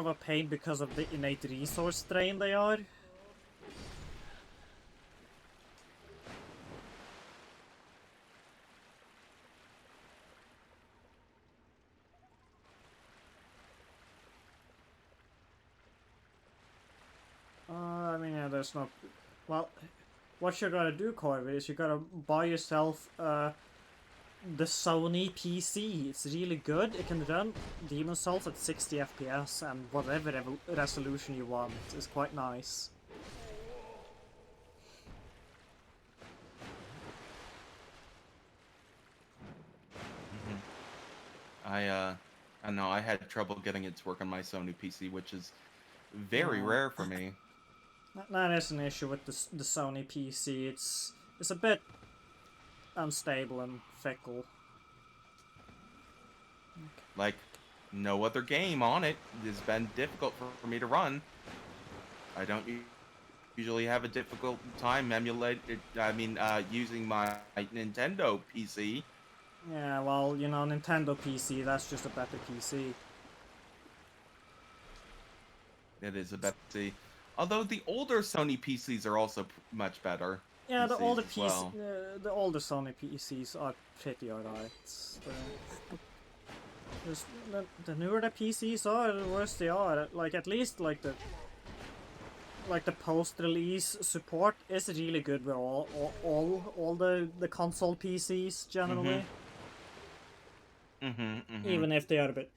a pain because of the innate resource drain they are. I mean, yeah, there's no... Well, what you gotta do, Corby, is you gotta buy yourself, the Sony PC. It's really good. It can run Demon's Souls at 60 FPS and whatever resolution you want. It's quite nice. I know I had trouble getting it to work on my Sony PC, which is very Oh. rare for me. That is an issue with the Sony PC. It's a bit unstable and fickle. Like, no other game on it has been difficult for me to run. I don't usually have a difficult time using my Nintendo PC. Yeah, well, you know, Nintendo PC, that's just a better PC. It is a better PC. Although the older Sony PCs are also much better. Yeah, the PCs older as well. the older Sony PCs are pretty alright. The newer the PCs are, the worse they are. Like, at least like the post-release support is really good with all the console PCs generally. Even if they are a bit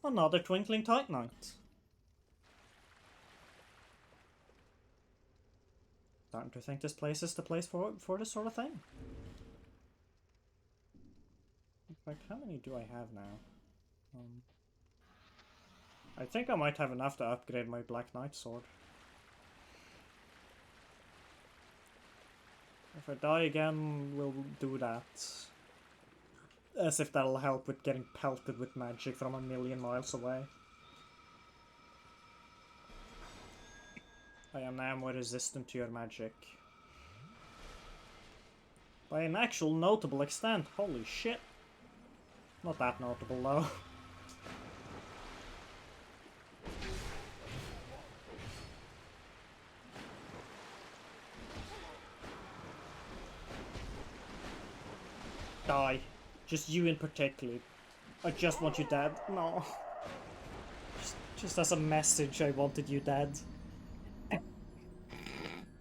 another Twinkling Titanite. Starting to think this place is the place for this sort of thing. In fact, how many do I have now? I think I might have enough to upgrade my Black Knight sword. If I die again, we'll do that. As if that'll help with getting pelted with magic from a million miles away. I am now more resistant to your magic. By an actual notable extent, holy shit. Not that notable though. Die. Just you in particular. I just want you dead. No. Just as a message, I wanted you dead.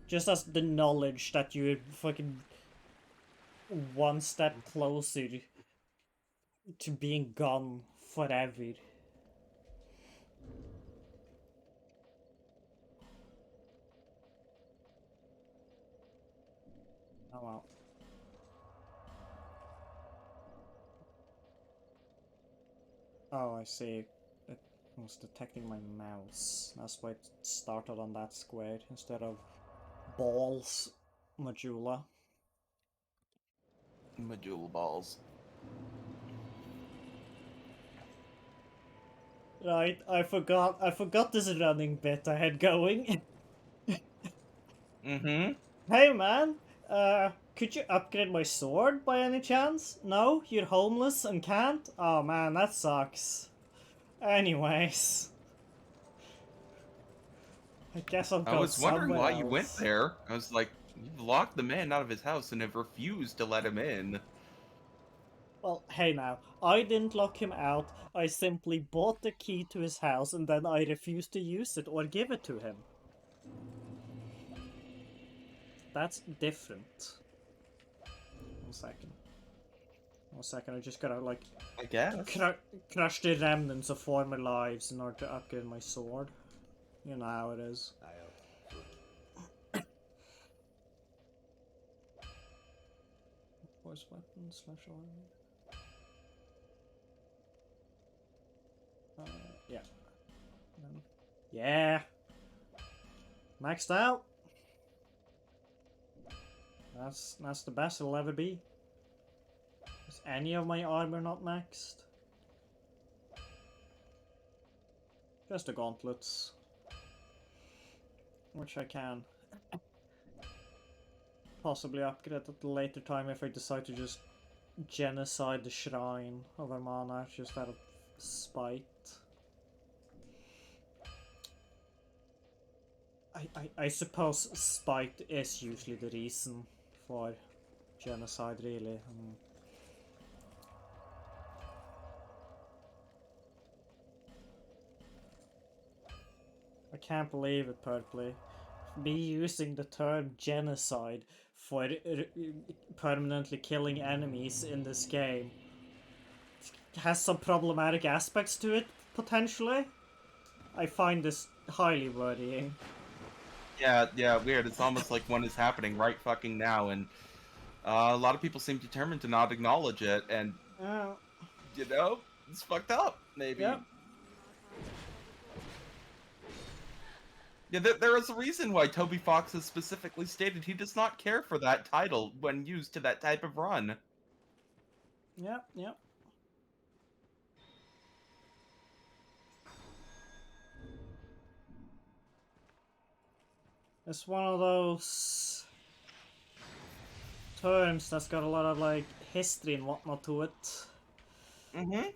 Just as the knowledge that you're fucking one step closer to being gone forever. Oh well. Oh, I see. It was detecting my mouse. That's why it started on that square instead of balls, Majula. Majula balls. Right, I forgot this running bit I had going. Hey man, could you upgrade my sword by any chance? No? You're homeless and can't? Oh man, that sucks. Anyways. I guess I'll go I was wondering somewhere why you went else. there. I was like, you've locked the man out of his house and have refused to let him in. Well, hey now, I didn't lock him out. I simply bought the key to his house and then I refused to use it or give it to him. That's different. One second, I just gotta, like, I guess. crush the remnants of former lives in order to upgrade my sword. You know how it is. Voice weapon / armor. Yeah. Yeah. Maxed out. That's the best it'll ever be. any of my armor not maxed? Just the gauntlets. Which I can possibly upgrade at a later time if I decide to just genocide the shrine of a monarch just out of spite. I suppose spite is usually the reason for genocide, really. I can't believe it, Purpley. Me using the term genocide for permanently killing enemies in this game has some problematic aspects to it, potentially. I find this highly worrying. Yeah, weird. It's almost like one is happening right fucking now, and a lot of people seem determined to not acknowledge it, and you know, it's fucked up. Maybe. Yep. Yeah, there is a reason why Toby Fox has specifically stated he does not care for that title when used to that type of run. Yep. It's one of those terms that's got a lot of, like, history and whatnot to it. Mm-hmm.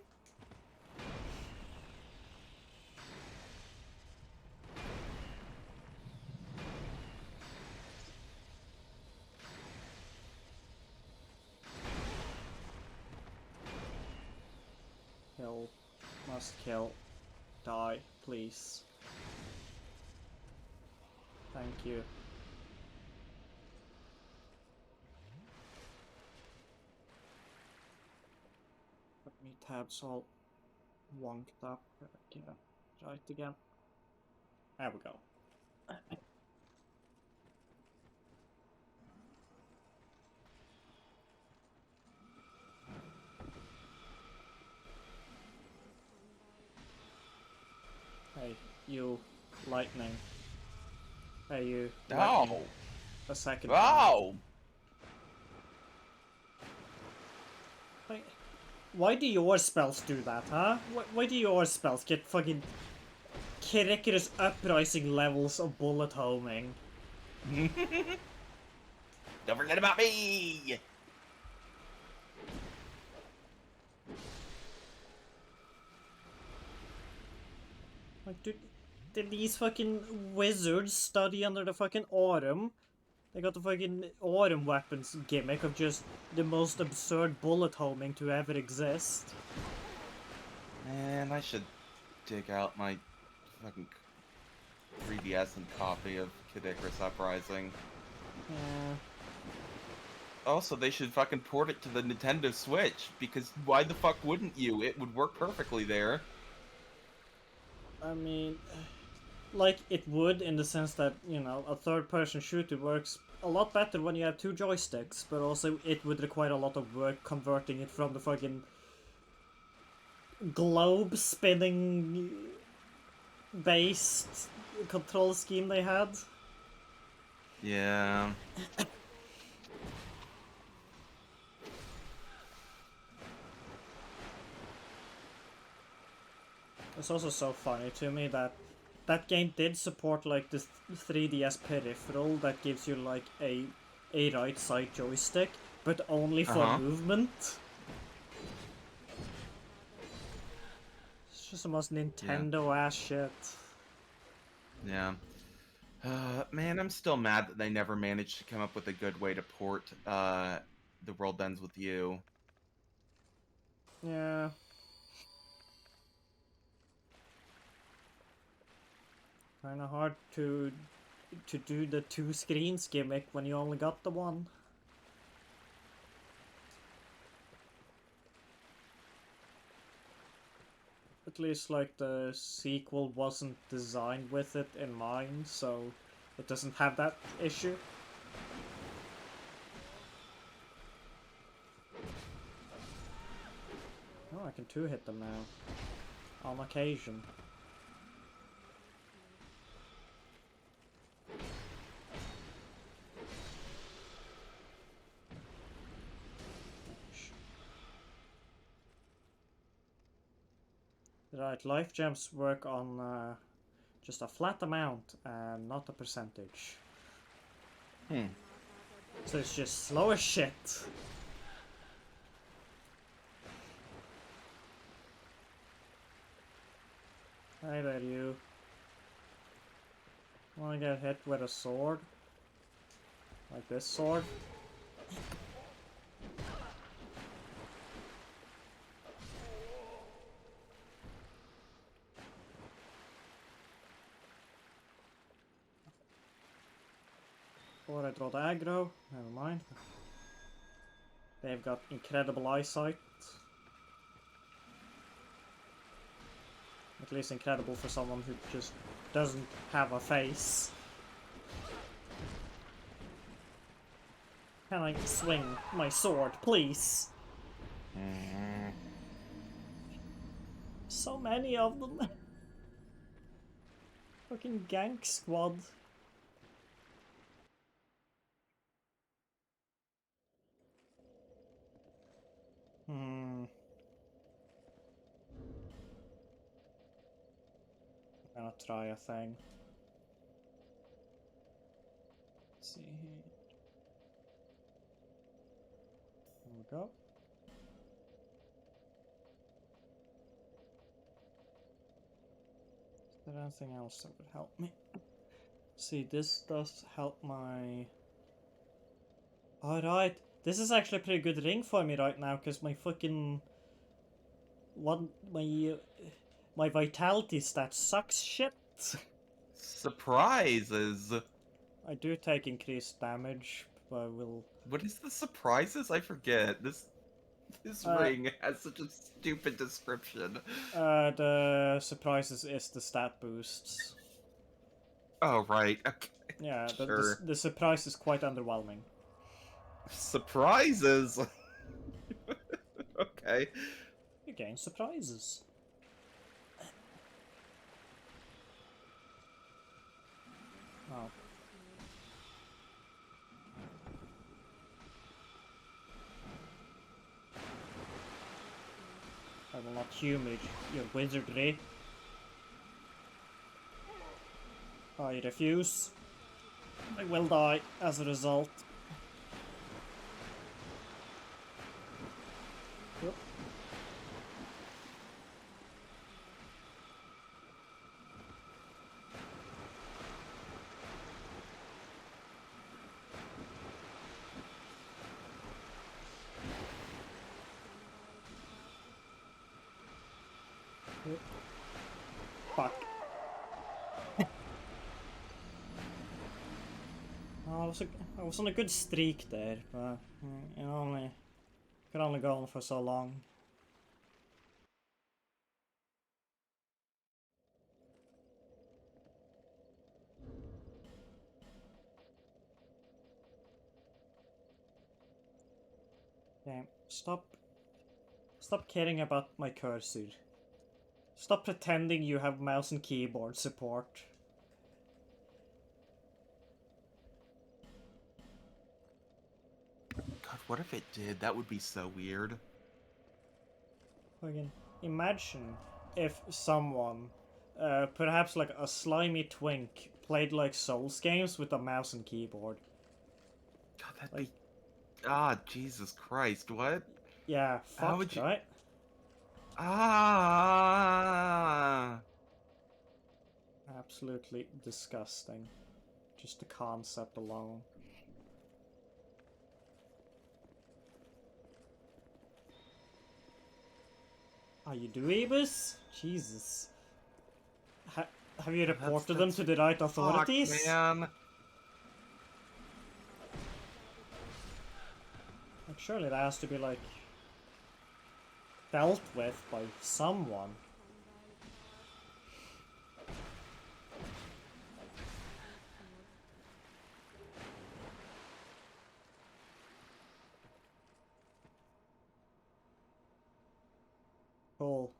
Kill. Must kill. Die, please. Thank you. Let me tabs all wonked up. Yeah, right again. There we go. Hey, you, lightning. Hey, you. Lightning. Oh. A second time. Oh. Like, why do your spells do that, huh? Why do your spells get fucking Kiriku's uprising levels of bullet homing? Don't forget about me. Like, did these fucking wizards study under the fucking Autumn? They got the fucking Autumn weapons gimmick of just the most absurd bullet homing to ever exist. Man, I should dig out my fucking 3DS and copy of Kid Icarus Uprising. Yeah. Also, they should fucking port it to the Nintendo Switch, because why the fuck wouldn't you? It would work perfectly there. I mean, like, it would in the sense that, you know, a third-person shooter works a lot better when you have two joysticks, but also it would require a lot of work converting it from the fucking globe-spinning based control scheme they had. Yeah. It's also so funny to me that that game did support, like, the 3DS peripheral that gives you, like, a right side joystick, but only for movement. It's just the most Nintendo ass shit. Yeah. Man, I'm still mad that they never managed to come up with a good way to port The World Ends With You. Yeah. Kinda hard to do the two screens gimmick when you only got the one. At least, like, the sequel wasn't designed with it in mind, so it doesn't have that issue. Oh, I can two-hit them now. On occasion. Right, life gems work on just a flat amount and not a percentage. So it's just slow as shit. Hi there, you. Wanna get hit with a sword? Like this sword? Or I draw the aggro, never mind. They've got incredible eyesight. At least incredible for someone who just doesn't have a face. Can I swing my sword, please? So many of them. Fucking gank squad. I'm gonna try a thing. Let's see here. There we go. Is there anything else that would help me? See, this does help my... Alright, this is actually a pretty good ring for me right now, because my fucking... My vitality stat sucks shit. Surprises. I do take increased damage, but I will... What is the surprises? I forget. This ring has such a stupid description. The surprises is the stat boosts. Oh right. Okay. Yeah, Sure. the surprise is quite underwhelming. Surprises. Okay. You gain surprises. Oh. I will not humor your wizardry. I refuse. I will die as a result. Yep. Yep. Fuck. I was on a good streak there, but it could only go on for so long. Okay, stop caring about my cursor. Stop pretending you have mouse and keyboard support. God, what if it did? That would be so weird. Again, imagine if someone, perhaps like a slimy twink, played like Souls games with a mouse and keyboard. God, that'd Like, be... Ah, Jesus Christ, what? yeah, How fucked, would you... right? Ah! Absolutely disgusting. Just the concept alone. Are you dweebus? Jesus. Have you reported them to the right authorities? Fuck, man. Like, surely that has to be, like, dealt with by someone. Cool.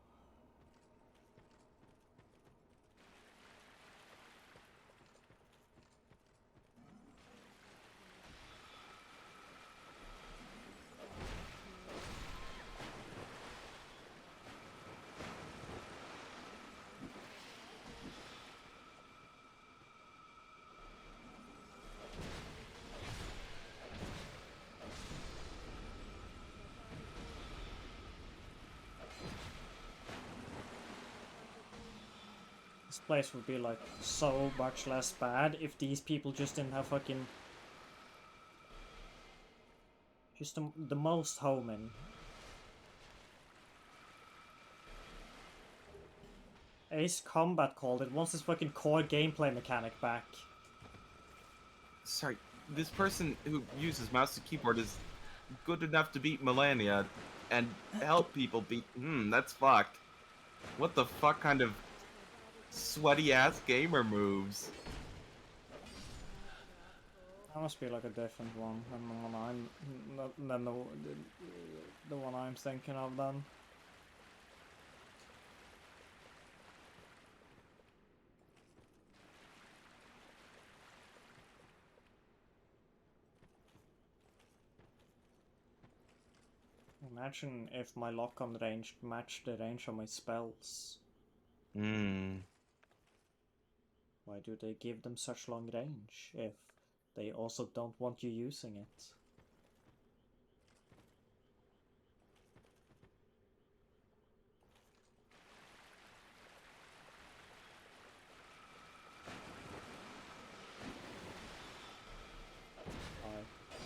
This place would be like so much less bad if these people just didn't have fucking just the most homing. Ace Combat called it, wants his fucking core gameplay mechanic back. Sorry, this person who uses mouse and keyboard is good enough to beat Melania and help people beat. That's fucked. What the fuck kind of sweaty ass gamer moves? That must be like a different one than the one the one I'm thinking of then. Imagine if my lock-on range matched the range of my spells. Why do they give them such long range if they also don't want you using it?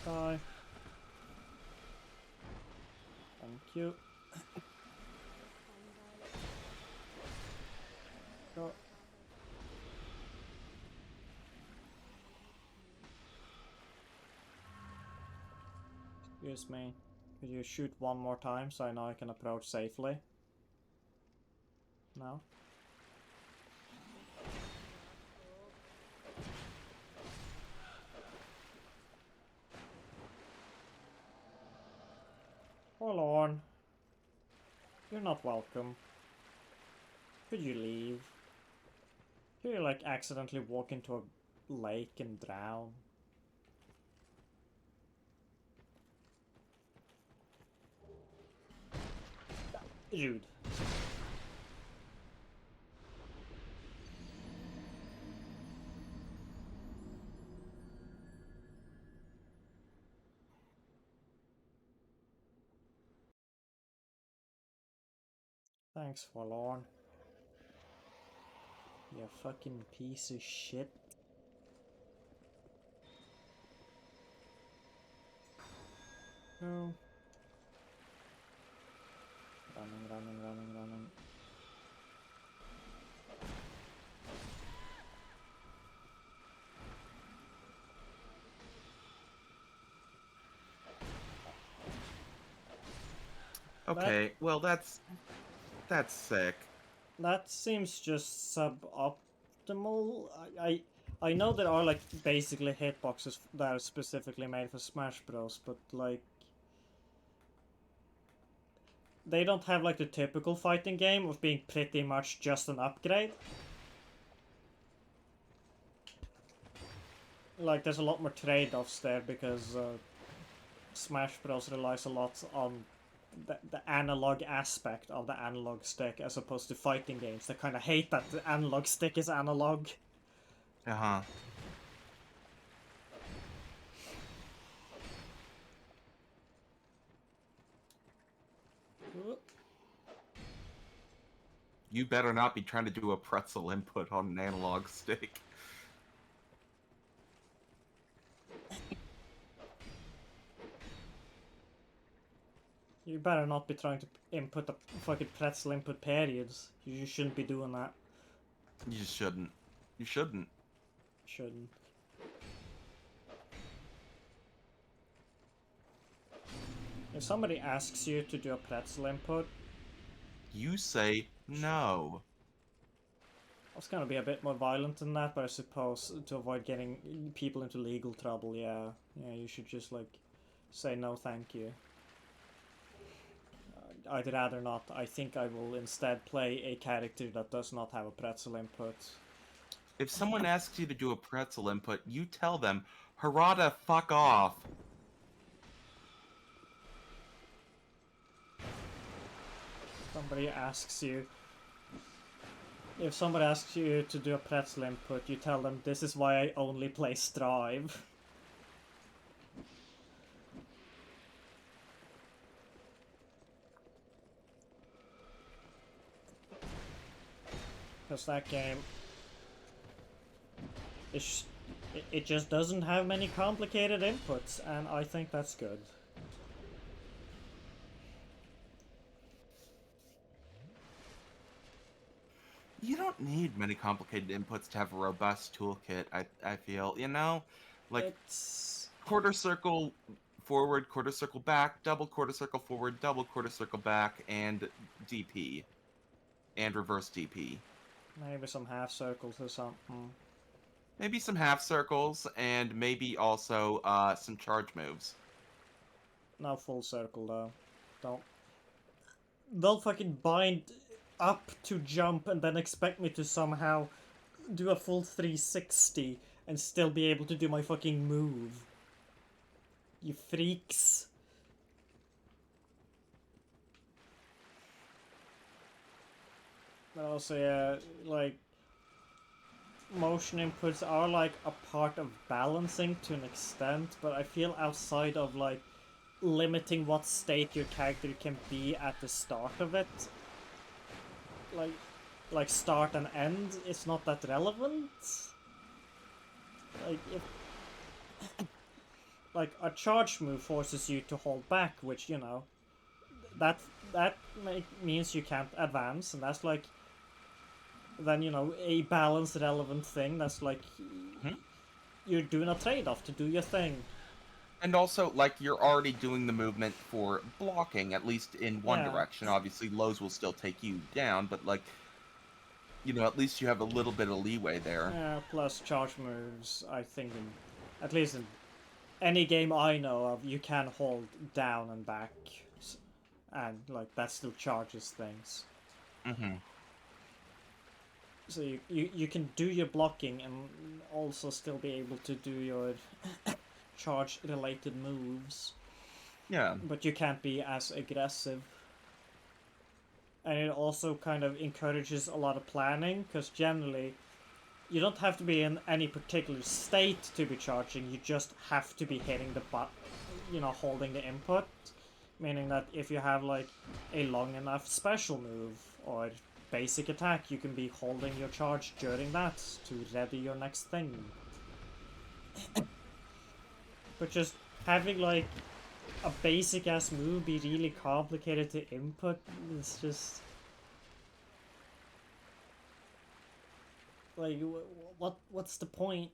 Die. Thank you. Go. Excuse me. Could you shoot one more time so I know I can approach safely? No? Forlorn. You're not welcome. Could you leave? Could you like accidentally walk into a lake and drown? Rude. Thanks, Forlorn. You fucking piece of shit. No. Running. Okay, well that's sick. That seems just suboptimal. I know there are like basically hitboxes that are specifically made for Smash Bros, but like they don't have like the typical fighting game of being pretty much just an upgrade. Like there's a lot more trade-offs there because Smash Bros relies a lot on the analog aspect of the analog stick as opposed to fighting games that kind of hate that the analog stick is analog. Uh-huh. You better not be trying to do a pretzel input on an analog stick. You better not be trying to input a fucking pretzel input periods. You shouldn't be doing that. You just shouldn't. You shouldn't. Shouldn't. If somebody asks you to do a pretzel input, You say no. I was gonna be a bit more violent than that, but I suppose to avoid getting people into legal trouble, yeah, you should just like say no, thank you. I'd rather not. I think I will instead play a character that does not have a pretzel input. If someone asks you to do a pretzel input, you tell them, Harada, fuck off. Somebody asks you. If somebody asks you to do a pretzel input, you tell them this is why I only play Strive. Because that game It's, it just doesn't have many complicated inputs, and I think that's good. You don't need many complicated inputs to have a robust toolkit, I feel, you know? Like, It's quarter circle forward, quarter circle back, double quarter circle forward, double quarter circle back, and DP. And reverse DP. maybe some half circles or something. Maybe some half circles, and maybe also some charge moves. No full circle though. Don't fucking bind up to jump and then expect me to somehow do a full 360 and still be able to do my fucking move. You freaks. But also, yeah, like, motion inputs are like a part of balancing to an extent, but I feel outside of like limiting what state your character can be at the start of it, like start and end, it's not that relevant. Like if like a charge move forces you to hold back, which, you know, that means you can't advance, and that's like then, you know, a balance relevant thing that's like you're doing a trade-off to do your thing. And also, like, you're already doing the movement for blocking, at least in one Yeah. direction. Obviously, lows will still take you down, but, like, you know, at least you have a little bit of leeway there. Yeah, plus charge moves, I think, at least in any game I know of, you can hold down and back, and, like, that still charges things. Mm-hmm. So you can do your blocking and also still be able to do your charge-related moves. Yeah. But you can't be as aggressive. And it also kind of encourages a lot of planning, because generally you don't have to be in any particular state to be charging, you just have to be hitting the button, you know, holding the input. Meaning that if you have like a long enough special move or basic attack, you can be holding your charge during that to ready your next thing. But just having like a basic ass move be really complicated to input is just like what's the point?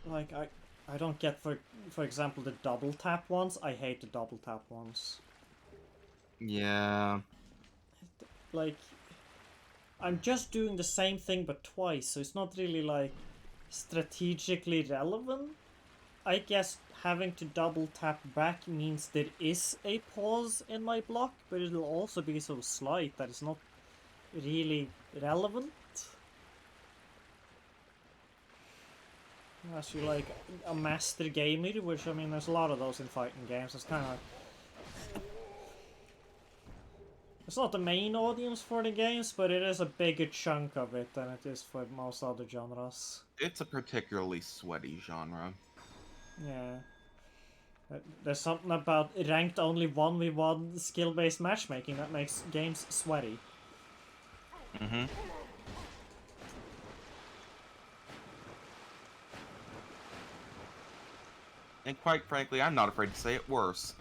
Like I don't get for example the double tap ones. I hate the double tap ones. Yeah. Like I'm just doing the same thing but twice, so it's not really like strategically relevant. I guess having to double tap back means there is a pause in my block, but it'll also be so slight that it's not really relevant. Unless you're like a master gamer, which I mean there's a lot of those in fighting games. It's kind of like it's not the main audience for the games, but it is a bigger chunk of it than it is for most other genres. It's a particularly sweaty genre. Yeah. There's something about ranked only 1v1 skill-based matchmaking that makes games sweaty. Mm-hmm. And quite frankly, I'm not afraid to say it worse.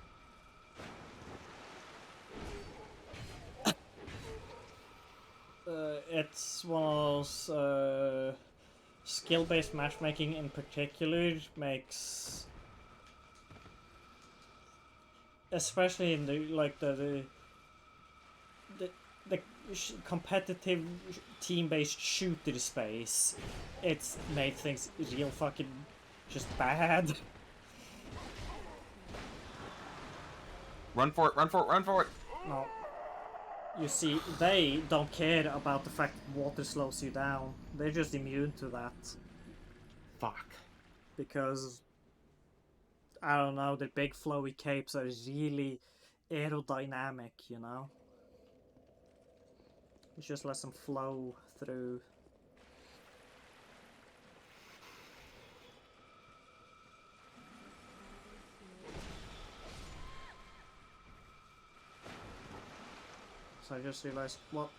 It's one of those skill-based matchmaking in particular makes, especially in the like the competitive team-based shooter space, it's made things real fucking just bad. Run for it, run for it, run for it! No. You see, they don't care about the fact that water slows you down. They're just immune to that. Fuck. Because, I don't know, the big flowy capes are really aerodynamic, you know? You just let them flow through. I just realized what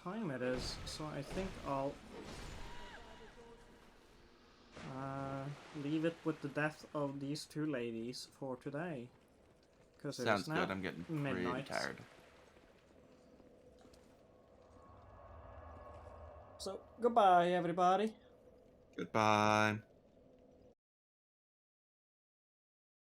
time it is, so I think I'll leave it with the death of these two ladies for today. Because it Sounds is now good. I'm getting pretty midnight. tired. So, goodbye, everybody. Goodbye.